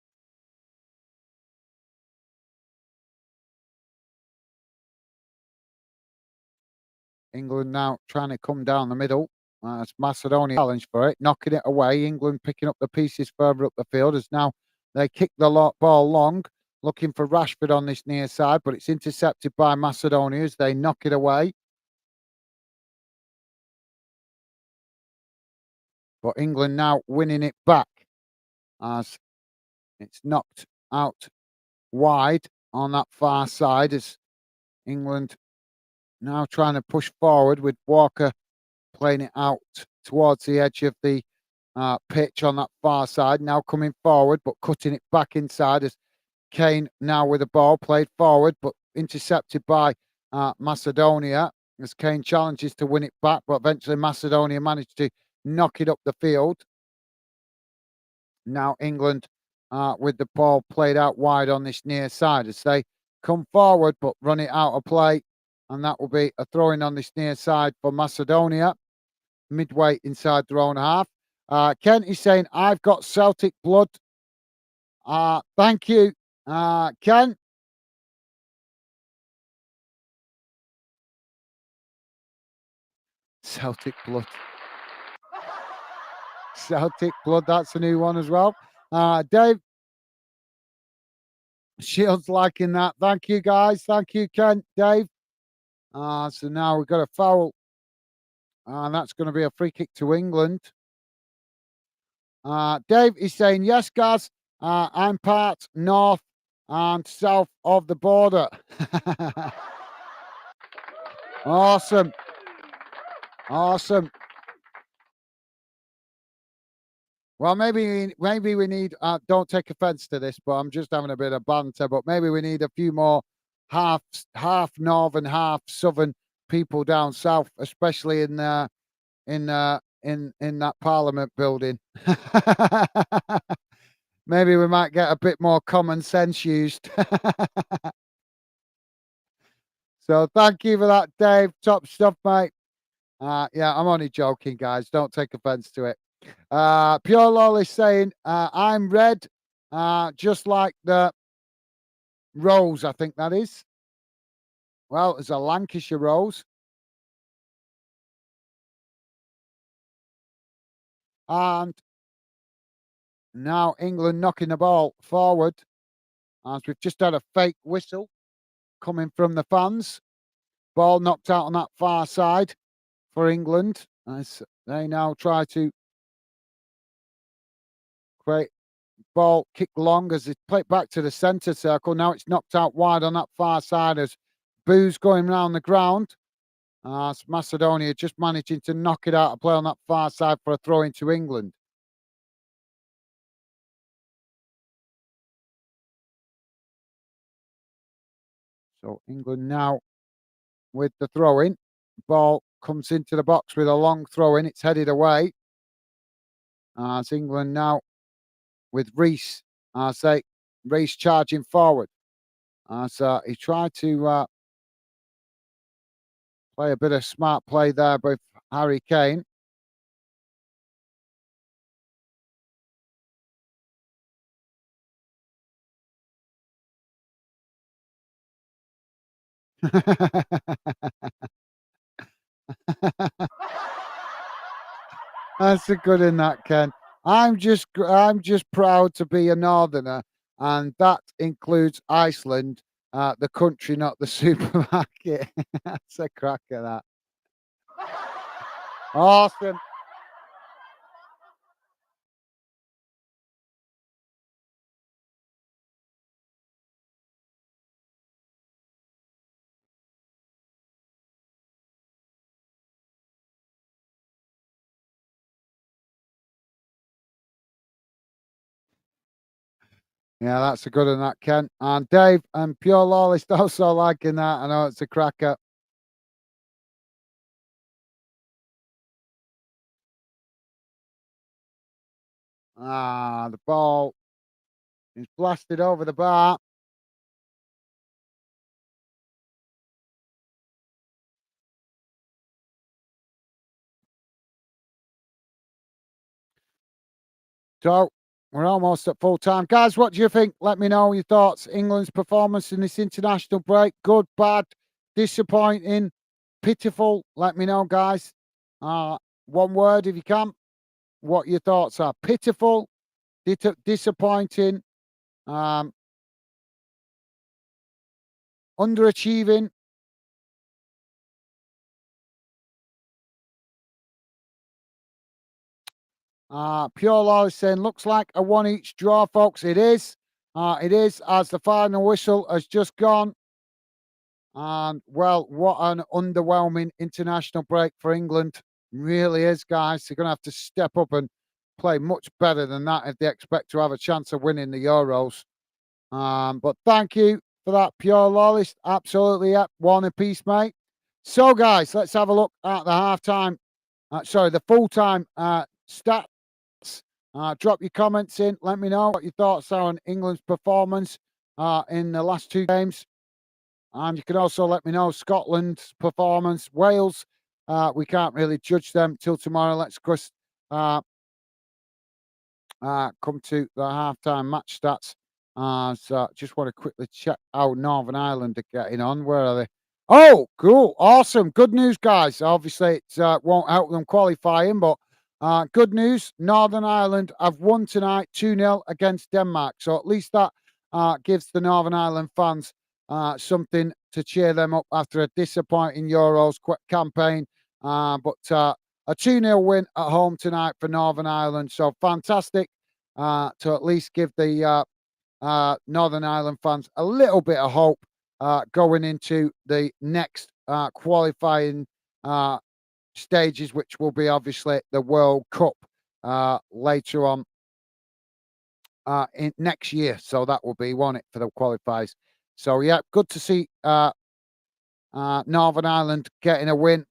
England now trying to come down the middle. It's Macedonia challenge for it, knocking it away. England picking up the pieces further up the field as now they kick the ball long, looking for Rashford on this near side, but it's intercepted by Macedonia as they knock it away. But England now winning it back as it's knocked out wide on that far side as England now trying to push forward with Walker playing it out towards the edge of the pitch on that far side. Now coming forward, but cutting it back inside as Kane now with the ball played forward, but intercepted by Macedonia as Kane challenges to win it back, but eventually Macedonia managed to knock it up the field. Now England with the ball played out wide on this near side as they come forward, but run it out of play. And that will be a throw in on this near side for Macedonia, midway inside their own half. Ken is saying, I've got Celtic blood. Thank you, Ken. Celtic blood. Celtic blood, that's a new one as well. Dave Shields liking that. Thank you, guys. Thank you, Ken, Dave. So now we've got a foul. And that's going to be a free kick to England. Dave is saying, yes, guys, I'm part north and south of the border. Awesome. Awesome. Well, maybe we need. Don't take offence to this, but I'm just having a bit of banter. But maybe we need a few more half northern, half southern people down south, especially in that Parliament building. Maybe we might get a bit more common sense used. So thank you for that, Dave. Top stuff, mate. Yeah, I'm only joking, guys. Don't take offence to it. Pure Lol is saying, I'm red, just like the rose, I think that is. Well, it's a Lancashire rose. And now England knocking the ball forward as we've just had a fake whistle coming from the fans. Ball knocked out on that far side for England as they now try to create ball kick long as they play it back to the centre circle. Now it's knocked out wide on that far side as Boo's going round the ground. It's Macedonia just managing to knock it out of play on that far side for a throw into England. So England now with the throw in. Ball comes into the box with a long throw in. It's headed away. It's England now with Reece. Reece charging forward. So he tried to play a bit of smart play there with Harry Kane. That's a good in that, Ken. I'm just proud to be a northerner, and that includes Iceland, the country, not the supermarket. That's a cracker, that. Awesome. Yeah, that's a good one, that, Ken. And Dave and Pure Lawless also liking that. I know it's a cracker. The ball is blasted over the bar. So we're almost at full time. Guys, what do you think? Let me know your thoughts. England's performance in this international break. Good, bad, disappointing, pitiful. Let me know, guys. One word if you can. What your thoughts are. Pitiful, disappointing, um, underachieving. Pure Law is saying, looks like a one each draw, folks. It is. It is, as the final whistle has just gone. And well, what an underwhelming international break for England. Really is, guys. They're going to have to step up and play much better than that if they expect to have a chance of winning the Euros. But thank you for that, Pure Lawless. Absolutely, yep. One apiece, mate. So, guys, let's have a look at the halftime. The full-time stats. Drop your comments in. Let me know what your thoughts are on England's performance in the last two games. And you can also let me know Scotland's performance. Wales, we can't really judge them till tomorrow. Let's just come to the halftime match stats. So just want to quickly check how Northern Ireland are getting on. Where are they? Oh, cool. Awesome. Good news, guys. Obviously, it won't help them qualifying, but good news. Northern Ireland have won tonight 2-0 against Denmark. So at least that gives the Northern Ireland fans something to cheer them up after a disappointing Euros campaign. But a 2-0 win at home tonight for Northern Ireland. So fantastic to at least give the Northern Ireland fans a little bit of hope going into the next qualifying stages, which will be obviously the World Cup. later on in next year. So that will be, won't it, for the qualifiers. So yeah, good to see Northern Ireland getting a win.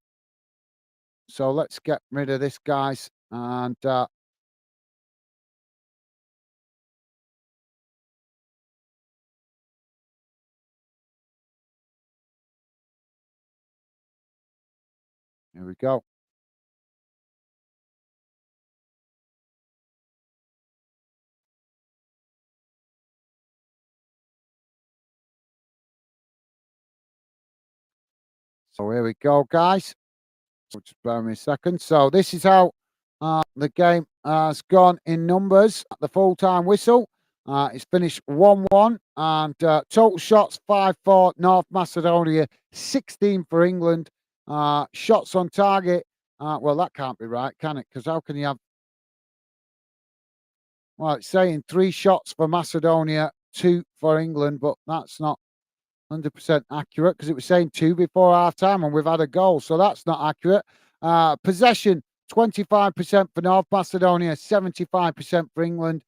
So let's get rid of this, guys, and here we go. So here we go, guys. So just bear me a second. So this is how the game has gone in numbers at the full-time whistle. It's finished 1-1, and total shots 5-4 North Macedonia, 16 for England. Shots on target. Well, that can't be right, can it? Because how can you have? Well, it's saying 3 shots for Macedonia, 2 for England, but that's not 100% accurate because it was saying 2 before half time and we've had a goal. So that's not accurate. Possession 25% for North Macedonia, 75% for England.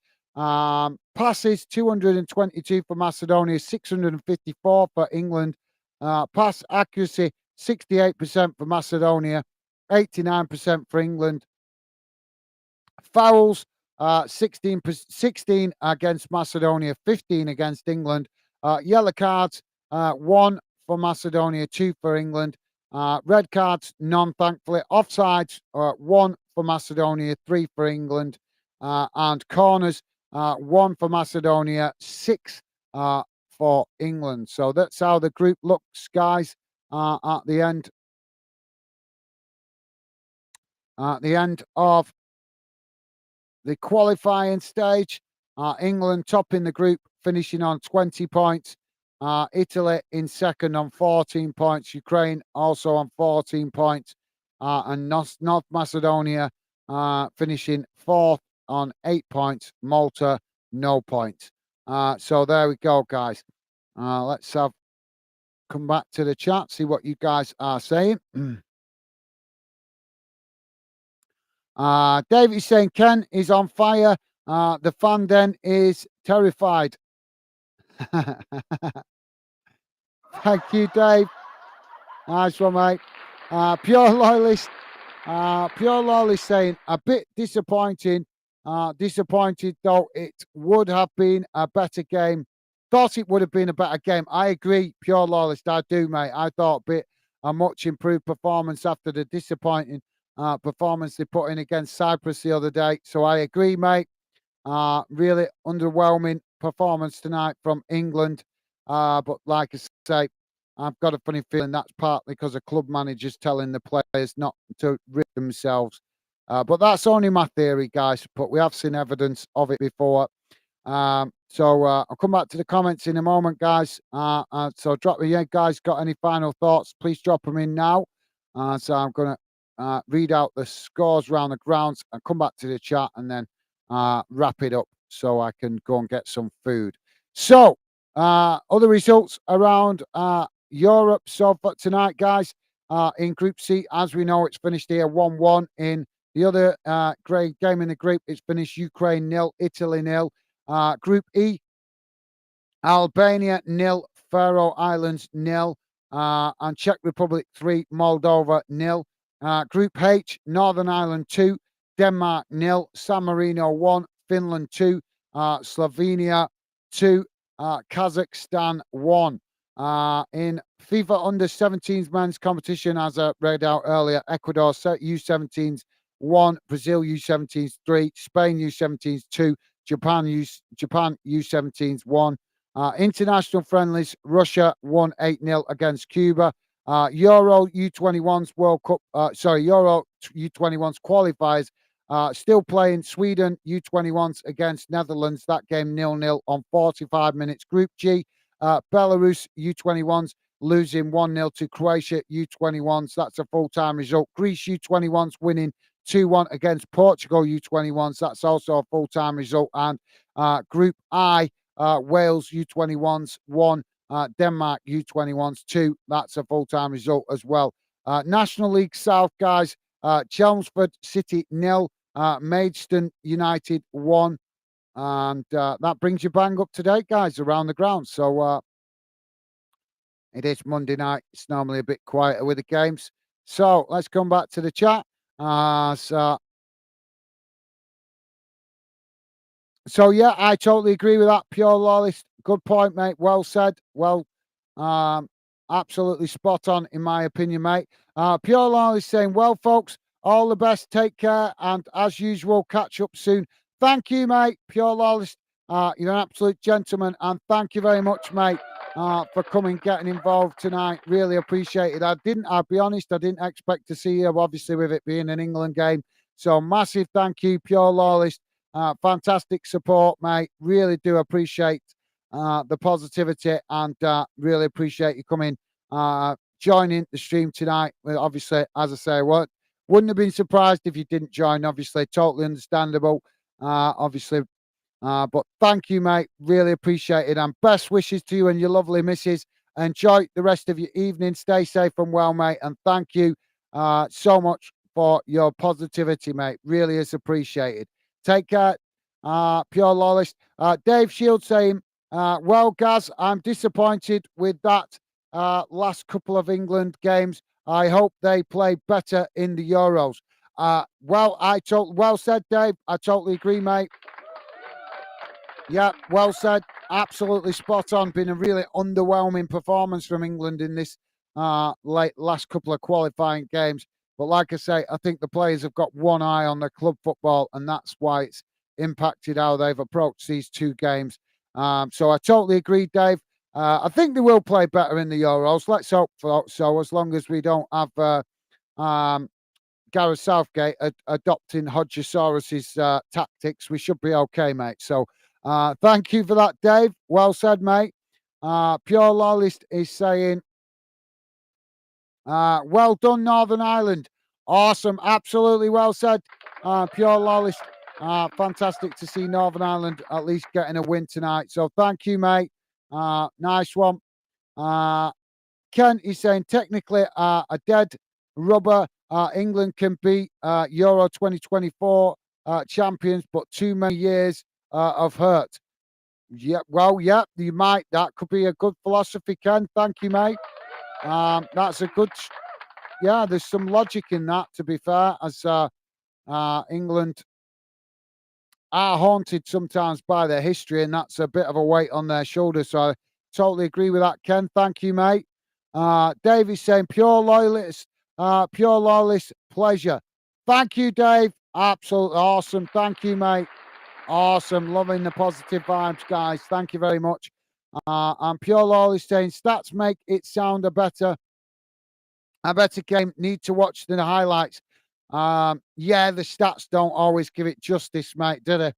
Passes 222 for Macedonia, 654 for England. Pass accuracy 68% for Macedonia, 89% for England. Fouls 16 against Macedonia, 15 against England. Yellow cards 1 for Macedonia, 2 for England. Red cards, none, thankfully. Offsides, 1 for Macedonia, 3 for England. And corners, 1 for Macedonia, 6 for England. So that's how the group looks, guys, at the end. At the end of the qualifying stage, England topping the group, finishing on 20 points. Italy in second on 14 points. Ukraine also on 14 points. And North Macedonia finishing fourth on 8 points. Malta, no points. So there we go, guys. Let's come back to the chat, see what you guys are saying. David is saying Ken is on fire. The fan then is terrified. Thank you, Dave. Nice one, mate. Pure loyalist. Pure loyalist saying a bit disappointing. Disappointed though it would have been a better game. Thought it would have been a better game. I agree, pure loyalist. I do, mate. I thought a much improved performance after the disappointing performance they put in against Cyprus the other day. So I agree, mate. Really underwhelming performance tonight from England. But like I say, I've got a funny feeling that's partly because of club managers telling the players not to rip themselves. But that's only my theory, guys. But we have seen evidence of it before. So I'll come back to the comments in a moment, guys. So drop me, guys, got any final thoughts? Please drop them in now. So I'm going to read out the scores around the grounds and come back to the chat and then wrap it up so I can go and get some food. So other results around Europe so far tonight, guys. In Group C, as we know, it's finished here 1-1. In the other great game in the group, it's finished Ukraine 0, Italy 0. Group E, Albania 0, Faroe Islands 0, and Czech Republic 3, Moldova 0. Group H, Northern Ireland 2, Denmark 0, San Marino 1, Finland 2, Slovenia 2, Kazakhstan 1. In FIFA under 17s men's competition, as I read out earlier, Ecuador U17s 1, Brazil U17s 3, Spain U17s 2, Japan U17s 1. International friendlies, Russia won 8-0 against Cuba. Euro U21s World Cup, Euro U21s qualifiers, still playing Sweden U21s against Netherlands. That game 0-0 on 45 minutes. Group G, Belarus U21s losing 1-0 to Croatia U21s. That's a full-time result. Greece U21s winning 2-1 against Portugal U21s. That's also a full-time result. And Group I, Wales U21s 1, Denmark U21s 2. That's a full-time result as well. National League South, guys. Chelmsford City 0, Maidstone United 1. And that brings you bang up to date, guys, around the ground. So it is Monday night. It's normally a bit quieter with the games. So let's come back to the chat. So yeah, I totally agree with that. Pure lawless. Good point, mate. Well said. Well, um, absolutely spot on, in my opinion, mate. Pure lawless saying, well, folks, all the best. Take care. And as usual, catch up soon. Thank you, mate. Pure lawless. You're an absolute gentleman. And thank you very much, mate, for coming, getting involved tonight. Really appreciate it. I'll be honest, I didn't expect to see you, obviously, with it being an England game. So massive thank you, Pure Lawless. Fantastic support, mate. Really do appreciate the positivity and really appreciate you coming, joining the stream tonight. Well, obviously, as I say, wouldn't have been surprised if you didn't join. Obviously, totally understandable. Obviously, but thank you, mate. Really appreciate it. And best wishes to you and your lovely missus. Enjoy the rest of your evening. Stay safe and well, mate. And thank you so much for your positivity, mate. Really is appreciated. Take care, Pure Lawless. Dave Shields saying, well, Gaz, I'm disappointed with that last couple of England games. I hope they play better in the Euros. Well said, Dave. I totally agree, mate. Yeah, well said. Absolutely spot on. Been a really underwhelming performance from England in this last couple of qualifying games. But like I say, I think the players have got one eye on their club football, and that's why it's impacted how they've approached these two games. So I totally agree, Dave. I think they will play better in the Euros. Let's hope so, as long as we don't have Gareth Southgate adopting Hodgesaurus's tactics, we should be okay, mate. So thank you for that, Dave. Well said, mate. Pure Lawless is saying, well done, Northern Ireland. Awesome. Absolutely well said, Pure Lawless. Fantastic to see Northern Ireland at least getting a win tonight. So thank you, mate. Nice one. Ken is saying, technically, a dead rubber. England can beat Euro 2024 champions, but too many years of hurt. Yeah, well, yeah, you might. That could be a good philosophy, Ken. Thank you, mate. That's a good. Yeah, there's some logic in that. To be fair, as England are haunted sometimes by their history, and that's a bit of a weight on their shoulders. So I totally agree with that, Ken. Thank you, mate. Dave is saying pure loyalist, pleasure. Thank you, Dave. Absolutely awesome. Thank you, mate. Awesome. Loving the positive vibes, guys. Thank you very much. And Pure Loyalist saying stats make it sound a better game. Need to watch the highlights. Yeah, the stats don't always give it justice, mate, do they?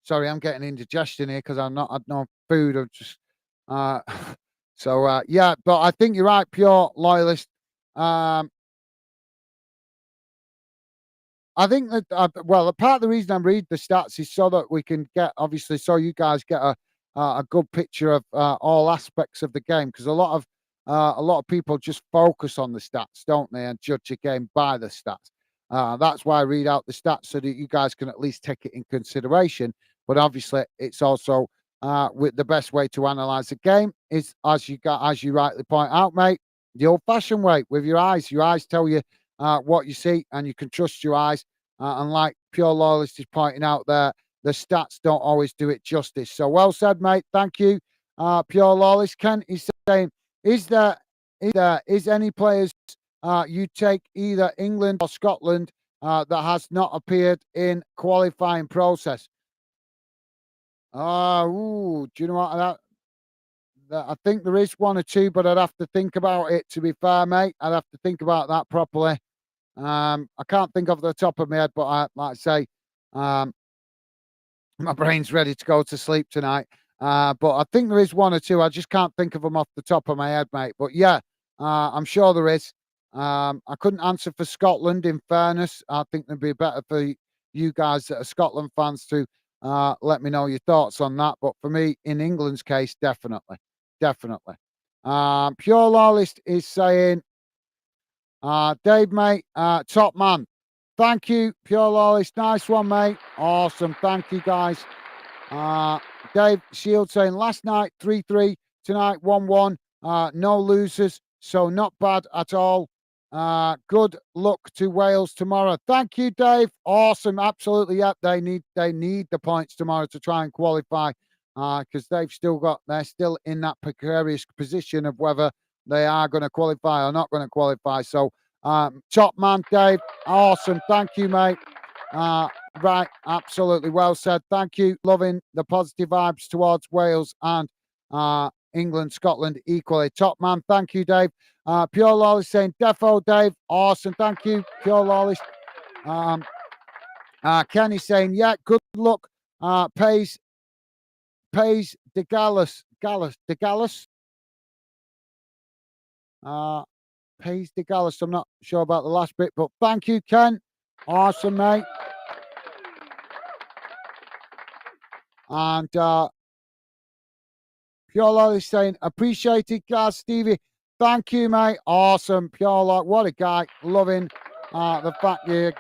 Sorry, I'm getting indigestion here because I've not had no food. I've just yeah, but I think you're right, Pure Loyalist. I think that well, part of the reason I'm reading the stats is so that we can get, obviously, so you guys get a good picture of all aspects of the game, because a lot of people just focus on the stats, don't they, and judge a game by the stats. That's why I read out the stats, so that you guys can at least take it in consideration. But obviously, it's also with the best way to analyze the game is, as you rightly point out, mate, the old-fashioned way, with your eyes. Your eyes tell you what you see, and you can trust your eyes. And like Pure Loyalist is pointing out there, the stats don't always do it justice. So well said, mate. Thank you, Pure Loyalist. Ken is saying, is any players you take either England or Scotland that has not appeared in qualifying process? Do you know what? I think there is one or two, but I'd have to think about it, to be fair, mate. I'd have to think about that properly. I can't think off the top of my head, but like I say, my brain's ready to go to sleep tonight. But I think there is one or two. I just can't think of them off the top of my head, mate. But yeah, I'm sure there is. I couldn't answer for Scotland, in fairness. I think it'd be better for you guys that are Scotland fans to let me know your thoughts on that. But for me, in England's case, definitely. Pure Lawlist is saying, Dave, mate, top man. Thank you, Pure Lawless. Nice one, mate. Awesome. Thank you, guys. Dave Shield saying last night 3-3, tonight 1-1. No losers, so not bad at all. Good luck to Wales tomorrow. Thank you, Dave. Awesome. Absolutely. Yep. They need the points tomorrow to try and qualify. Because they're still in that precarious position of whether they are going to qualify or not going to qualify. So top man, Dave. Awesome. Thank you, mate. Right, absolutely well said. Thank you. Loving the positive vibes towards Wales and England, Scotland equally. Top man, thank you, Dave. Pure Lawless saying defo, Dave. Awesome, thank you, Pure Lawless. Kenny saying, yeah, good luck. Pays de Gallus. Pays de Gallus. I'm not sure about the last bit, but thank you, Ken. Awesome, mate. And Pure Lord is saying, appreciated, guys, Stevie. Thank you, mate. Awesome. Pure Lord, what a guy. Loving the fact you're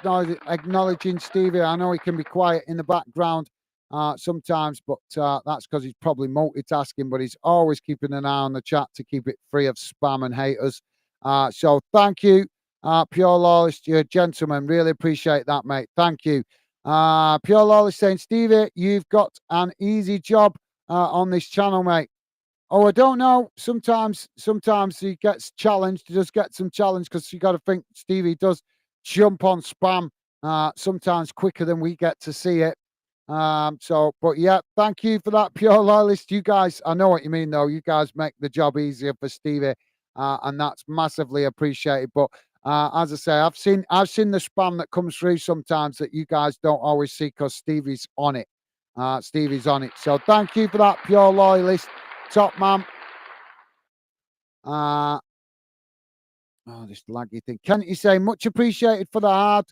acknowledging Stevie. I know he can be quiet in the background sometimes, but that's because he's probably multitasking, but he's always keeping an eye on the chat to keep it free of spam and haters. So thank you, Pure Lawless. You're a gentleman. Really appreciate that, mate. Thank you. Pure Lawless saying, Stevie, you've got an easy job on this channel, mate. Oh, I don't know. Sometimes he gets challenged. He does get some challenge because you got to think Stevie does jump on spam sometimes quicker than we get to see it. But yeah, thank you for that, Pure Loyalist. You guys, I know what you mean, though. You guys make the job easier for Stevie, and that's massively appreciated. But as I say, I've seen the spam that comes through sometimes that you guys don't always see because Stevie's on it. Stevie's on it. So thank you for that, Pure Loyalist. Top man. This laggy thing. Can you say much appreciated for the hard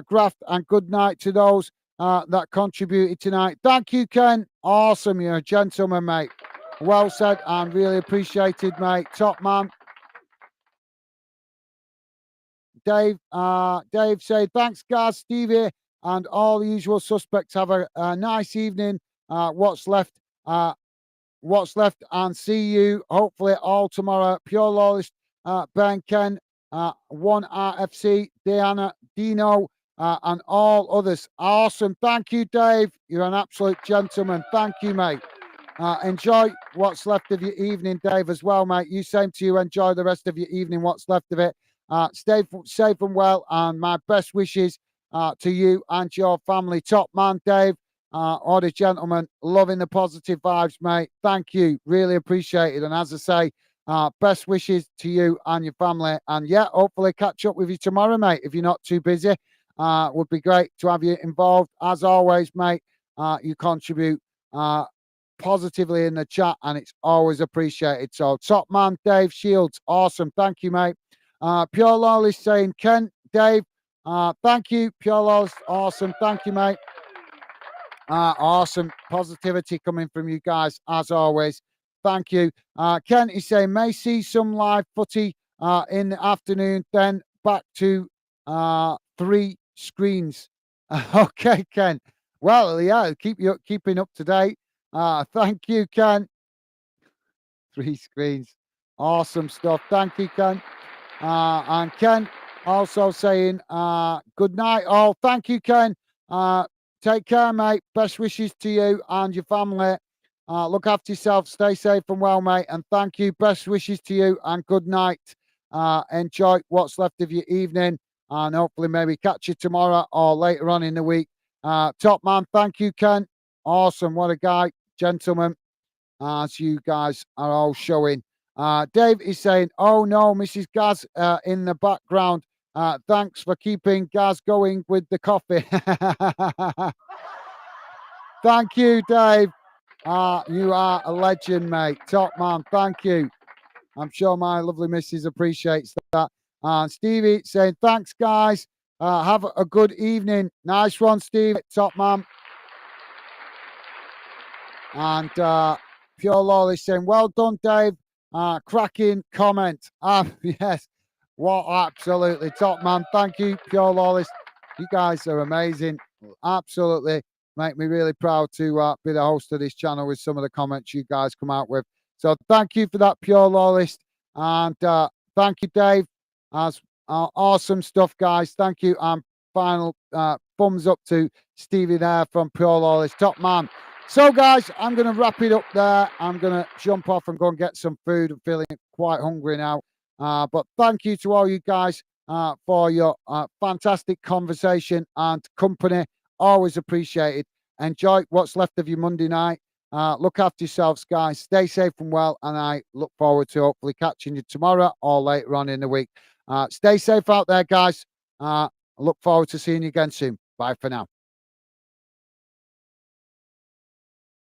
graft and good night to those that contributed tonight. Thank you, Ken. Awesome. You're a gentleman, mate. Well said and really appreciated, mate. Top man. Dave said, thanks, guys, Stevie, and all the usual suspects. Have a nice evening. What's left, and see you hopefully all tomorrow. Pure Lawless, Ben, Ken, One RFC, Diana, Dino, and all others. Awesome. Thank you, Dave. You're an absolute gentleman. Thank you, mate. Enjoy what's left of your evening, Dave, as well, mate. You same to you. Enjoy the rest of your evening, what's left of it. Stay safe and well, and my best wishes to you and your family. Top man, Dave. What a gentleman. Loving the positive vibes, mate. Thank you. Really appreciate it. And as I say, best wishes to you and your family. And yeah, hopefully catch up with you tomorrow, mate, if you're not too busy. Would be great to have you involved. As always, mate, you contribute positively in the chat, and it's always appreciated. So, top man, Dave Shields. Awesome. Thank you, mate. Pure Lawless saying, Ken, Dave, thank you. Pure Lawless. Awesome. Thank you, mate. Awesome positivity coming from you guys as always. Thank you. Ken is saying may see some live footy in the afternoon, then back to 3 screens. Okay, Ken. Well, yeah, keeping up to date. Thank you, Ken. 3 screens. Awesome stuff. Thank you, Ken. And Ken also saying good night all. Thank you, Ken. Take care, mate. Best wishes to you and your family. Look after yourself. Stay safe and well, mate. And thank you. Best wishes to you and good night. Enjoy what's left of your evening. And hopefully maybe catch you tomorrow or later on in the week. Top man. Thank you, Ken. Awesome. What a guy. Gentleman. As you guys are all showing. Dave is saying, oh no, Mrs. Gaz in the background. Thanks for keeping Gaz going with the coffee. Thank you, Dave. You are a legend, mate. Top man. Thank you. I'm sure my lovely missus appreciates that. And Stevie saying, thanks, guys. Have a good evening. Nice one, Steve. Top man. And Pure Lawless saying, well done, Dave. Cracking comment. Yes. What absolutely top man. Thank you, Pure Lawless. You guys are amazing. Absolutely make me really proud to be the host of this channel with some of the comments you guys come out with. So thank you for that, Pure Lawless. And thank you, Dave. As awesome stuff, guys. Thank you. And final thumbs up to Stevie there from Pure Lawless. Top man. So, guys, I'm going to wrap it up there. I'm going to jump off and go and get some food. I'm feeling quite hungry now. But thank you to all you guys for your fantastic conversation and company. Always appreciated. Enjoy what's left of your Monday night. Look after yourselves, guys. Stay safe and well. And I look forward to hopefully catching you tomorrow or later on in the week. Stay safe out there, guys. I look forward to seeing you again soon. Bye for now.